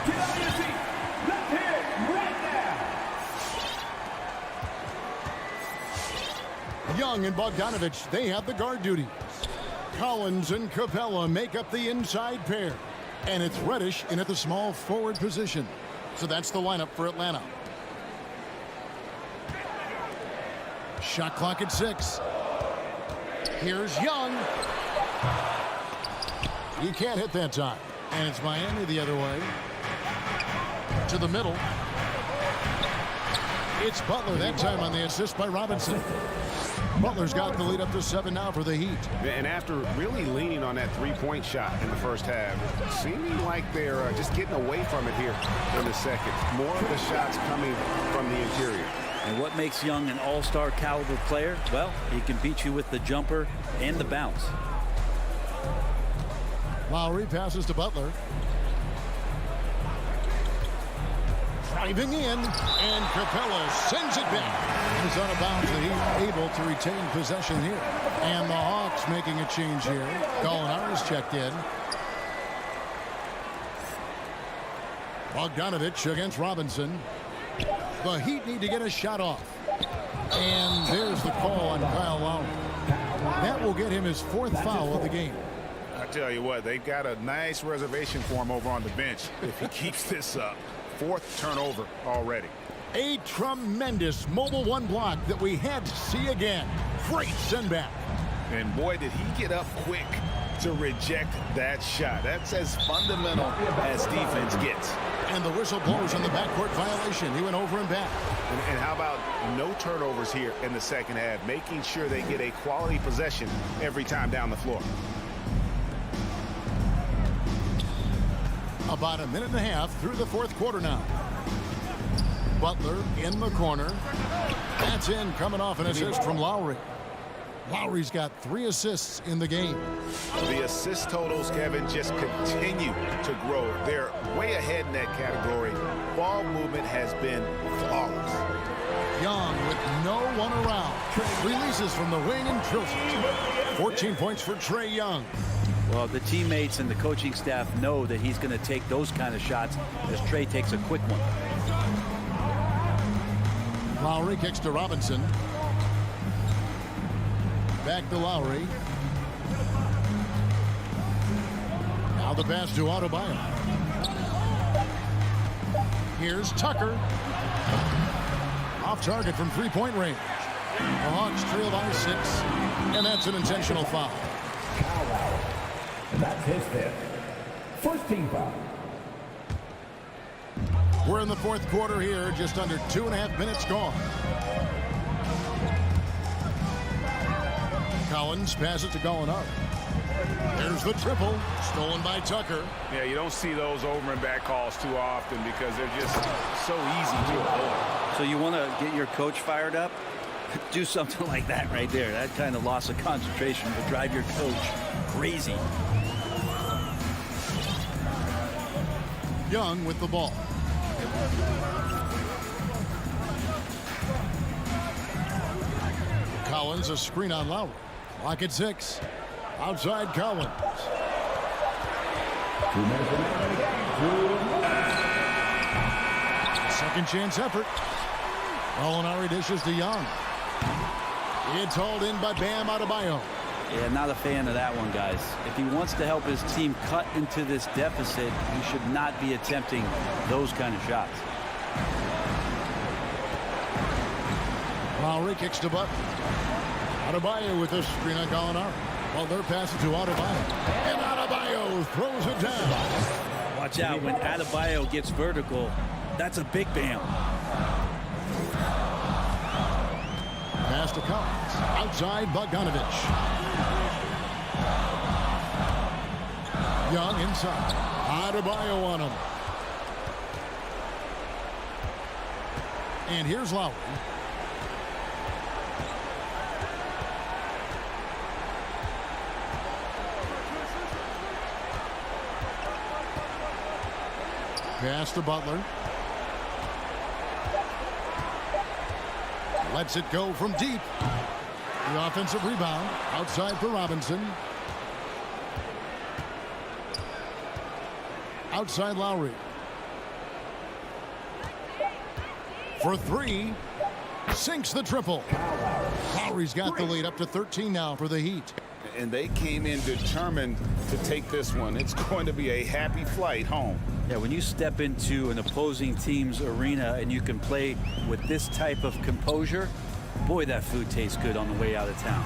Get on your seat. Let's hear it right now. Young and Bogdanovich, they have the guard duties. Collins and Capella make up the inside pair. And it's Reddish in at the small forward position. So that's the lineup for Atlanta. Shot clock at 6. Here's Young. He can't hit that time. And it's Miami the other way. To the middle. It's Butler that time on the assist by Robinson. Butler's got the lead up to 7 now for the Heat. And after really leaning on that three-point shot in the first half, seeming like they're just getting away from it here in the second. More of the shots coming from the interior. And what makes Young an all-star caliber player? Well, he can beat you with the jumper and the bounce. Lowry passes to Butler. Driving in, and Capella sends it back. It's out of bounds, and he's able to retain possession here. And the Hawks making a change here. Gallinari's checked in. Bogdanovich against Robinson. The Heat need to get a shot off. And there's the call on Kyle Lowry. That will get him his 4th foul of the game. I tell you what, they've got a nice reservation for him over on the bench if he keeps this up. 4th turnover already. A tremendous mobile 1 block that we had to see again. Great send back. And boy, did he get up quick to reject that shot. That's as fundamental as defense gets. And the whistle blows on the backcourt violation. He went over and back. And how about no turnovers here in the second half, making sure they get a quality possession every time down the floor. About a minute and a half through the 4th quarter now. Butler in the corner. That's in, coming off an assist from Lowry. Lowry's got 3 assists in the game. The assist totals, Kevin, just continue to grow. They're way ahead in that category. Ball movement has been flawless. Young with no one around. Releases from the wing and drills it. 14 points for Trae Young. Well, the teammates and the coaching staff know that he's going to take those kind of shots as Trae takes a quick one. Lowry kicks to Robinson. Back to Lowry. Now the pass to Adebayo. Here's Tucker. Off target from 3-point range. The Hawks trail by 6. And that's an intentional foul. And that's his 5th. First team foul. We're in the 4th quarter here, just under 2.5 minutes gone. Collins passes to Gallinari. There's the triple, stolen by Tucker. Yeah, you don't see those over and back calls too often because they're just so easy to avoid. So you want to get your coach fired up? Do something like that right there. That kind of loss of concentration will drive your coach crazy. Young with the ball. Collins, a screen on Lowry. Clock at 6. Outside Collins. 2 minutes remaining. Second chance effort. Gallinari dishes to Young. It's hauled in by Bam Adebayo. Yeah, not a fan of that one, guys. If he wants to help his team cut into this deficit, he should not be attempting those kind of shots. Lowry kicks to Butler. Adebayo with a screen on Gallinari. Butler passes to Adebayo. And Adebayo throws it down. Watch out, when Adebayo gets vertical, that's a big bam. Pass to Collins. Outside Bogdanovich. Young inside. Adebayo on him. And here's Lowry. Pass to Butler. Lets it go from deep. The offensive rebound outside for Robinson. Outside Lowry. For 3. Sinks the triple. Lowry's got the lead up to 13 now for the Heat. And they came in determined to take this one. It's going to be a happy flight home. Yeah, when you step into an opposing team's arena and you can play with this type of composure, boy, that food tastes good on the way out of town.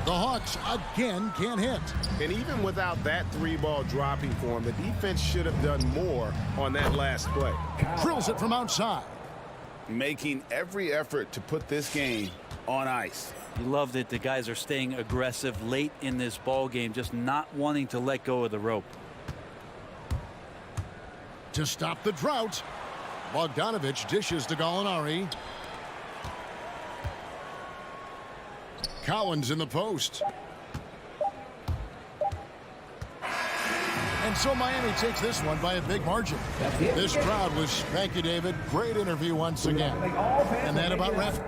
The Hawks again can't hit. And even without that 3-ball dropping for him, the defense should have done more on that last play. Drills it from outside. Making every effort to put this game on ice. You love that the guys are staying aggressive late in this ball game, just not wanting to let go of the rope. To stop the drought, Bogdanovich dishes to Gallinari. Collins in the post. And so Miami takes this one by a big margin. This crowd was, thank you, David. Great interview once again. And that about wraps.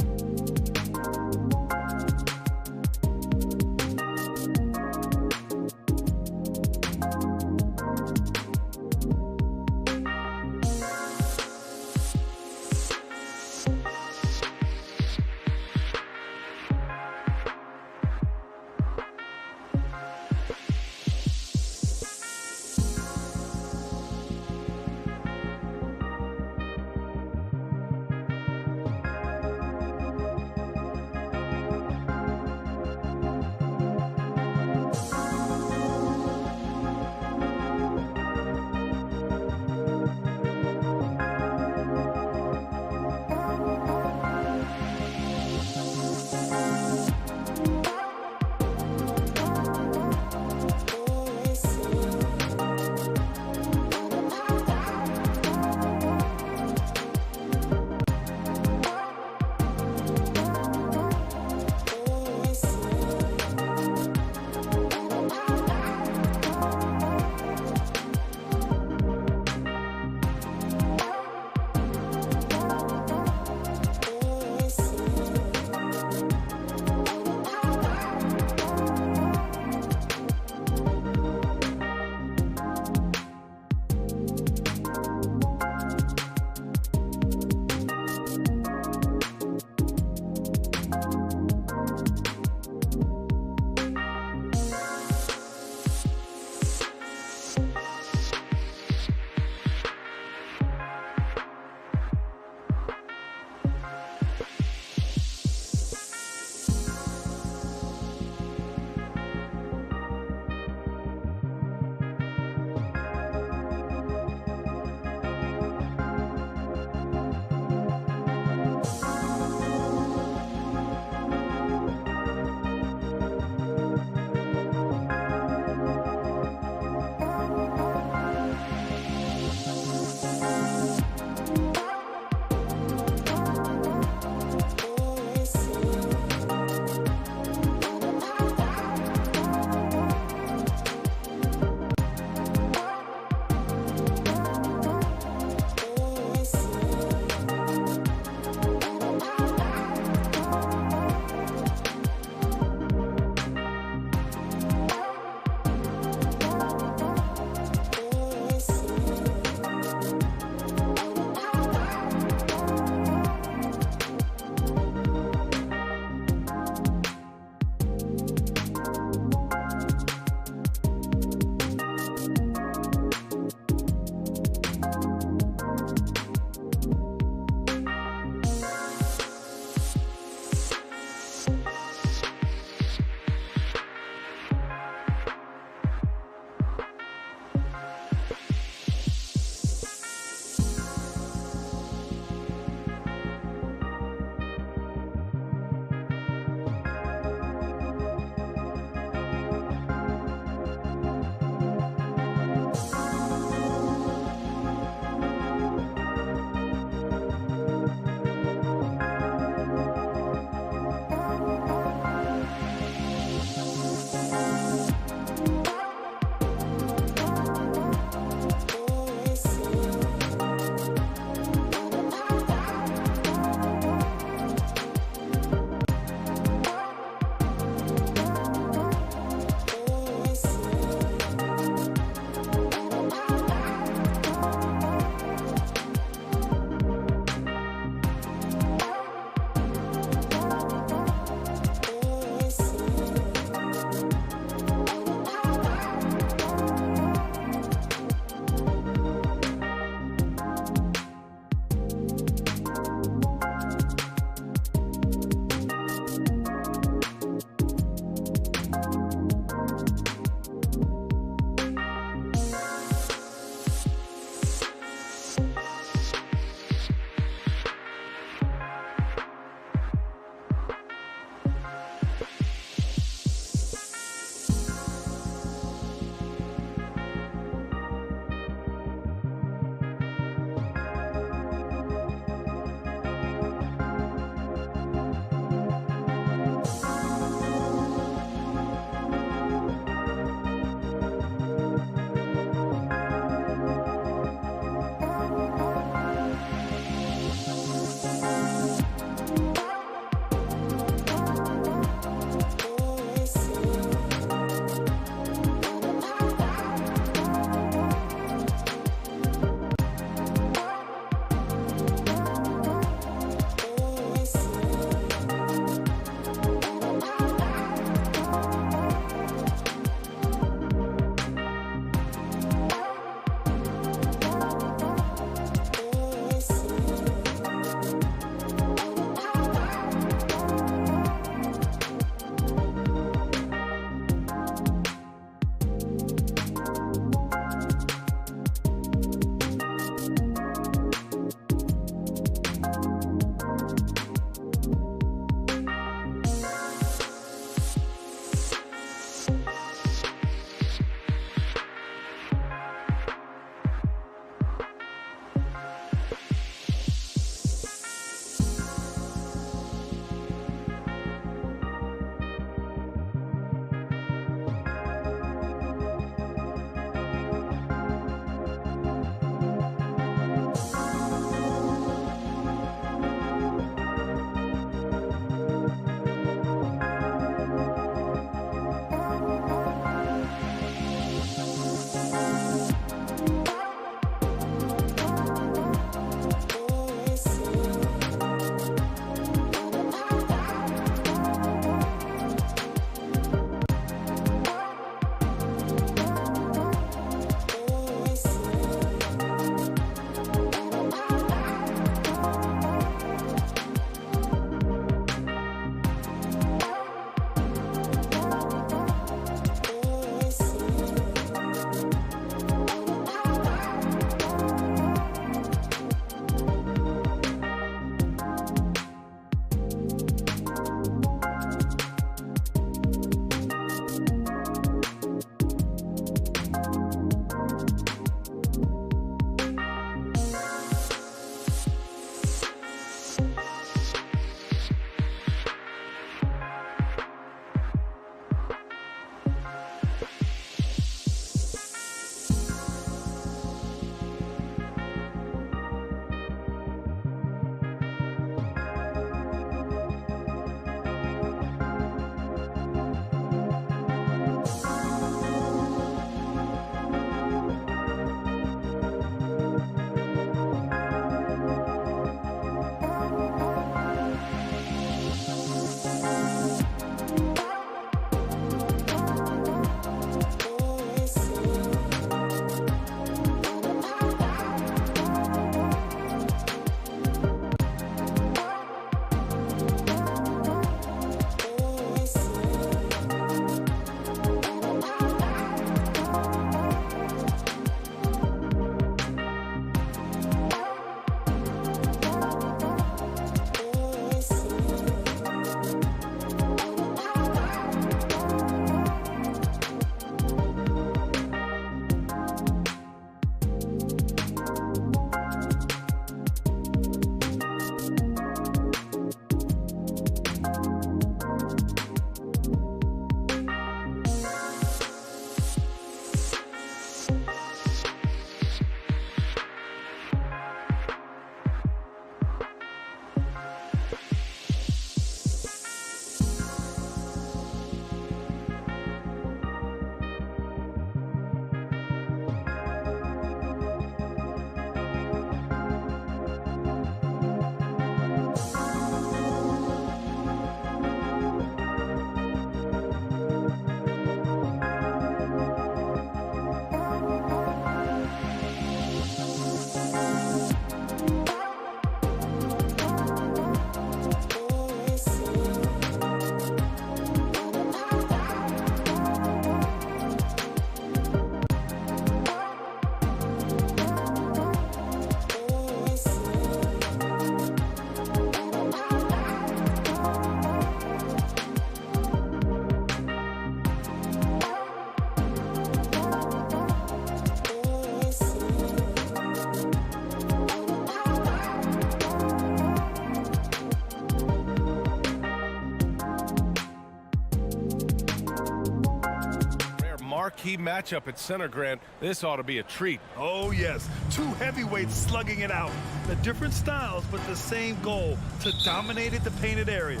marquee matchup at center, Grant. This ought to be a treat. Oh, yes. Two heavyweights slugging it out. The different styles, but the same goal, to dominate the painted area.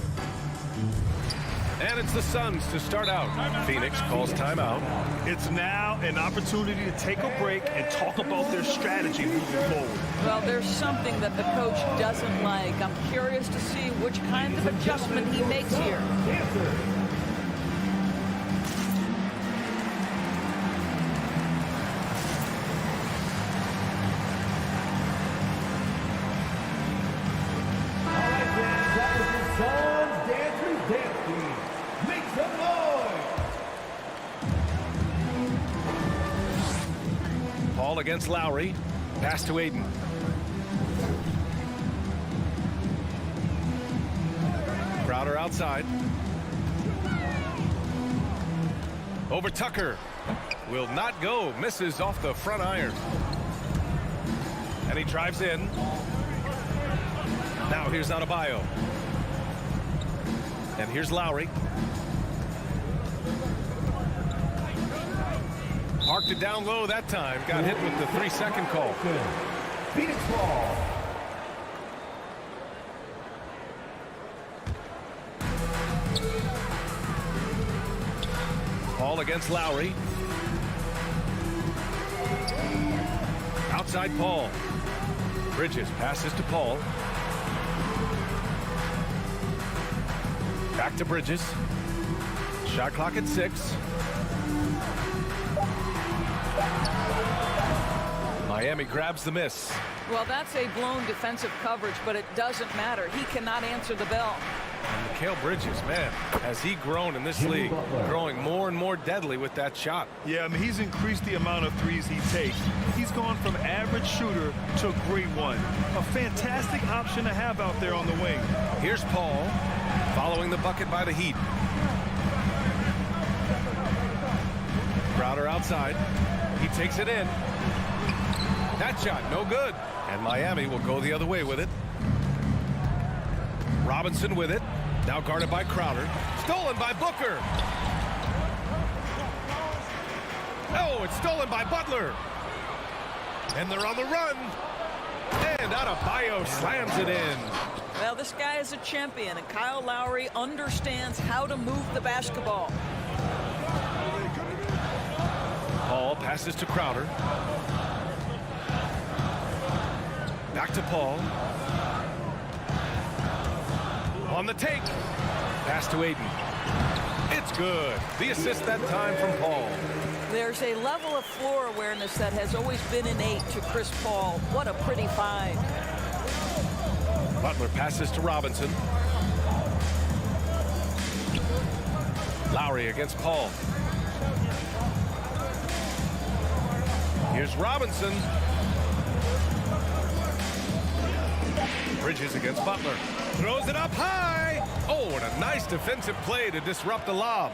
And it's the Suns to start out. Phoenix calls timeout. It's now an opportunity to take a break and talk about their strategy moving forward. Well, there's something that the coach doesn't like. I'm curious to see which kind of adjustment he makes here. Paul against Lowry. Pass to Ayton. Crowder outside. Over Tucker. Will not go. Misses off the front iron. And he drives in. Now here's Adebayo. And here's Lowry. Parked it down low that time. Got hit with the 3-second call. Phoenix ball. Paul against Lowry. Outside Paul. Bridges passes to Paul. Back to Bridges. Shot clock at 6. Miami grabs the miss. Well, that's a blown defensive coverage, but it doesn't matter. He cannot answer the bell. And Mikal Bridges, man, has he grown in this league, growing more and more deadly with that shot. Yeah, I mean, he's increased the amount of threes he takes. He's gone from average shooter to a great one. A fantastic option to have out there on the wing. Here's Paul, following the bucket by the Heat. Crowder outside. He takes it in. That shot, no good. And Miami will go the other way with it. Robinson with it. Now guarded by Crowder. Stolen by Booker. Oh, it's stolen by Butler. And they're on the run. And Adebayo slams it in. Well, this guy is a champion, and Kyle Lowry understands how to move the basketball. Paul passes to Crowder. Back to Paul. On the take. Pass to Ayton. It's good. The assist that time from Paul. There's a level of floor awareness that has always been innate to Chris Paul. What a pretty find. Butler passes to Robinson. Lowry against Paul. Here's Robinson. Bridges against Butler. Throws it up high. Oh, and a nice defensive play to disrupt the lob.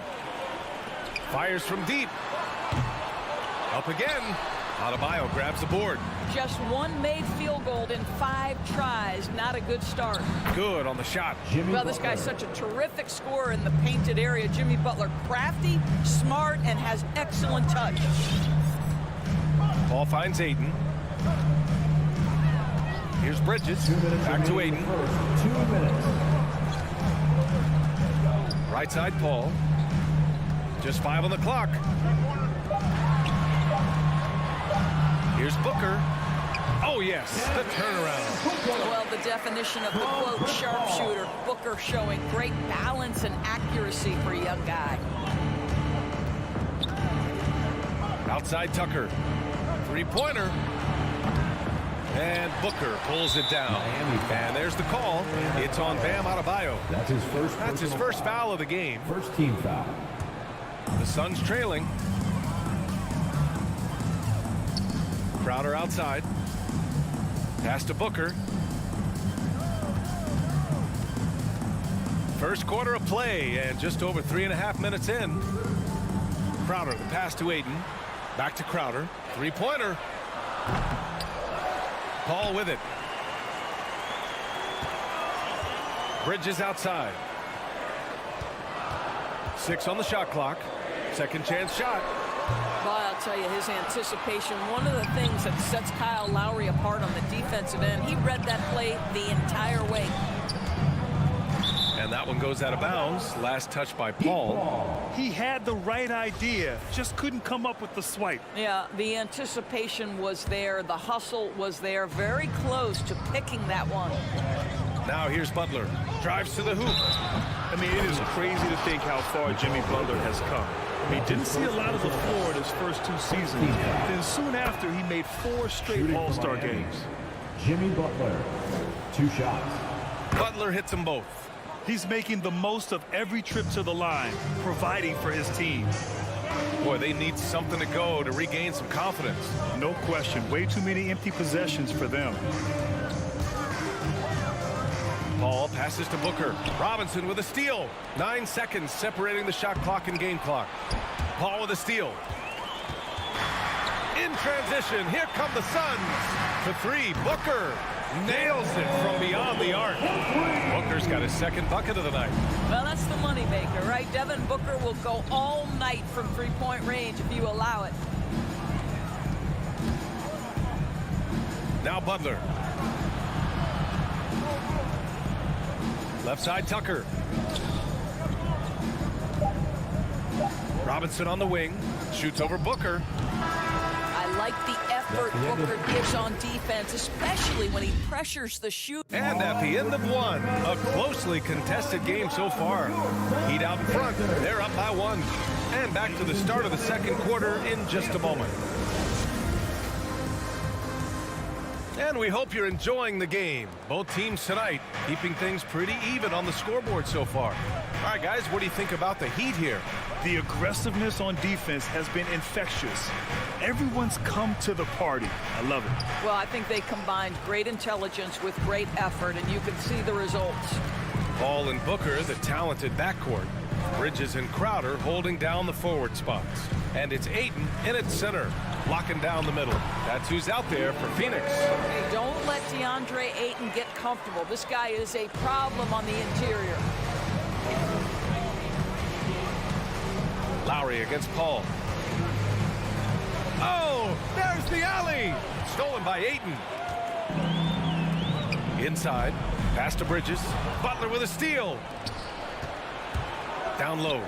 Fires from deep. Up again. Adebayo grabs the board. Just one made field goal in 5 tries. Not a good start. Good on the shot. Well, this guy's such a terrific scorer in the painted area. Jimmy Butler, crafty, smart, and has excellent touch. Paul finds Ayton. Here's Bridges. Back to Ayton. 2 minutes. Right side Paul. Just 5 on the clock. Here's Booker. Oh, yes, the turnaround. Well, the definition of the quote sharpshooter. Booker showing great balance and accuracy for a young guy. Outside Tucker. 3-pointer. And Booker pulls it down. And there's the call. It's on Bam Adebayo. That's his first foul of the game. First team foul. The Suns trailing. Crowder outside. Pass to Booker. First quarter of play and just over 3.5 minutes in. Crowder, the pass to Ayton. Back to Crowder. 3-pointer. Paul with it. Bridges outside. 6 on the shot clock. Second chance shot. Well, I'll tell you, his anticipation, one of the things that sets Kyle Lowry apart on the defensive end, he read that play the entire way. And that one goes out of bounds. Last touch by Paul. He had the right idea, just couldn't come up with the swipe. Yeah, the anticipation was there. The hustle was there. Very close to picking that one. Now here's Butler. Drives to the hoop. I mean, it is crazy to think how far Jimmy Butler has come. I mean, didn't see a lot of the floor in his first 2 seasons. Then soon after, he made 4 straight All-Star games. Jimmy Butler, 2 shots. Butler hits them both. He's making the most of every trip to the line, providing for his team. Boy, they need something to go to regain some confidence. No question. Way too many empty possessions for them. Paul passes to Booker. Robinson with a steal. 9 seconds separating the shot clock and game clock. Paul with a steal. In transition, here come the Suns. To 3, Booker nails it from beyond the arc. Booker's got his 2nd bucket of the night. Well, that's the moneymaker, right? Devin Booker will go all night from 3-point range if you allow it. Now Butler. Left side, Tucker. Robinson on the wing. Shoots over Booker. I like the effort Booker gives on defense, especially when he pressures the shoot. And at the end of 1, a closely contested game so far. Heat out in front. They're up by 1. And back to the start of the 2nd quarter in just a moment. And we hope you're enjoying the game. Both teams tonight keeping things pretty even on the scoreboard so far. All right, guys, what do you think about the Heat here? The aggressiveness on defense has been infectious. Everyone's come to the party. I love it. Well, I think they combined great intelligence with great effort, and you can see the results. Paul and Booker, the talented backcourt. Bridges and Crowder holding down the forward spots. And it's Ayton in its center, locking down the middle. That's who's out there for Phoenix. Hey, don't let Deandre Ayton get comfortable. This guy is a problem on the interior. Lowry against Paul. Oh, there's the alley. Stolen by Ayton. Inside, pass to Bridges. Butler with a steal. Down low.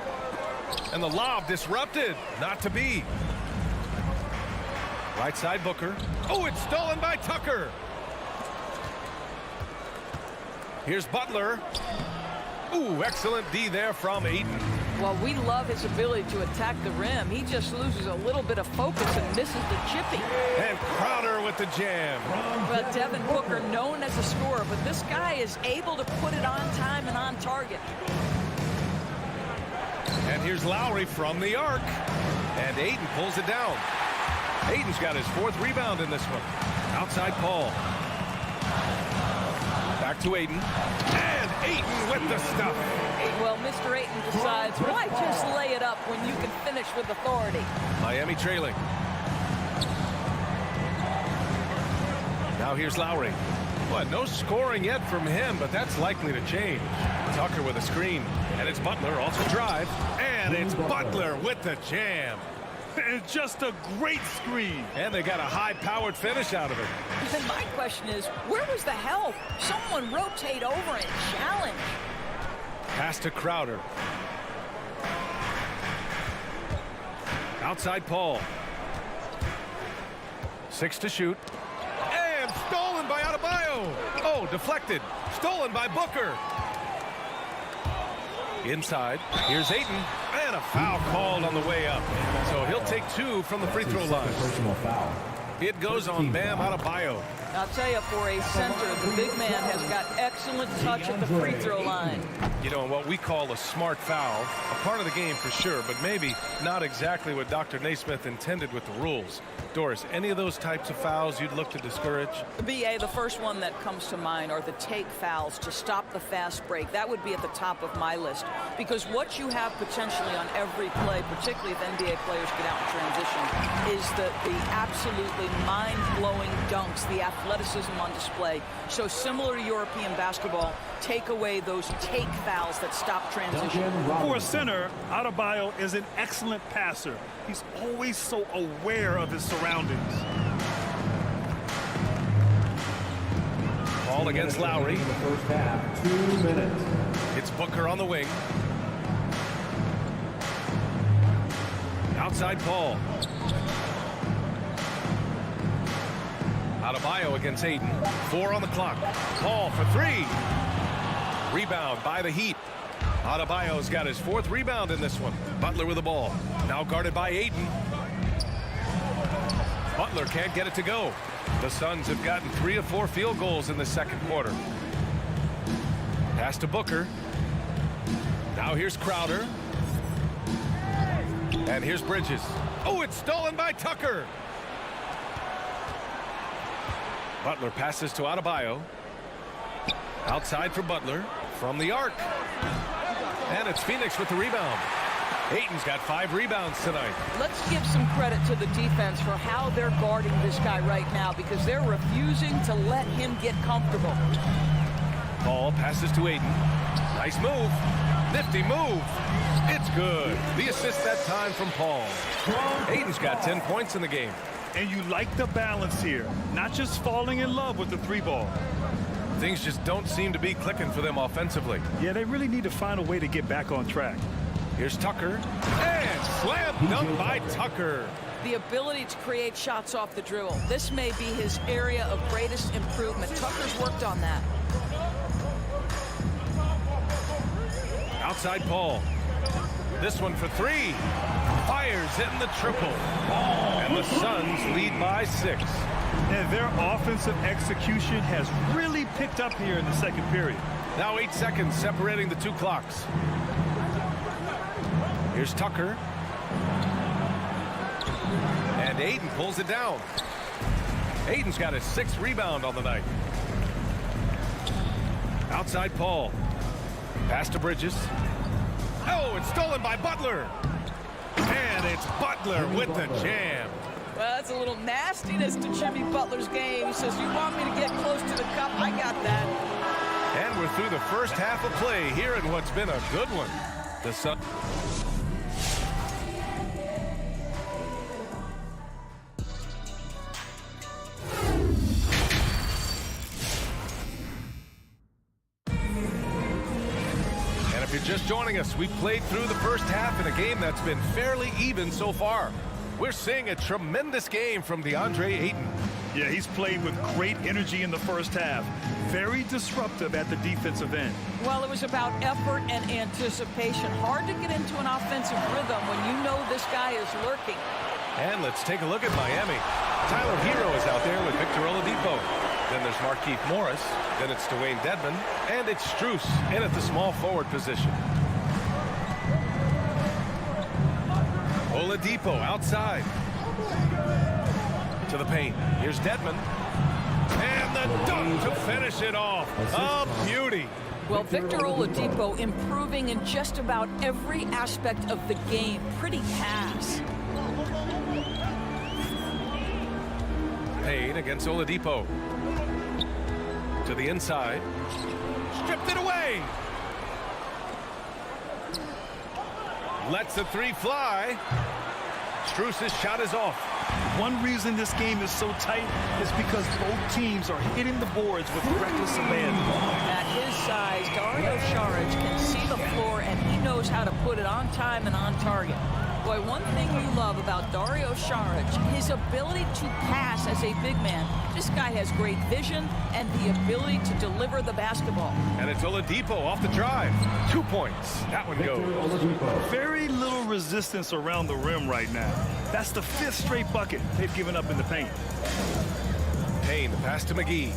And the lob disrupted. Not to be. Right side, Booker. Oh, it's stolen by Tucker. Here's Butler. Ooh, excellent D there from Ayton. Well, we love his ability to attack the rim. He just loses a little bit of focus and misses the chipping. And Crowder with the jam. But Devin Booker, known as a scorer, but this guy is able to put it on time and on target. And here's Lowry from the arc. And Ayton pulls it down. Ayton's got his 4th rebound in this one. Outside Paul. Back to Ayton. And Ayton with the stuff. Well, Mr. Ayton decides, why just lay it up when you can finish with authority? Miami trailing. Now here's Lowry. Well, no scoring yet from him, but that's likely to change. Tucker with a screen. And it's Butler, also drive. And it's Butler with the jam. It's just a great screen. And they got a high-powered finish out of it. And my question is, where was the help? Someone rotate over and challenge. Pass to Crowder. Outside Paul. 6 to shoot. And stolen by Adebayo. Oh, deflected. Stolen by Booker. Inside. Here's Ayton. And a foul called on the way up. So he'll take 2 from the free throw line. Personal foul. It goes on Bam Adebayo. I'll tell you, for a center, the big man has got excellent touch at the free throw line. You know, what we call a smart foul, a part of the game for sure, but maybe not exactly what Dr. Naismith intended with the rules. Doris, any of those types of fouls you'd look to discourage? BA, the first one that comes to mind are the take fouls to stop the fast break. That would be at the top of my list, because what you have potentially on every play, particularly if NBA players get out in transition, is the absolutely mind-blowing dunks, the athleticism on display. So similar to European basketball, take away those take fouls that stop transition. For a center, Adebayo is an excellent passer. He's always so aware of his surroundings. Ball against Lowry. In the first half, 2 minutes. It's Booker on the wing. Outside Paul. Adebayo against Ayton. 4 on the clock. Paul for 3. Rebound by the Heat. Adebayo's got his 4th rebound in this one. Butler with the ball. Now guarded by Ayton. Butler can't get it to go. The Suns have gotten 3 of 4 field goals in the second quarter. Pass to Booker. Now here's Crowder. And here's Bridges. Oh, it's stolen by Tucker. Butler passes to Adebayo. Outside for Butler. From the arc. And it's Phoenix with the rebound. Ayton's got 5 rebounds tonight. Let's give some credit to the defense for how they're guarding this guy right now, because they're refusing to let him get comfortable. Paul passes to Ayton. Nice move. Nifty move. It's good. The assist that time from Paul. Ayton's got 10 points in the game. And you like the balance here, not just falling in love with the 3-ball. Things just don't seem to be clicking for them offensively. Yeah, they really need to find a way to get back on track. Here's Tucker. And slam dunk by Tucker. The ability to create shots off the dribble. This may be his area of greatest improvement. Tucker's worked on that. Outside Paul. This one for 3. Fires in the triple. And the Suns lead by 6. And their offensive execution has really picked up here in the second period. Now 8 seconds separating the 2 clocks. Here's Tucker. And Ayton pulls it down. Ayton's got his 6th rebound on the night. Outside Paul. Pass to Bridges. Oh, it's stolen by Butler. And it's Butler with the jam. Well, that's a little nastiness to Jimmy Butler's game. He says, you want me to get close to the cup? I got that. And we're through the first half of play here in what's been a good one. The Suns. If you're just joining us, we've played through the first half in a game that's been fairly even so far. We're seeing a tremendous game from Deandre Ayton. Yeah, he's played with great energy in the first half. Very disruptive at the defensive end. Well, it was about effort and anticipation. Hard to get into an offensive rhythm when you know this guy is lurking. And let's take a look at Miami. Tyler Hero is out there with Victor Oladipo. Then there's Markieff Morris. Then it's Dwayne Dedmon. And it's Strus in at the small forward position. Oladipo outside. To the paint. Here's Dedmon. And the dunk to finish it off. A beauty. Well, Victor Oladipo improving in just about every aspect of the game. Pretty pass. Payne against Oladipo. To the inside. Stripped it away. Lets the 3 fly. Strus's shot is off. One reason this game is so tight is because both teams are hitting the boards with reckless abandon. At his size, Dario Saric can see the floor, and he knows how to put it on time and on target. Boy, one thing you love about Dario Saric, his ability to pass as a big man. This guy has great vision and the ability to deliver the basketball. And it's Oladipo off the drive. 2 points. That one goes. Very little resistance around the rim right now. That's the 5th straight bucket they've given up in the paint. Payne, the pass to McGee.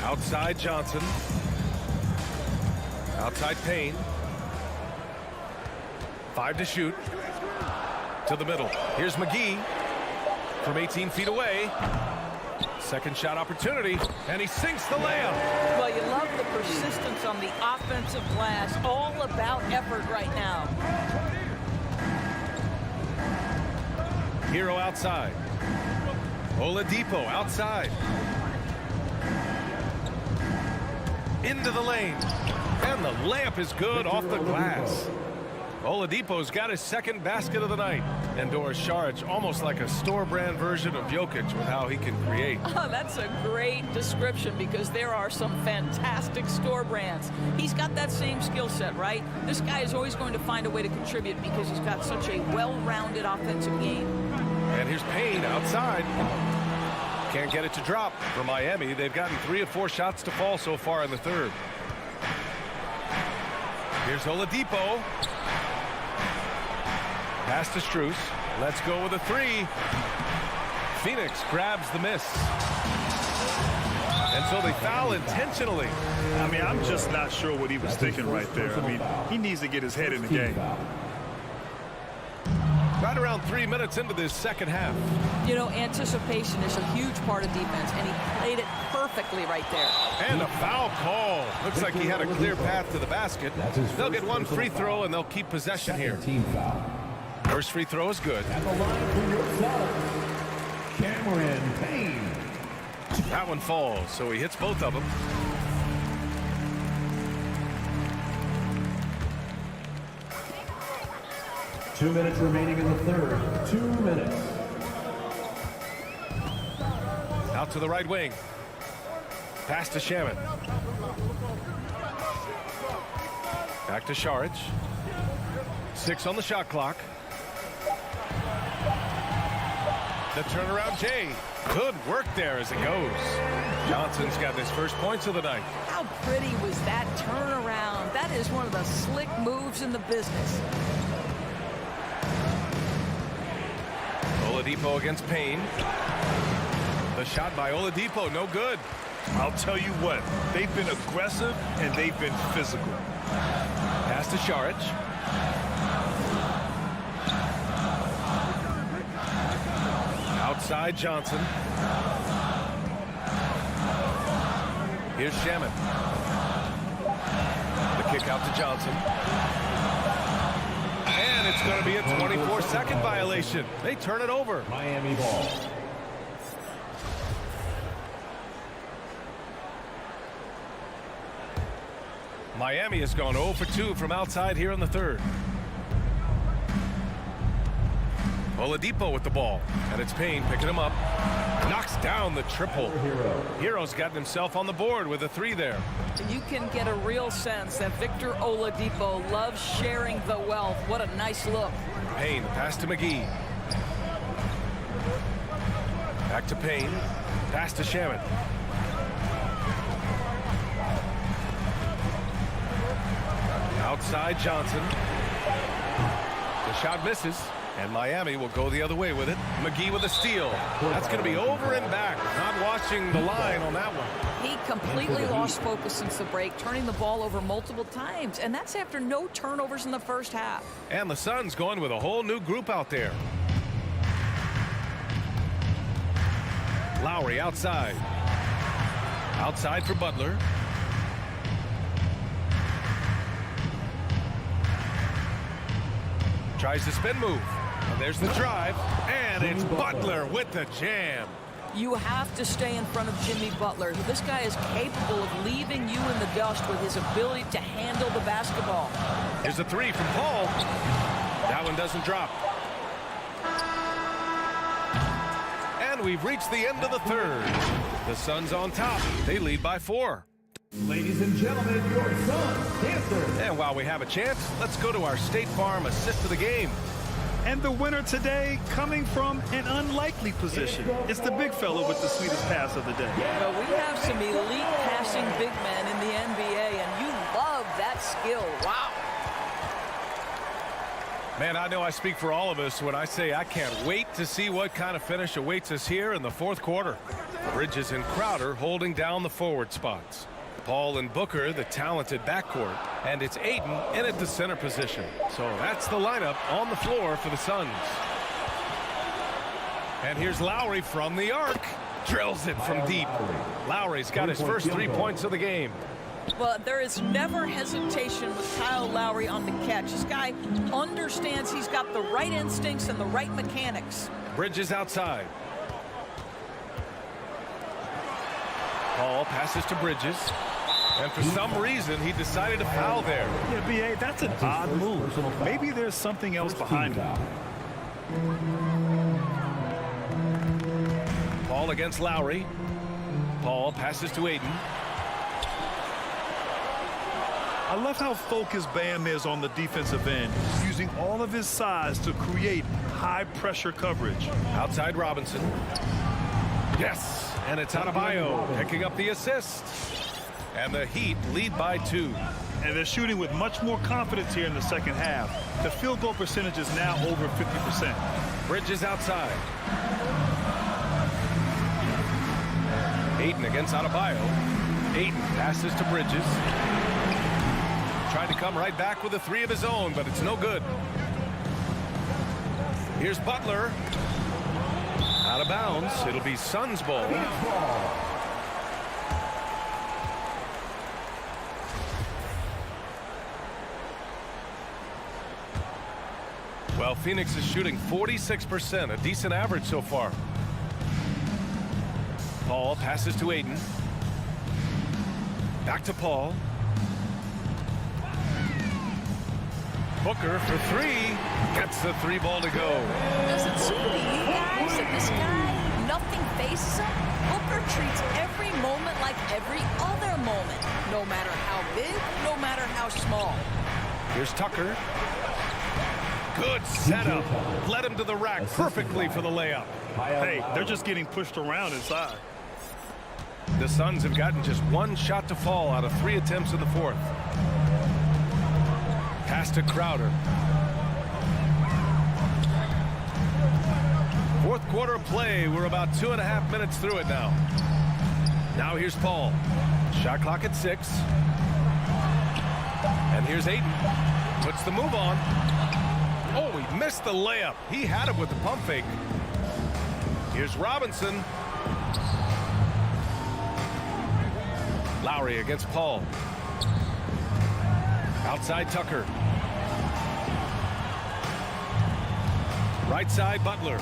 Outside Johnson. Outside Payne. 5 to shoot. To the middle. Here's McGee from 18 feet away. Second shot opportunity, and he sinks the layup. Well, you love the persistence on the offensive glass. All about effort right now. Hero outside. Oladipo outside. Into the lane. And the layup is good off the glass. Oladipo's got his second basket of the night. And Doris Saric almost like a store-brand version of Jokic with how he can create. Oh, that's a great description because there are some fantastic store brands. He's got that same skill set, right? This guy is always going to find a way to contribute because he's got such a well-rounded offensive game. And here's Payne outside. Can't get it to drop. For Miami, they've gotten 3 of 4 shots to fall so far in the third. Here's Oladipo. Pass to Strus. Let's go with a 3. Phoenix grabs the miss. And so they foul intentionally. I mean, I'm just not sure what he was thinking right there. I mean, he needs to get his head in the game. Right around 3 minutes into this second half. You know, anticipation is a huge part of defense, and he played it perfectly right there. And a foul call. Looks like he had a clear path to the basket. They'll get 1 free throw, and they'll keep possession here. First free throw is good. At the line for your shot, Cameron Payne. That one falls, so he hits both of them. Two minutes remaining in the third. 2 minutes. Out to the right wing. Pass to Shaman. Back to Saric. 6 on the shot clock. The turnaround Jay. Good work there as it goes. Johnson's got his first points of the night. How pretty was that turnaround? That is one of the slick moves in the business. Oladipo against Payne. The shot by Oladipo, no good. I'll tell you what, they've been aggressive and they've been physical. Pass to Saric. Outside Johnson. Here's Shaman. The kick out to Johnson. And it's going to be a 24-second violation. They turn it over. Miami ball. Miami has gone 0 for 2 from outside here in the third. Oladipo with the ball. And it's Payne picking him up. Knocks down the triple. Hero's gotten himself on the board with a 3 there. You can get a real sense that Victor Oladipo loves sharing the wealth. What a nice look. Payne, pass to McGee. Back to Payne. Pass to Shaman. Outside Johnson. The shot misses. And Miami will go the other way with it. McGee with a steal. That's going to be over and back. Not watching the line on that one. He completely lost focus since the break, turning the ball over multiple times. And that's after no turnovers in the first half. And the Suns going with a whole new group out there. Lowry outside. Outside for Butler. Tries the spin move. And there's the drive. And it's Butler with the jam. You have to stay in front of Jimmy Butler. This guy is capable of leaving you in the dust with his ability to handle the basketball. Here's a 3 from Paul. That one doesn't drop. And we've reached the end of the third. The Suns on top. They lead by 4. Ladies and gentlemen, your Suns Panthers. And while we have a chance, let's go to our State Farm assist of the game. And the winner today coming from an unlikely position. It's the big fella with the sweetest pass of the day. Well, we have some elite passing big men in the NBA, and you love that skill. Wow. Man, I know I speak for all of us when I say I can't wait to see what kind of finish awaits us here in the fourth quarter. Bridges and Crowder holding down the forward spots. Paul and Booker, the talented backcourt, and it's Ayton in at the center position. So that's the lineup on the floor for the Suns. And here's Lowry from the arc. Drills it from deep. Lowry's got his first 3 points of the game. Well, there is never hesitation with Kyle Lowry on the catch. This guy understands he's got the right instincts and the right mechanics. Bridges outside. Paul passes to Bridges. And for some reason, he decided to foul there. Yeah, B.A., that's an odd move. Maybe there's something else behind it. Paul against Lowry. Paul passes to Ayton. I love how focused Bam is on the defensive end, using all of his size to create high-pressure coverage. Outside Robinson. Yes, and it's Adebayo picking up the assist. And the Heat lead by 2. And they're shooting with much more confidence here in the second half. The field goal percentage is now over 50%. Bridges outside. Ayton against Adebayo. Ayton passes to Bridges. Tried to come right back with a 3 of his own, but it's no good. Here's Butler. Out of bounds. It'll be Suns ball. Well, Phoenix is shooting 46%, a decent average so far. Paul passes to Ayton. Back to Paul. Booker for 3. Gets the 3 ball to go. Does it seem to you guys that this guy, nothing faces him? Booker treats every moment like every other moment. No matter how big, no matter how small. Here's Tucker. Good setup. Led him to the rack perfectly for the layup. Hey, they're just getting pushed around inside. The Suns have gotten just 1 shot to fall out of 3 attempts in the 4th. Pass to Crowder. 4th quarter of play. We're about 2.5 minutes through it now. Now here's Paul. Shot clock at 6. And here's Ayton. Puts the move on. Oh, he missed the layup. He had it with the pump fake. Here's Robinson. Lowry against Paul. Outside Tucker. Right side Butler.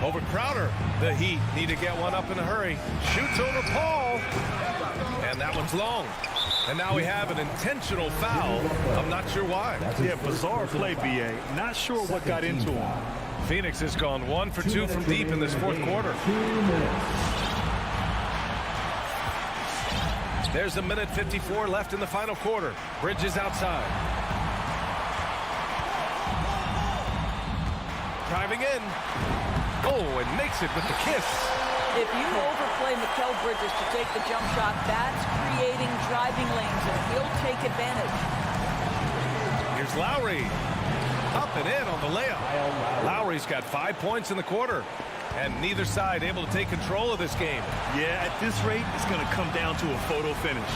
Over Crowder. The Heat need to get one up in a hurry. Shoots over Paul. And that one's long. And now we have an intentional foul. I'm not sure why. Yeah, bizarre play, B.A. Not sure what got into him. Phoenix has gone 1 for 2 from deep in this 4th quarter. There's 1:54 left in the final quarter. Bridges outside. Driving in. Oh, and makes it with the kiss. If you overplay Mikal Bridges to take the jump shot, that's creating driving lanes, and he'll take advantage. Here's Lowry. Up and in on the layup. Lowry's got 5 points in the quarter. And neither side able to take control of this game. Yeah, at this rate, it's going to come down to a photo finish.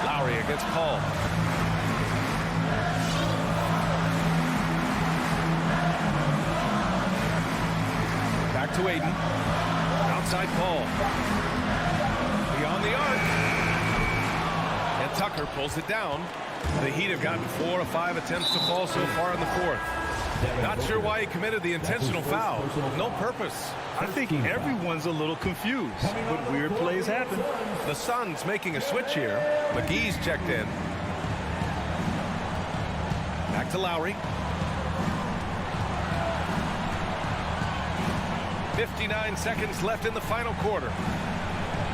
Lowry against Paul. Back to Ayton. Outside Paul. Beyond the arc. And Tucker pulls it down. The Heat have gotten 4 of 5 attempts to fall so far in the 4th. Not sure why he committed the intentional foul. No purpose. I think everyone's a little confused, but weird plays happen. The Suns making a switch here. McGee's checked in. Back to Lowry. 59 seconds left in the final quarter.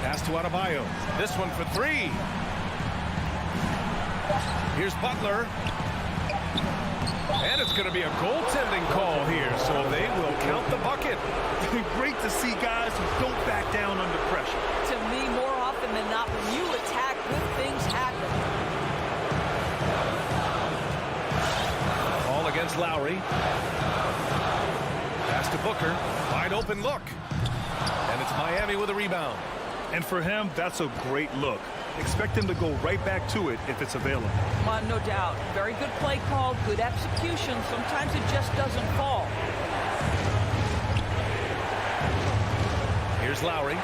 Pass to Adebayo. This one for 3. Here's Butler. And it's going to be a goaltending call here, so they will count the bucket. Great to see guys who don't back down under pressure. To me, more often than not, when you attack, good things happen. Ball against Lowry. Pass to Booker. Wide open look. And it's Miami with a rebound. And for him, that's a great look. Expect him to go right back to it if it's available. No doubt. Very good play call, good execution. Sometimes it just doesn't fall. Here's Lowry.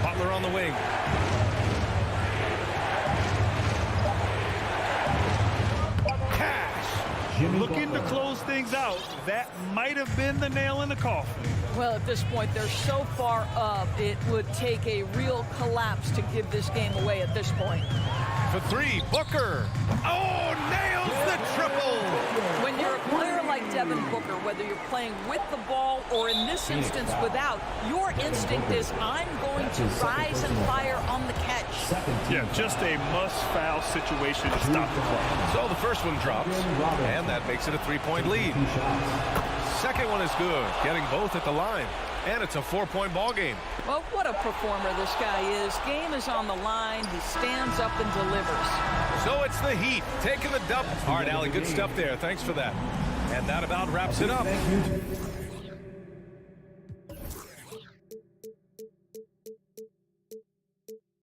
Butler on the wing. Looking to close things out. That might have been the nail in the coffin. Well, at this point, they're so far up, it would take a real collapse to give this game away at this point. For three, Booker. Oh, nails the triple. When you're a player like Devin Booker, whether you're playing with the ball or in this instance without, your instinct is I'm going to rise and fire on the catch. Yeah, just a must-foul situation to stop the clock. So the first one drops, and that makes it a 3-point lead. Second one is good, getting both at the line. And it's a 4-point ball game. Well, what a performer this guy is. Game is on the line. He stands up and delivers. So it's the Heat taking the dub. All right, Allie, good stuff there. Thanks for that. And that about wraps it up.